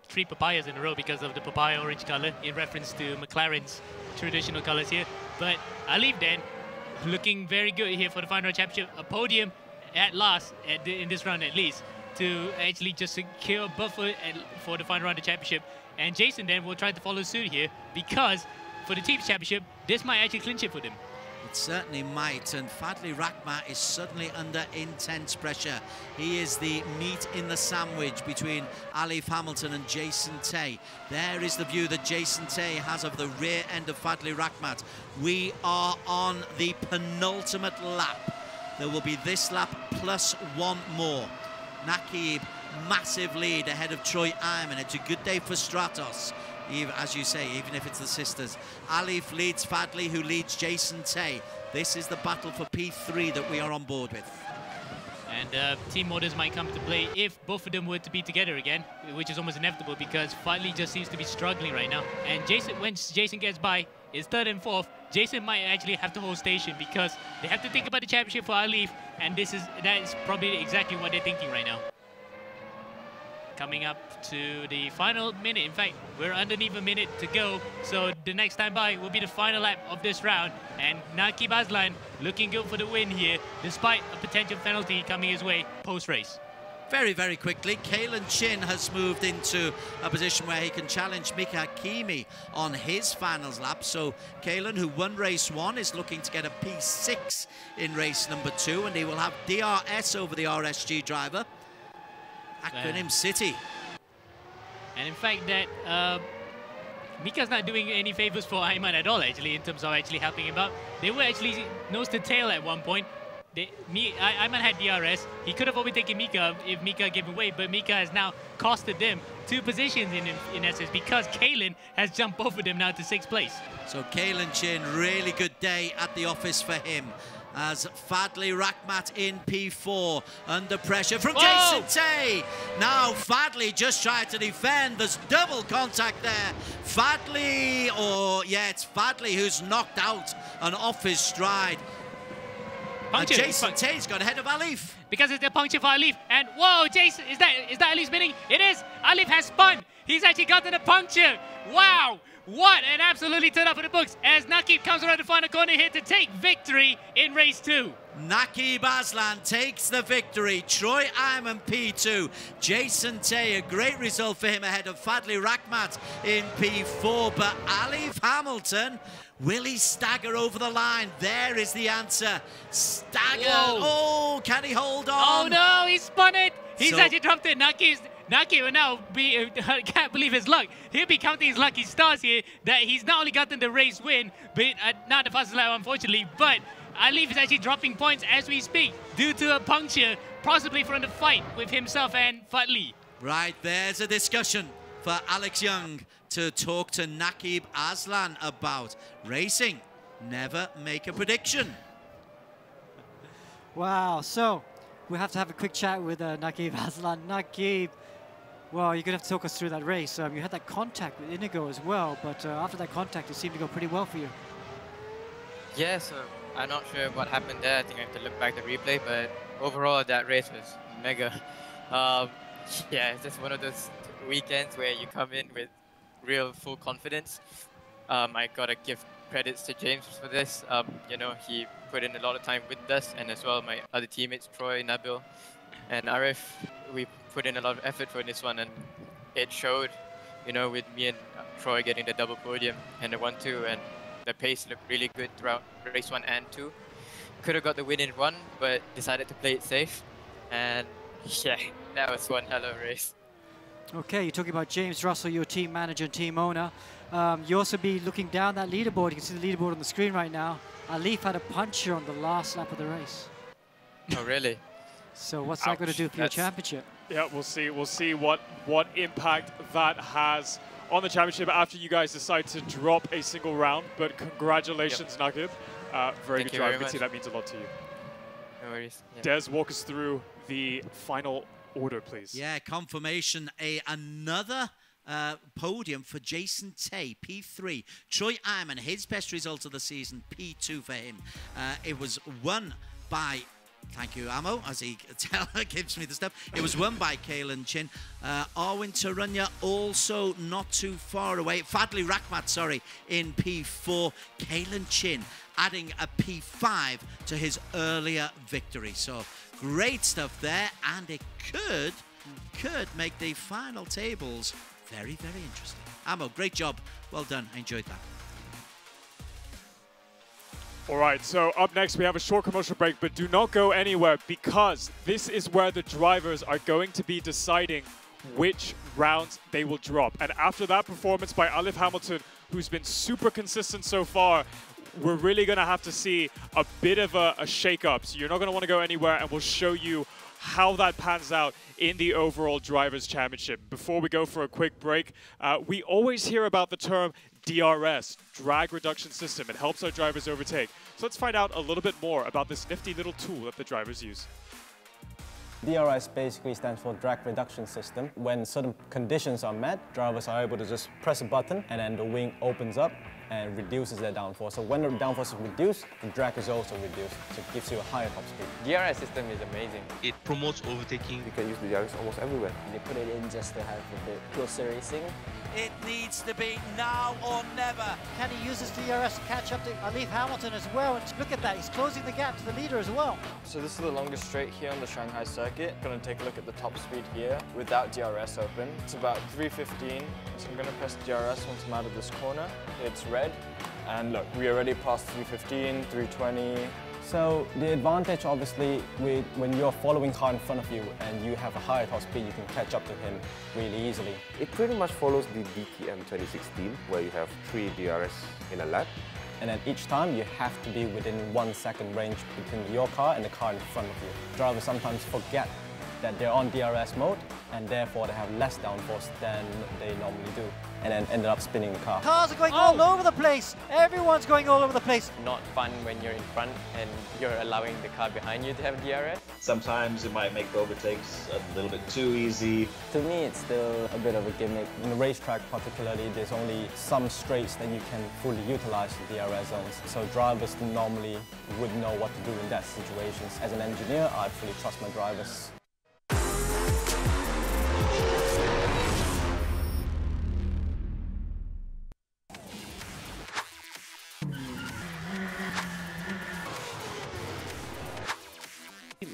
3 papayas in a row because of the papaya orange color in reference to McLaren's traditional colors here. But Alif then looking very good here for the final championship. A podium at last in this round at least to actually just secure a buffer for the final round of the championship. And Jason then will try to follow suit here because for the team's championship, this might actually clinch it for them. It certainly might, and Fadli Rakhmat is suddenly under intense pressure. He is the meat in the sandwich between Alif Hamilton and Jason Tay. There is the view that Jason Tay has of the rear end of Fadli Rakhmat. We are on the penultimate lap. There will be this lap plus 1 more. Nakib, massive lead ahead of Troy Iman. It's a good day for Stratos. Even, as you say, even if it's the sisters. Alif leads Fadli, who leads Jason Tay. This is the battle for P3 that we are on board with. And team orders might come to play if both of them were to be together again, which is almost inevitable because Fadli just seems to be struggling right now. And Jason, once Jason gets by, is 3rd and 4th. Jason might actually have to hold station because they have to think about the championship for Alif, and that is probably exactly what they're thinking right now. Coming up to the final minute. In fact, we're underneath a minute to go. So the next time by will be the final lap of this round. And Nakib Aslan looking good for the win here, despite a potential penalty coming his way post-race. Very, very quickly, Kalen Chin has moved into a position where he can challenge Mika Hakimi on his finals lap. So Kalen, who won race 1, is looking to get a P6 in race number 2, and he will have DRS over the RSG driver. Acronym City. And in fact that Mika's not doing any favors for Ayman at all actually in terms of actually helping him out. They were actually nose to tail at one point. Ayman had DRS. He could have overtaken Mika if Mika gave away, but Mika has now costed them 2 positions in essence because Kalen has jumped both of them now to 6th place. So Kalen Chin, really good day at the office for him. As Fadli Rakhmat in P4, under pressure from Jason Tay. Now Fadli just tried to defend. There's double contact there. Fadli, it's Fadli who's knocked out and off his stride. Jason Tay's got ahead of Alif. Because it's the puncture for Alif. And whoa, Jason, is that Alif spinning? It is. Alif has spun. He's actually gotten a puncture. Wow. What an absolutely turn up for the books as Nakib comes around the final corner here to take victory in race 2. Nakib Aslan takes the victory. Troy Iman P2. Jason Tay, a great result for him ahead of Fadli Rakhmat in P4. But Alif Hamilton, will he stagger over the line? There is the answer. Stagger. Whoa. Oh, can he hold on? Oh no, he spun it. He's So- actually dropped it. Nakib will now be, can't believe his luck. He'll be counting his lucky stars here that he's not only gotten the race win, but not the fastest lap, unfortunately, but Alif is actually dropping points as we speak due to a puncture, possibly from the fight with himself and Fadli. Right, there's a discussion for Alex Young to talk to Nakib Aslan about racing. Never make a prediction. Wow, so we have to have a quick chat with Nakib Aslan. Nakib, well, you're going to have to talk us through that race. You had that contact with Inigo as well, but after that contact, it seemed to go pretty well for you. Yeah, so I'm not sure what happened there. I think I have to look back the replay, but overall that race was mega. Yeah, it's just one of those weekends where you come in with real full confidence. I gotta give credits to James for this. You know, he put in a lot of time with us, and as well my other teammates, Troy, Nabil, and Arif. We put in a lot of effort for this one, and it showed. You know, with me and Troy getting the double podium and the 1-2, and the pace looked really good throughout race 1 and 2. Could have got the win in 1, but decided to play it safe. And yeah, that was one hell of a race. Okay, you're talking about James Russell, your team manager and team owner. You also be looking down that leaderboard. You can see the leaderboard on the screen right now. Alif had a puncher on the last lap of the race. Oh, really? So what's that going to do for your championship? Yeah, we'll see. We'll see what impact that has on the championship after you guys decide to drop a single round. But congratulations, Nakib. Very good drive. I can see that means a lot to you. No worries. Yeah. Des, walk us through the final order, please. Yeah, confirmation. Another podium for Jason Tay, P3. Troy Iman, his best result of the season, P2 for him. It was won by... Thank you, Amo, as he gives me the stuff. It was won by Kalen Chin. Arwin Tarunya also not too far away. Fadli Rakhmat, sorry, in P4. Kalen Chin adding a P5 to his earlier victory. So great stuff there, and it could make the final tables very, very interesting. Amo, great job. Well done. I enjoyed that. All right, so up next we have a short commercial break, but do not go anywhere because this is where the drivers are going to be deciding which rounds they will drop. And after that performance by Alif Hamilton, who's been super consistent so far, we're really going to have to see a bit of a shake-up. So you're not going to want to go anywhere, and we'll show you how that pans out in the overall Drivers' Championship. Before we go for a quick break, we always hear about the term DRS, drag reduction system. It helps our drivers overtake. So let's find out a little bit more about this nifty little tool that the drivers use. DRS basically stands for drag reduction system. When certain conditions are met, drivers are able to just press a button and then the wing opens up and reduces their downforce. So when the downforce is reduced, the drag is also reduced, so it gives you a higher top speed. DRS system is amazing. It promotes overtaking. You can use the DRS almost everywhere. They put it in just to have a bit closer racing. It needs to be now or never. Can he use his DRS to catch up to Alif Hamilton as well? And look at that, he's closing the gap to the leader as well. So this is the longest straight here on the Shanghai circuit. I'm going to take a look at the top speed here without DRS open. It's about 3:15, so I'm going to press DRS once I'm out of this corner. It's red, and look, we already passed 3:15, 3:20. So the advantage, obviously, when you're following car in front of you and you have a higher top speed, you can catch up to him really easily. It pretty much follows the DTM 2016, where you have 3 DRS in a lap. And then each time you have to be within 1 second range between your car and the car in front of you. Drivers sometimes forget that they're on DRS mode and therefore they have less downforce than they normally do, and then ended up spinning the car. Cars are going all over the place. Everyone's going all over the place. Not fun when you're in front and you're allowing the car behind you to have DRS. Sometimes it might make the overtakes a little bit too easy. To me, it's still a bit of a gimmick. In the racetrack particularly, there's only some straights that you can fully utilize the DRS zones. So drivers normally would know what to do in that situations. As an engineer, I fully trust my drivers.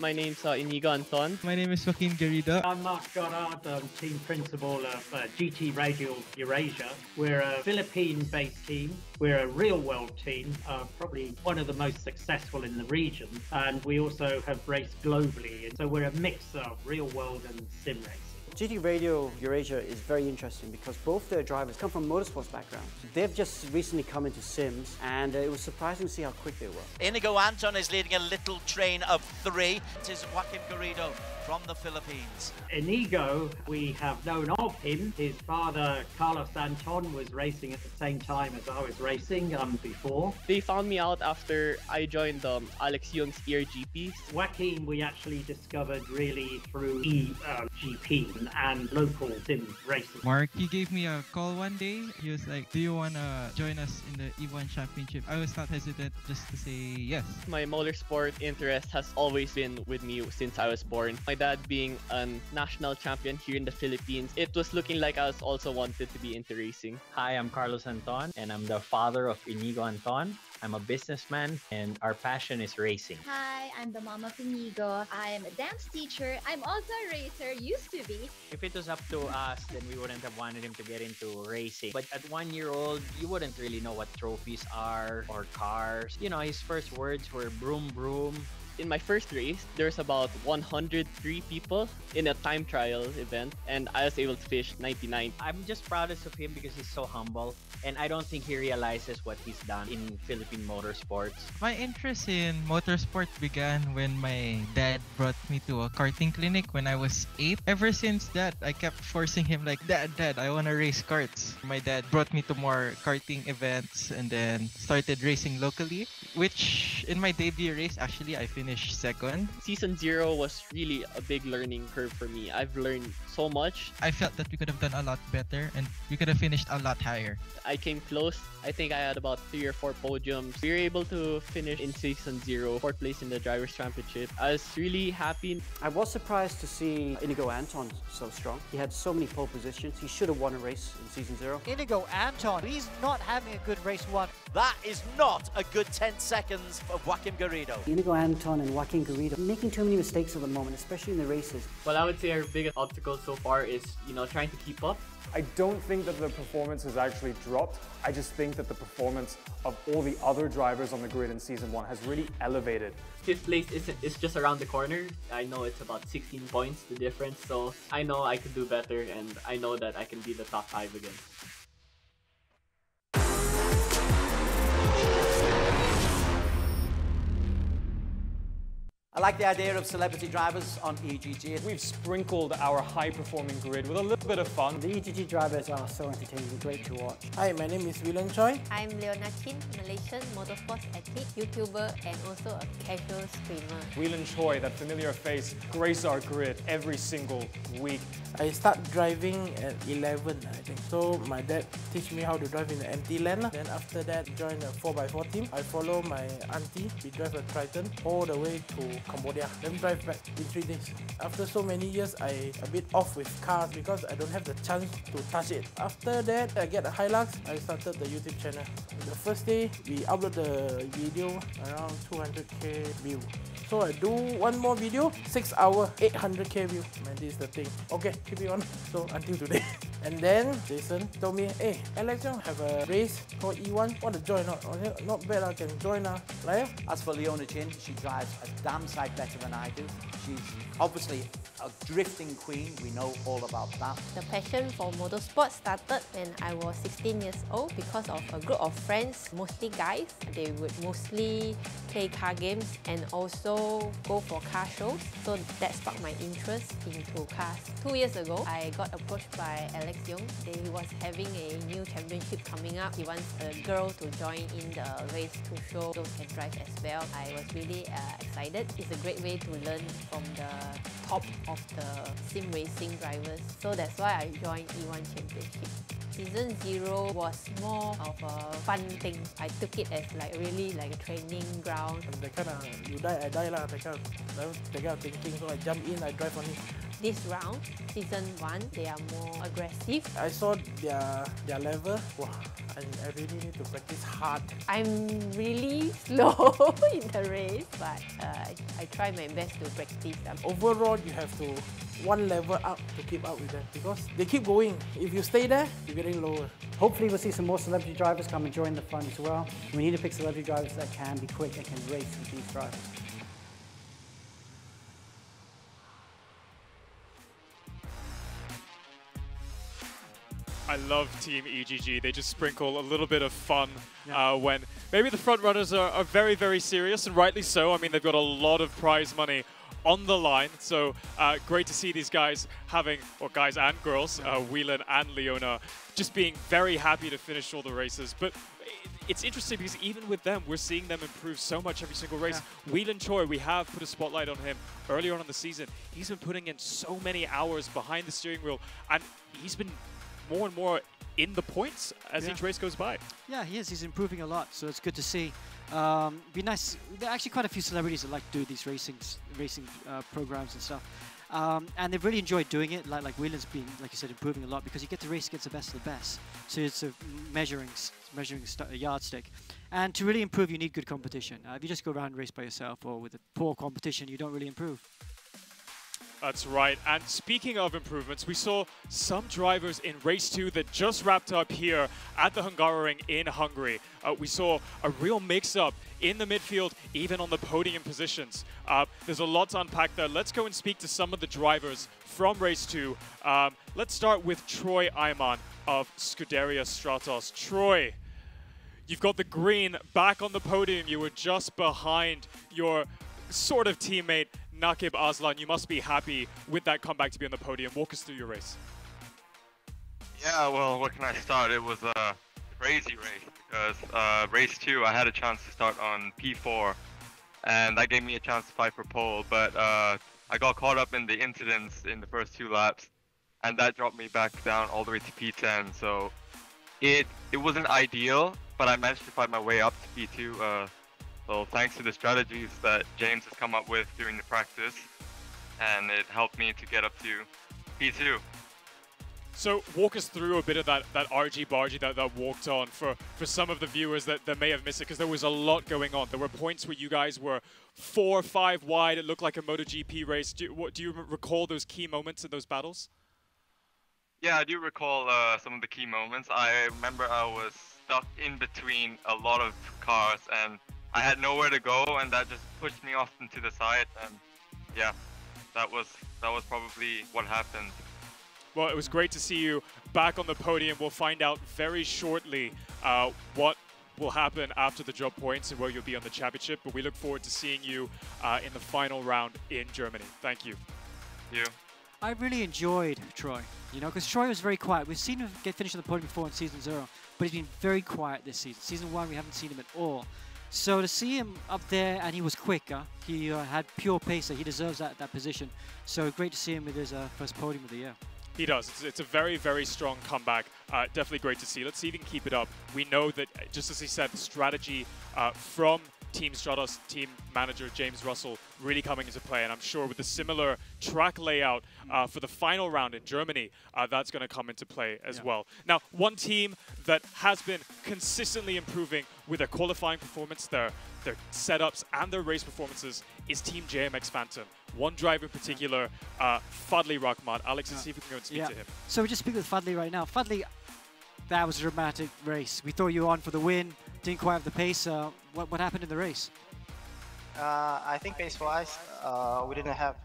My name's Inigo Anton. My name is Joaquin Garrido. I'm Mark Goddard, team principal of GT Radio Eurasia. We're a Philippine-based team. We're a real-world team, probably one of the most successful in the region. And we also have raced globally. And so we're a mix of real-world and sim racing. GT Radio Eurasia is very interesting because both their drivers come from motorsports backgrounds. They've just recently come into Sims, and it was surprising to see how quick they were. Inigo Anton is leading a little train of 3. It is Joaquin Garrido from the Philippines. Inigo, we have known of him. His father, Carlos Anton, was racing at the same time as I was racing before. They found me out after I joined Alex Young's ERGP. Joaquin, we actually discovered really through ERGP and local sim races. Mark, he gave me a call one day. He was like, do you want to join us in the E1 Championship? I was not hesitant just to say yes. My motorsport interest has always been with me since I was born. My dad being a national champion here in the Philippines, it was looking like I was also wanted to be into racing. Hi, I'm Carlos Anton, and I'm the father of Inigo Anton. I'm a businessman, and our passion is racing. Hi, I'm the mom of Inigo. I'm a dance teacher. I'm also a racer, used to be. If it was up to us, then we wouldn't have wanted him to get into racing. But at 1 year old, you wouldn't really know what trophies are or cars. You know, his first words were broom, broom. In my first race, there's about 103 people in a time trial event, and I was able to finish 99. I'm just proudest of him because he's so humble, and I don't think he realizes what he's done in Philippine motorsports. My interest in motorsport began when my dad brought me to a karting clinic when I was 8. Ever since that, I kept forcing him like, Dad, I want to race karts. My dad brought me to more karting events and then started racing locally, which in my debut race, actually, I finished second. Season 0 was really a big learning curve for me. I've learned so much. I felt that we could have done a lot better and we could have finished a lot higher. I came close. I think I had about 3 or 4 podiums. We were able to finish in Season 0, 4th place in the Drivers' Championship. I was really happy. I was surprised to see Inigo Anton so strong. He had so many pole positions. He should have won a race in Season 0. Inigo Anton, he's not having a good race 1. That is not a good 10 seconds for Joaquin Garrido. Inigo Anton and Joaquin Garrido making too many mistakes at the moment, especially in the races. Well, I would say our biggest obstacle so far is, trying to keep up. I don't think that the performance has actually dropped. I just think that the performance of all the other drivers on the grid in Season 1 has really elevated. 5th place is just around the corner. I know it's about 16 points, the difference, so I know I could do better, and I know that I can be the top 5 again. I like the idea of celebrity drivers on EGG. We've sprinkled our high-performing grid with a little bit of fun. The EGG drivers are so entertaining, great to watch. Hi, my name is William Choi. I'm Leona Chin, Malaysian motorsports athlete, YouTuber, and also a casual streamer. Whelan Choi, that familiar face, grace our grid every single week. I start driving at 11, I think. So my dad teach me how to drive in the empty land. Then after that, join a 4x4 team. I follow my auntie. We drive a Triton all the way to Cambodia. Then drive back in 3 days. After so many years, I a bit off with cars because I don't have the chance to touch it. After that, I get a Hilux. I started the YouTube channel. The first day, we upload the video around 200k view. So I do one more video, 6 hour, 800k view. Man, this is the thing. Okay, keep it on. So until today. And then Jason told me, hey, Alex Young have a race called E1. Want to join? Not bad, I can join now. Right? As for Leona Chin, she drives a damn sight better than I do. She's obviously a drifting queen. We know all about that. The passion for motorsport started when I was 16 years old because of a group of friends, mostly guys. They would mostly play car games and also go for car shows. So that sparked my interest into cars. 2 years ago, I got approached by Alex Young. He was having a new championship coming up. He wants a girl to join in the race to show those can drive as well. I was really excited. It's a great way to learn from the top of the sim racing drivers. So that's why I joined E1 Championship. Season 0 was more of a fun thing. I took it as really like a training ground. The kind of you die, I die lah. That kind of thinking. So I jump in, I drive on it. this round, season 1, they are more aggressive. I saw their level. Wow, I really need to practice hard. I'm really slow in the race, but I try my best to practice. Overall, you have to one level up to keep up with them because they keep going. If you stay there, you're getting lower. Hopefully we'll see some more celebrity drivers come and join the fun as well. We need to pick celebrity drivers that can be quick and can race with these drivers. I love Team EGG. They just sprinkle a little bit of fun when maybe the front runners are very, very serious, and rightly so. I mean, they've got a lot of prize money on the line. So great to see these guys having, or guys and girls, Whelan and Leona, just being very happy to finish all the races. But it's interesting because even with them, we're seeing them improve so much every single race. Whelan Choi, we have put a spotlight on him earlier on in the season. He's been putting in so many hours behind the steering wheel, and he's been more and more in the points as each race goes by. Yeah, he is. He's improving a lot, so it's good to see. Be nice. There are actually quite a few celebrities that like to do these racing programs and stuff. And they've really enjoyed doing it. Like Whelan's been, like you said, improving a lot because you get to race against the best of the best. So it's a measuring yardstick. And to really improve, you need good competition. If you just go around and race by yourself or with a poor competition, you don't really improve. That's right. And speaking of improvements, we saw some drivers in race 2 that just wrapped up here at the Hungaroring in Hungary. We saw a real mix-up in the midfield, even on the podium positions. There's a lot to unpack there. Let's go and speak to some of the drivers from race 2. Let's start with Troy Ayman of Scuderia Stratos. Troy, you've got the green back on the podium. You were just behind your sort of teammate, Nakib Aslan. You must be happy with that comeback to be on the podium. Walk us through your race. Yeah, well, where can I start? It was a crazy race because race 2, I had a chance to start on P4, and that gave me a chance to fight for pole, but I got caught up in the incidents in the first 2 laps, and that dropped me back down all the way to P10, so it wasn't ideal, but I managed to fight my way up to P2. So thanks to the strategies that James has come up with during the practice, and it helped me to get up to P2. So walk us through a bit of that argy-bargy that walked on for some of the viewers that may have missed it, because there was a lot going on. There were points where you guys were 4 or 5 wide. It looked like a MotoGP race. Do you recall those key moments in those battles? Yeah, I do recall some of the key moments. I remember I was stuck in between a lot of cars, and I had nowhere to go, and that just pushed me off into the side, and yeah, that was probably what happened. Well, it was great to see you back on the podium. We'll find out very shortly what will happen after the drop points and where you'll be on the championship, but we look forward to seeing you in the final round in Germany. Thank you. Thank you. I really enjoyed Troy, because Troy was very quiet. We've seen him finish on the podium before in Season 0, but he's been very quiet this season. Season 1, we haven't seen him at all. So to see him up there, and he was quick, he had pure pace, so he deserves that position. So great to see him with his first podium of the year. He does. It's a very, very strong comeback. Definitely great to see. Let's see if he can keep it up. We know that, just as he said, the strategy from Team Stratos, team manager James Russell, really coming into play. And I'm sure with the similar track layout for the final round in Germany, that's going to come into play as well. Now, one team that has been consistently improving with their qualifying performance, their setups, and their race performances is Team JMX Phantom. One driver in particular, Fadli Rahman. Alex, let's see if we can go and speak to him. So we just speak with Fadli right now. Fadli, that was a dramatic race. We thought you were on for the win. Didn't quite have the pace. What happened in the race? I think pace-wise, we didn't have.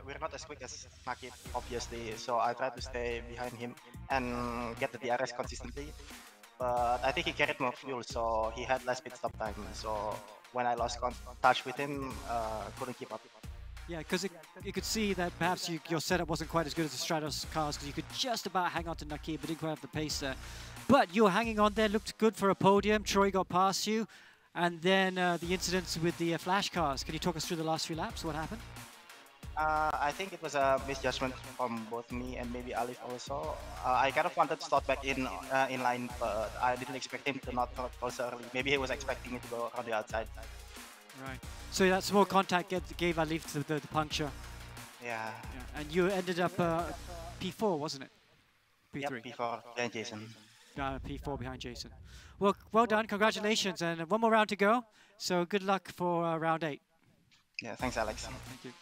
We're not as quick as Nakib, obviously. So I tried to stay behind him and get the DRS consistently. But I think he carried more fuel, so he had less pit stop time. So when I lost touch with him, couldn't keep up. Yeah, because you could see that perhaps your setup wasn't quite as good as the Stratos cars, because you could just about hang on to Nakib, but didn't quite have the pace there. But you were hanging on there, looked good for a podium. Troy got past you, and then the incidents with the flash cars. Can you talk us through the last few laps? What happened? I think it was a misjudgment from both me and maybe Alif also. I kind of wanted to start back in line, but I didn't expect him to not go so early. Maybe he was expecting me to go on the outside. Right. So that small contact gave Alif the puncture. Yeah. And you ended up P4, wasn't it? P3. Yep, P4 behind Jason. P4 behind Jason. Well done, congratulations, and one more round to go. So good luck for round 8. Yeah, thanks, Alex. Thank you.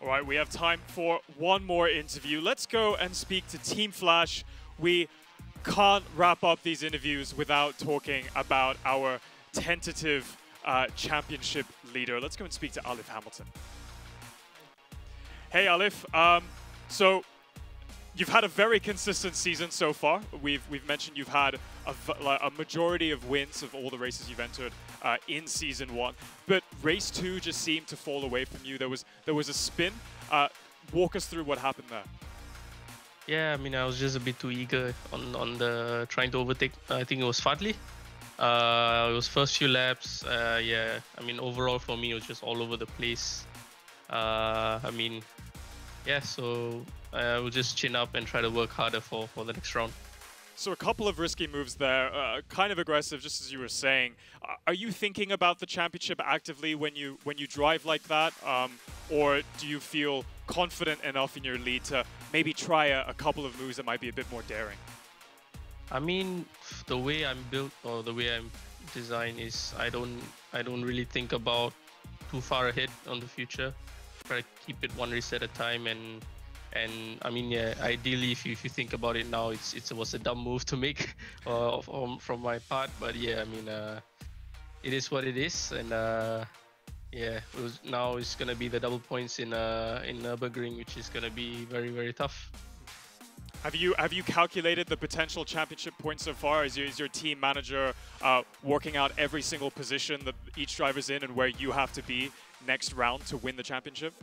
All right, we have time for one more interview. Let's go and speak to Team Flash. We can't wrap up these interviews without talking about our tentative championship leader. Let's go and speak to Alif Hamilton. Hey, Alif. So you've had a very consistent season so far. We've mentioned you've had a majority of wins of all the races you've entered in Season 1. But Race 2 just seemed to fall away from you. There was a spin. Walk us through what happened there. Yeah, I mean, I was just a bit too eager on the trying to overtake. I think it was Fadli. It was first few laps. Yeah, I mean, overall for me, it was just all over the place. I mean, yeah, so I will just chin up and try to work harder for the next round. So a couple of risky moves there, kind of aggressive, just as you were saying. Are you thinking about the championship actively when you drive like that, or do you feel confident enough in your lead to maybe try a couple of moves that might be a bit more daring? I mean, the way I'm built or the way I'm designed is I don't really think about too far ahead on the future. Try to keep it one race at a time, and I mean, yeah, ideally if you think about it now, it was a dumb move to make from my part, but yeah, I mean, it is what it is, and yeah, now it's gonna be the double points in Nürburgring, which is gonna be very, very tough. Have you calculated the potential championship points so far? Is your team manager working out every single position that each driver's in and where you have to be next round to win the championship?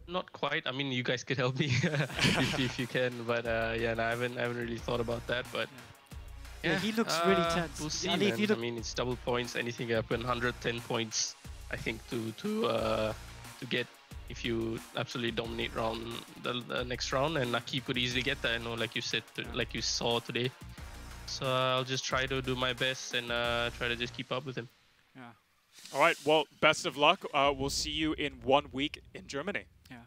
Not quite. I mean, you guys could help me if you can, but yeah, no, I haven't really thought about that. But yeah, he looks really tense. We'll see, man. I mean, it's double points. Anything can happen. 110 points, I think, to get if you absolutely dominate the next round, and Naki could easily get that. I know, like you said, like you saw today. So I'll just try to do my best and try to just keep up with him. Yeah. All right. Well, best of luck. We'll see you in 1 week in Germany. Yeah.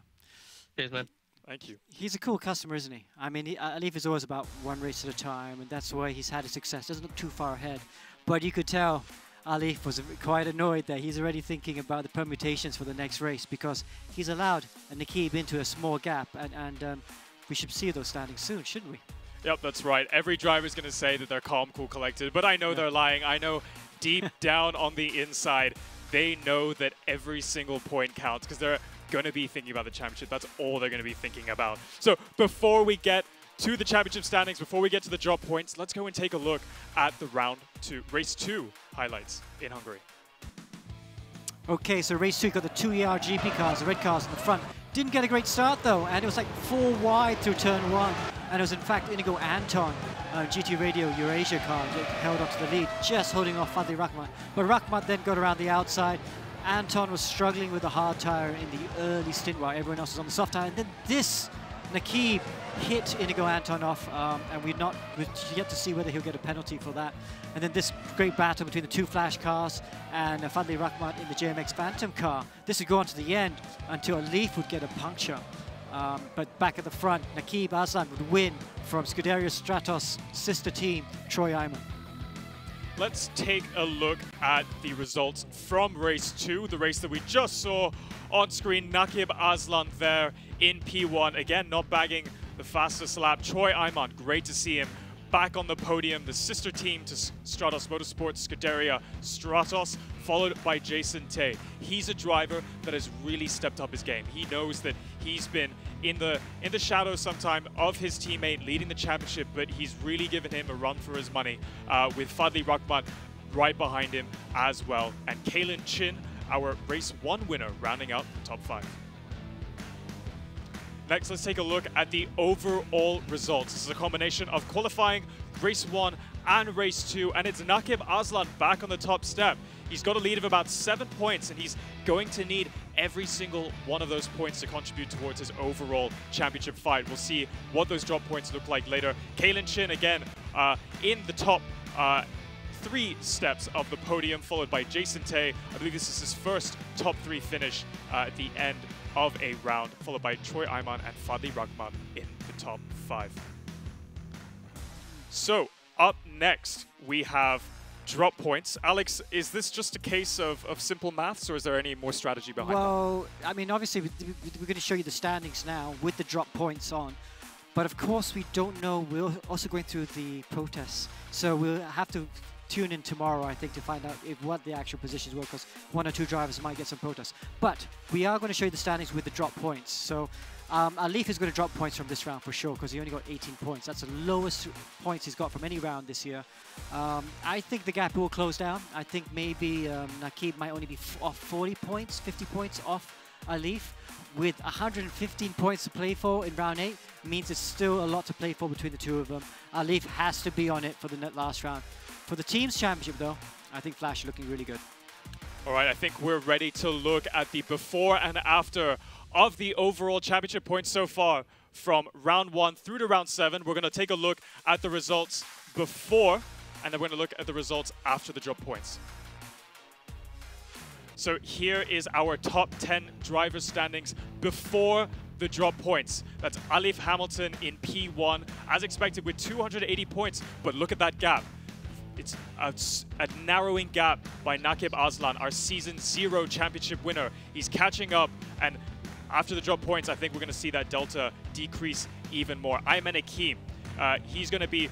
Cheers, man. Thank you. He's a cool customer, isn't he? I mean, Alif is always about one race at a time, and that's why he's had his success. Doesn't look too far ahead. But you could tell Alif was quite annoyed that he's already thinking about the permutations for the next race, because he's allowed Nakib into a small gap, and we should see those standings soon, shouldn't we? Yep, that's right. Every driver's going to say that they're calm, cool, collected, but I know they're lying. I know deep down on the inside, they know that every single point counts, because they're going to be thinking about the championship. That's all they're going to be thinking about. So before we get to the championship standings, before we get to the drop points, let's go and take a look at the race 2 highlights in Hungary. Okay, so race 2 got the 2 ERGP cars, the red cars in the front. Didn't get a great start though, and it was like 4 wide through turn 1. And it was in fact Inigo Anton, GT Radio Eurasia car, that held onto the lead, just holding off Fadli Rahmat. But Rahmat then got around the outside. Anton was struggling with the hard tyre in the early stint while everyone else was on the soft tyre. And then this Nakib hit Inigo Anton off, and we've yet to see whether he'll get a penalty for that. And then this great battle between the 2 Flash cars and Fadli Rahmat in the JMX Phantom car. This would go on to the end until Alif would get a puncture. But back at the front, Nakib Aslan would win from Scuderia Stratos' sister team, Troy Iman. Let's take a look at the results from race 2, the race that we just saw on screen. Nakib Aslan there in P1. Again, not bagging the fastest lap. Troy Iman, great to see him back on the podium. The sister team to Stratos Motorsports, Scuderia Stratos, followed by Jason Tay. He's a driver that has really stepped up his game. He knows that he's been in the shadows sometime of his teammate leading the championship, but he's really given him a run for his money with Fadli Rahmat right behind him as well. And Kaylin Chin, our race 1 winner, rounding out the top 5. Next, let's take a look at the overall results. This is a combination of qualifying, race 1 and race 2, and it's Nakib Aslan back on the top step. He's got a lead of about 7 points, and he's going to need every single one of those points to contribute towards his overall championship fight. We'll see what those drop points look like later. Kaylin Chin, again, in the top 3 steps of the podium, followed by Jason Tay. I believe this is his first top 3 finish at the end of a round, followed by Troy Ayman and Fadli Rahman in the top 5. So, up next, we have drop points. Alex, is this just a case of simple maths, or is there any more strategy behind it? Well, I mean, obviously, we're going to show you the standings now with the drop points on. But of course, we don't know. We're also going through the protests. So we'll have to tune in tomorrow, I think, to find out what the actual positions were, because 1 or 2 drivers might get some protests. But we are going to show you the standings with the drop points. So Alif is going to drop points from this round for sure, because he only got 18 points. That's the lowest points he's got from any round this year. I think the gap will close down. I think maybe Nakib might only be off 40 points, 50 points off Alif. With 115 points to play for in round 8, means it's still a lot to play for between the two of them. Alif has to be on it for the last round. For the team's championship, though, I think Flash is looking really good. All right, I think we're ready to look at the before and after of the overall championship points so far from round 1 through to round 7. We're going to take a look at the results before, and then we're going to look at the results after the drop points. So here is our top 10 driver standings before the drop points. That's Alif Hamilton in P1, as expected, with 280 points. But look at that gap. It's a narrowing gap by Nakib Aslan, our Season 0 championship winner. He's catching up, and after the drop points, I think we're going to see that delta decrease even more. Ayman Akeem, he's going to be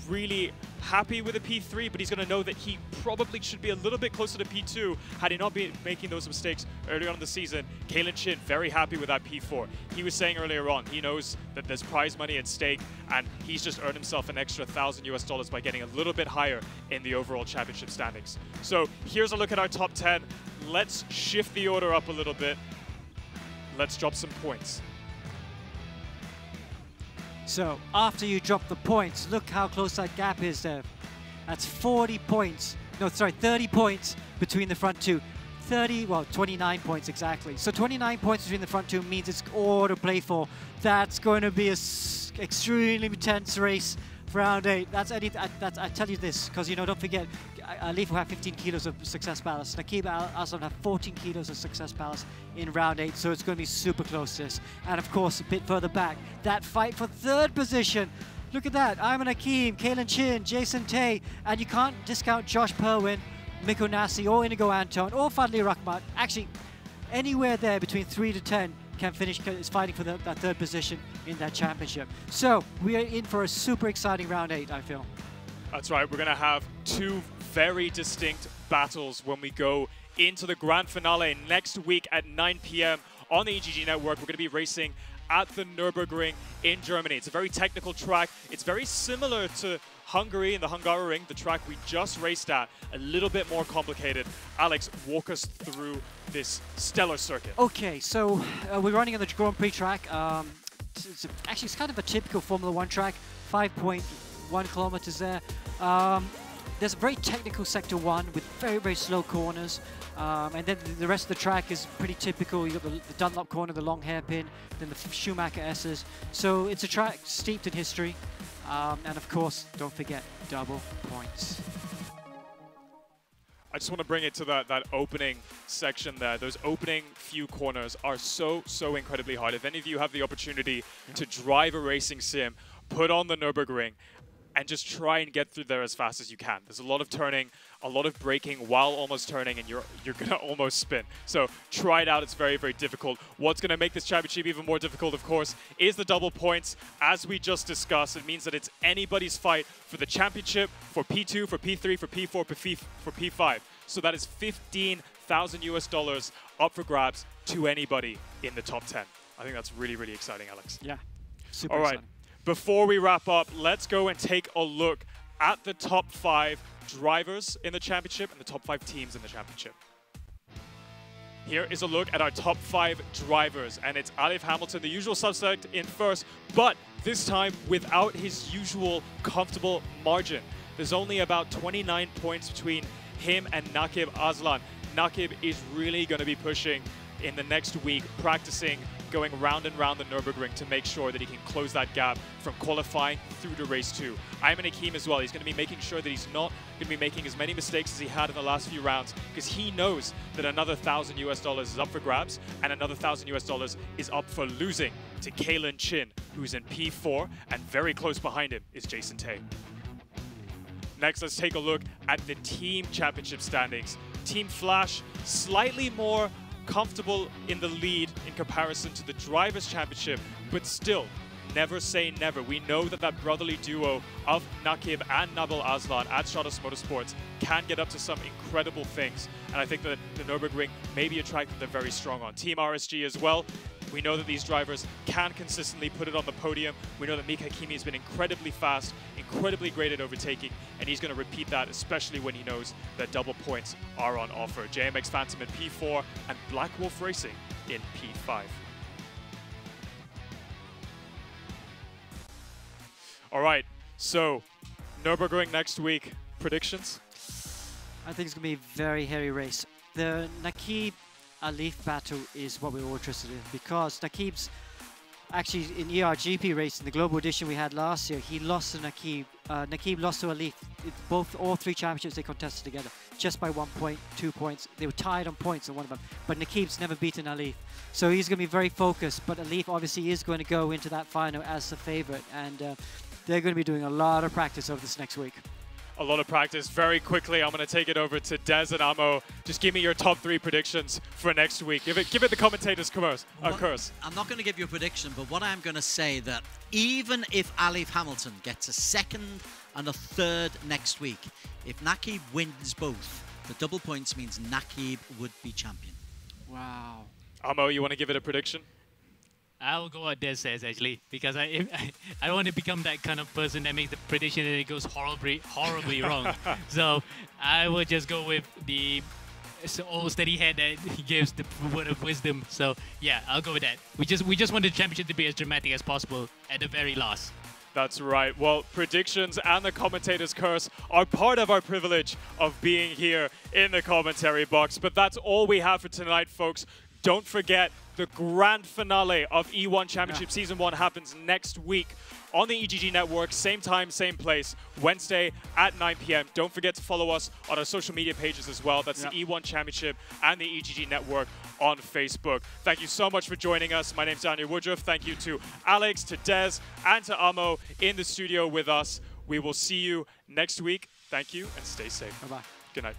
really happy with a P3, but he's going to know that he probably should be a little bit closer to P2 had he not been making those mistakes early on in the season. Kalen Chin, very happy with that P4. He was saying earlier on, he knows that there's prize money at stake, and he's just earned himself an extra $1,000 US by getting a little bit higher in the overall championship standings. So here's a look at our top 10. Let's shift the order up a little bit. Let's drop some points. So after you drop the points, look how close that gap is there. That's 40 points. No, sorry, 30 points between the front two. 29 points exactly. So 29 points between the front two means it's all to play for. That's going to be an extremely intense race for round 8. I tell you this, because, you know, don't forget, Alif will have 15 kilos of success ballast. Nakib Aslan have 14 kilos of success ballast in round 8, so it's going to be super close to this. And of course, a bit further back, that fight for 3rd position. Look at that, Ayman Akeem, Kalen Chin, Jason Tay, and you can't discount Josh Perwin, Mikko Nassi, or Inigo Anton, or Fadli Rahman. Actually, anywhere there between 3 to 10 can finish, is fighting for that 3rd position in that championship. So we are in for a super exciting round 8, I feel. That's right, we're going to have 2 very distinct battles when we go into the grand finale next week at 9 p.m. on the EGG network. We're going to be racing at the Nürburgring in Germany. It's a very technical track. It's very similar to Hungary and the Hungaroring, the track we just raced at, a little bit more complicated. Alex, walk us through this stellar circuit. Okay, so we're running on the Grand Prix track. Actually, it's kind of a typical Formula 1 track, 5.1 kilometers there. There's a very technical Sector 1 with very, very slow corners. And then the rest of the track is pretty typical. You've got the Dunlop corner, the long hairpin, then the Schumacher S's. So it's a track steeped in history. And of course, don't forget, double points. I just want to bring it to that opening section there. Those opening few corners are so incredibly hard. If any of you have the opportunity to drive a racing sim, put on the Nürburgring, and just try and get through there as fast as you can. There's a lot of turning, a lot of braking while almost turning, and you're gonna almost spin. So try it out, it's very, very difficult. What's gonna make this championship even more difficult, of course, is the double points. As we just discussed, it means that it's anybody's fight for the championship, for P2, for P3, for P4, for P5. So that is $15,000 up for grabs to anybody in the top 10. I think that's really, really exciting, Alex. Yeah, super All right. exciting. Before we wrap up, let's go and take a look at the top 5 drivers in the championship and the top 5 teams in the championship. Here is a look at our top 5 drivers, and it's Alif Hamilton, the usual suspect, in first, but this time without his usual comfortable margin. There's only about 29 points between him and Nakib Aslan. Nakib is really going to be pushing in the next week, practicing going round and round the Nürburgring to make sure that he can close that gap from qualifying through to race 2. Ayman Hakim as well, he's going to be making sure that he's not going to be making as many mistakes as he had in the last few rounds, because he knows that another $1,000 is up for grabs, and another $1,000 is up for losing to Kalen Chin, who's in P4, and very close behind him is Jason Tay. Next, let's take a look at the team championship standings. Team Flash, slightly more comfortable in the lead in comparison to the Drivers' Championship, but still, never say never. We know that that brotherly duo of Nakib and Nabil Aslan at Stratos Motorsports can get up to some incredible things, and I think that the Nürburgring may be a track that they're very strong on. Team RSG as well. We know that these drivers can consistently put it on the podium. We know that Mika Hakimi has been incredibly fast, incredibly great at overtaking, and he's going to repeat that, especially when he knows that double points are on offer. JMX Phantom in P4 and Black Wolf Racing in P5. All right, so Nürburgring next week. Predictions? I think it's going to be a very hairy race. The Nakib Alif battle is what we're all interested in, because Nakib's actually in ERGP race in the global edition we had last year, he lost to Nakib. Nakib lost to Alif. All three championships they contested together, just by 1 point, 2 points. They were tied on points in one of them, but Nakib's never beaten Alif. So he's going to be very focused, but Alif obviously is going to go into that final as the favorite, and they're going to be doing a lot of practice over this next week. A lot of practice. Very quickly, I'm going to take it over to Des and Amo. Just give me your top 3 predictions for next week. Give it the commentator's curse. I'm not going to give you a prediction, but what I'm going to say that even if Alif Hamilton gets a 2nd and a 3rd next week, if Nakib wins both, the double points means Nakib would be champion. Wow. Amo, you want to give it a prediction? I'll go what Des says, actually, because I don't want to become that kind of person that makes the prediction and it goes horribly wrong. So I will just go with the old steady head that he gives the word of wisdom. So yeah, I'll go with that. We just want the championship to be as dramatic as possible at the very last. That's right. Well, predictions and the commentator's curse are part of our privilege of being here in the commentary box. But that's all we have for tonight, folks. Don't forget, the grand finale of E1 Championship Season 1 happens next week on the EGG Network, same time, same place, Wednesday at 9 p.m. Don't forget to follow us on our social media pages as well. That's the E1 Championship and the EGG Network on Facebook. Thank you so much for joining us. My name's Daniel Woodruff. Thank you to Alex, to Des, and to Amo in the studio with us. We will see you next week. Thank you, and stay safe. Bye-bye. Good night.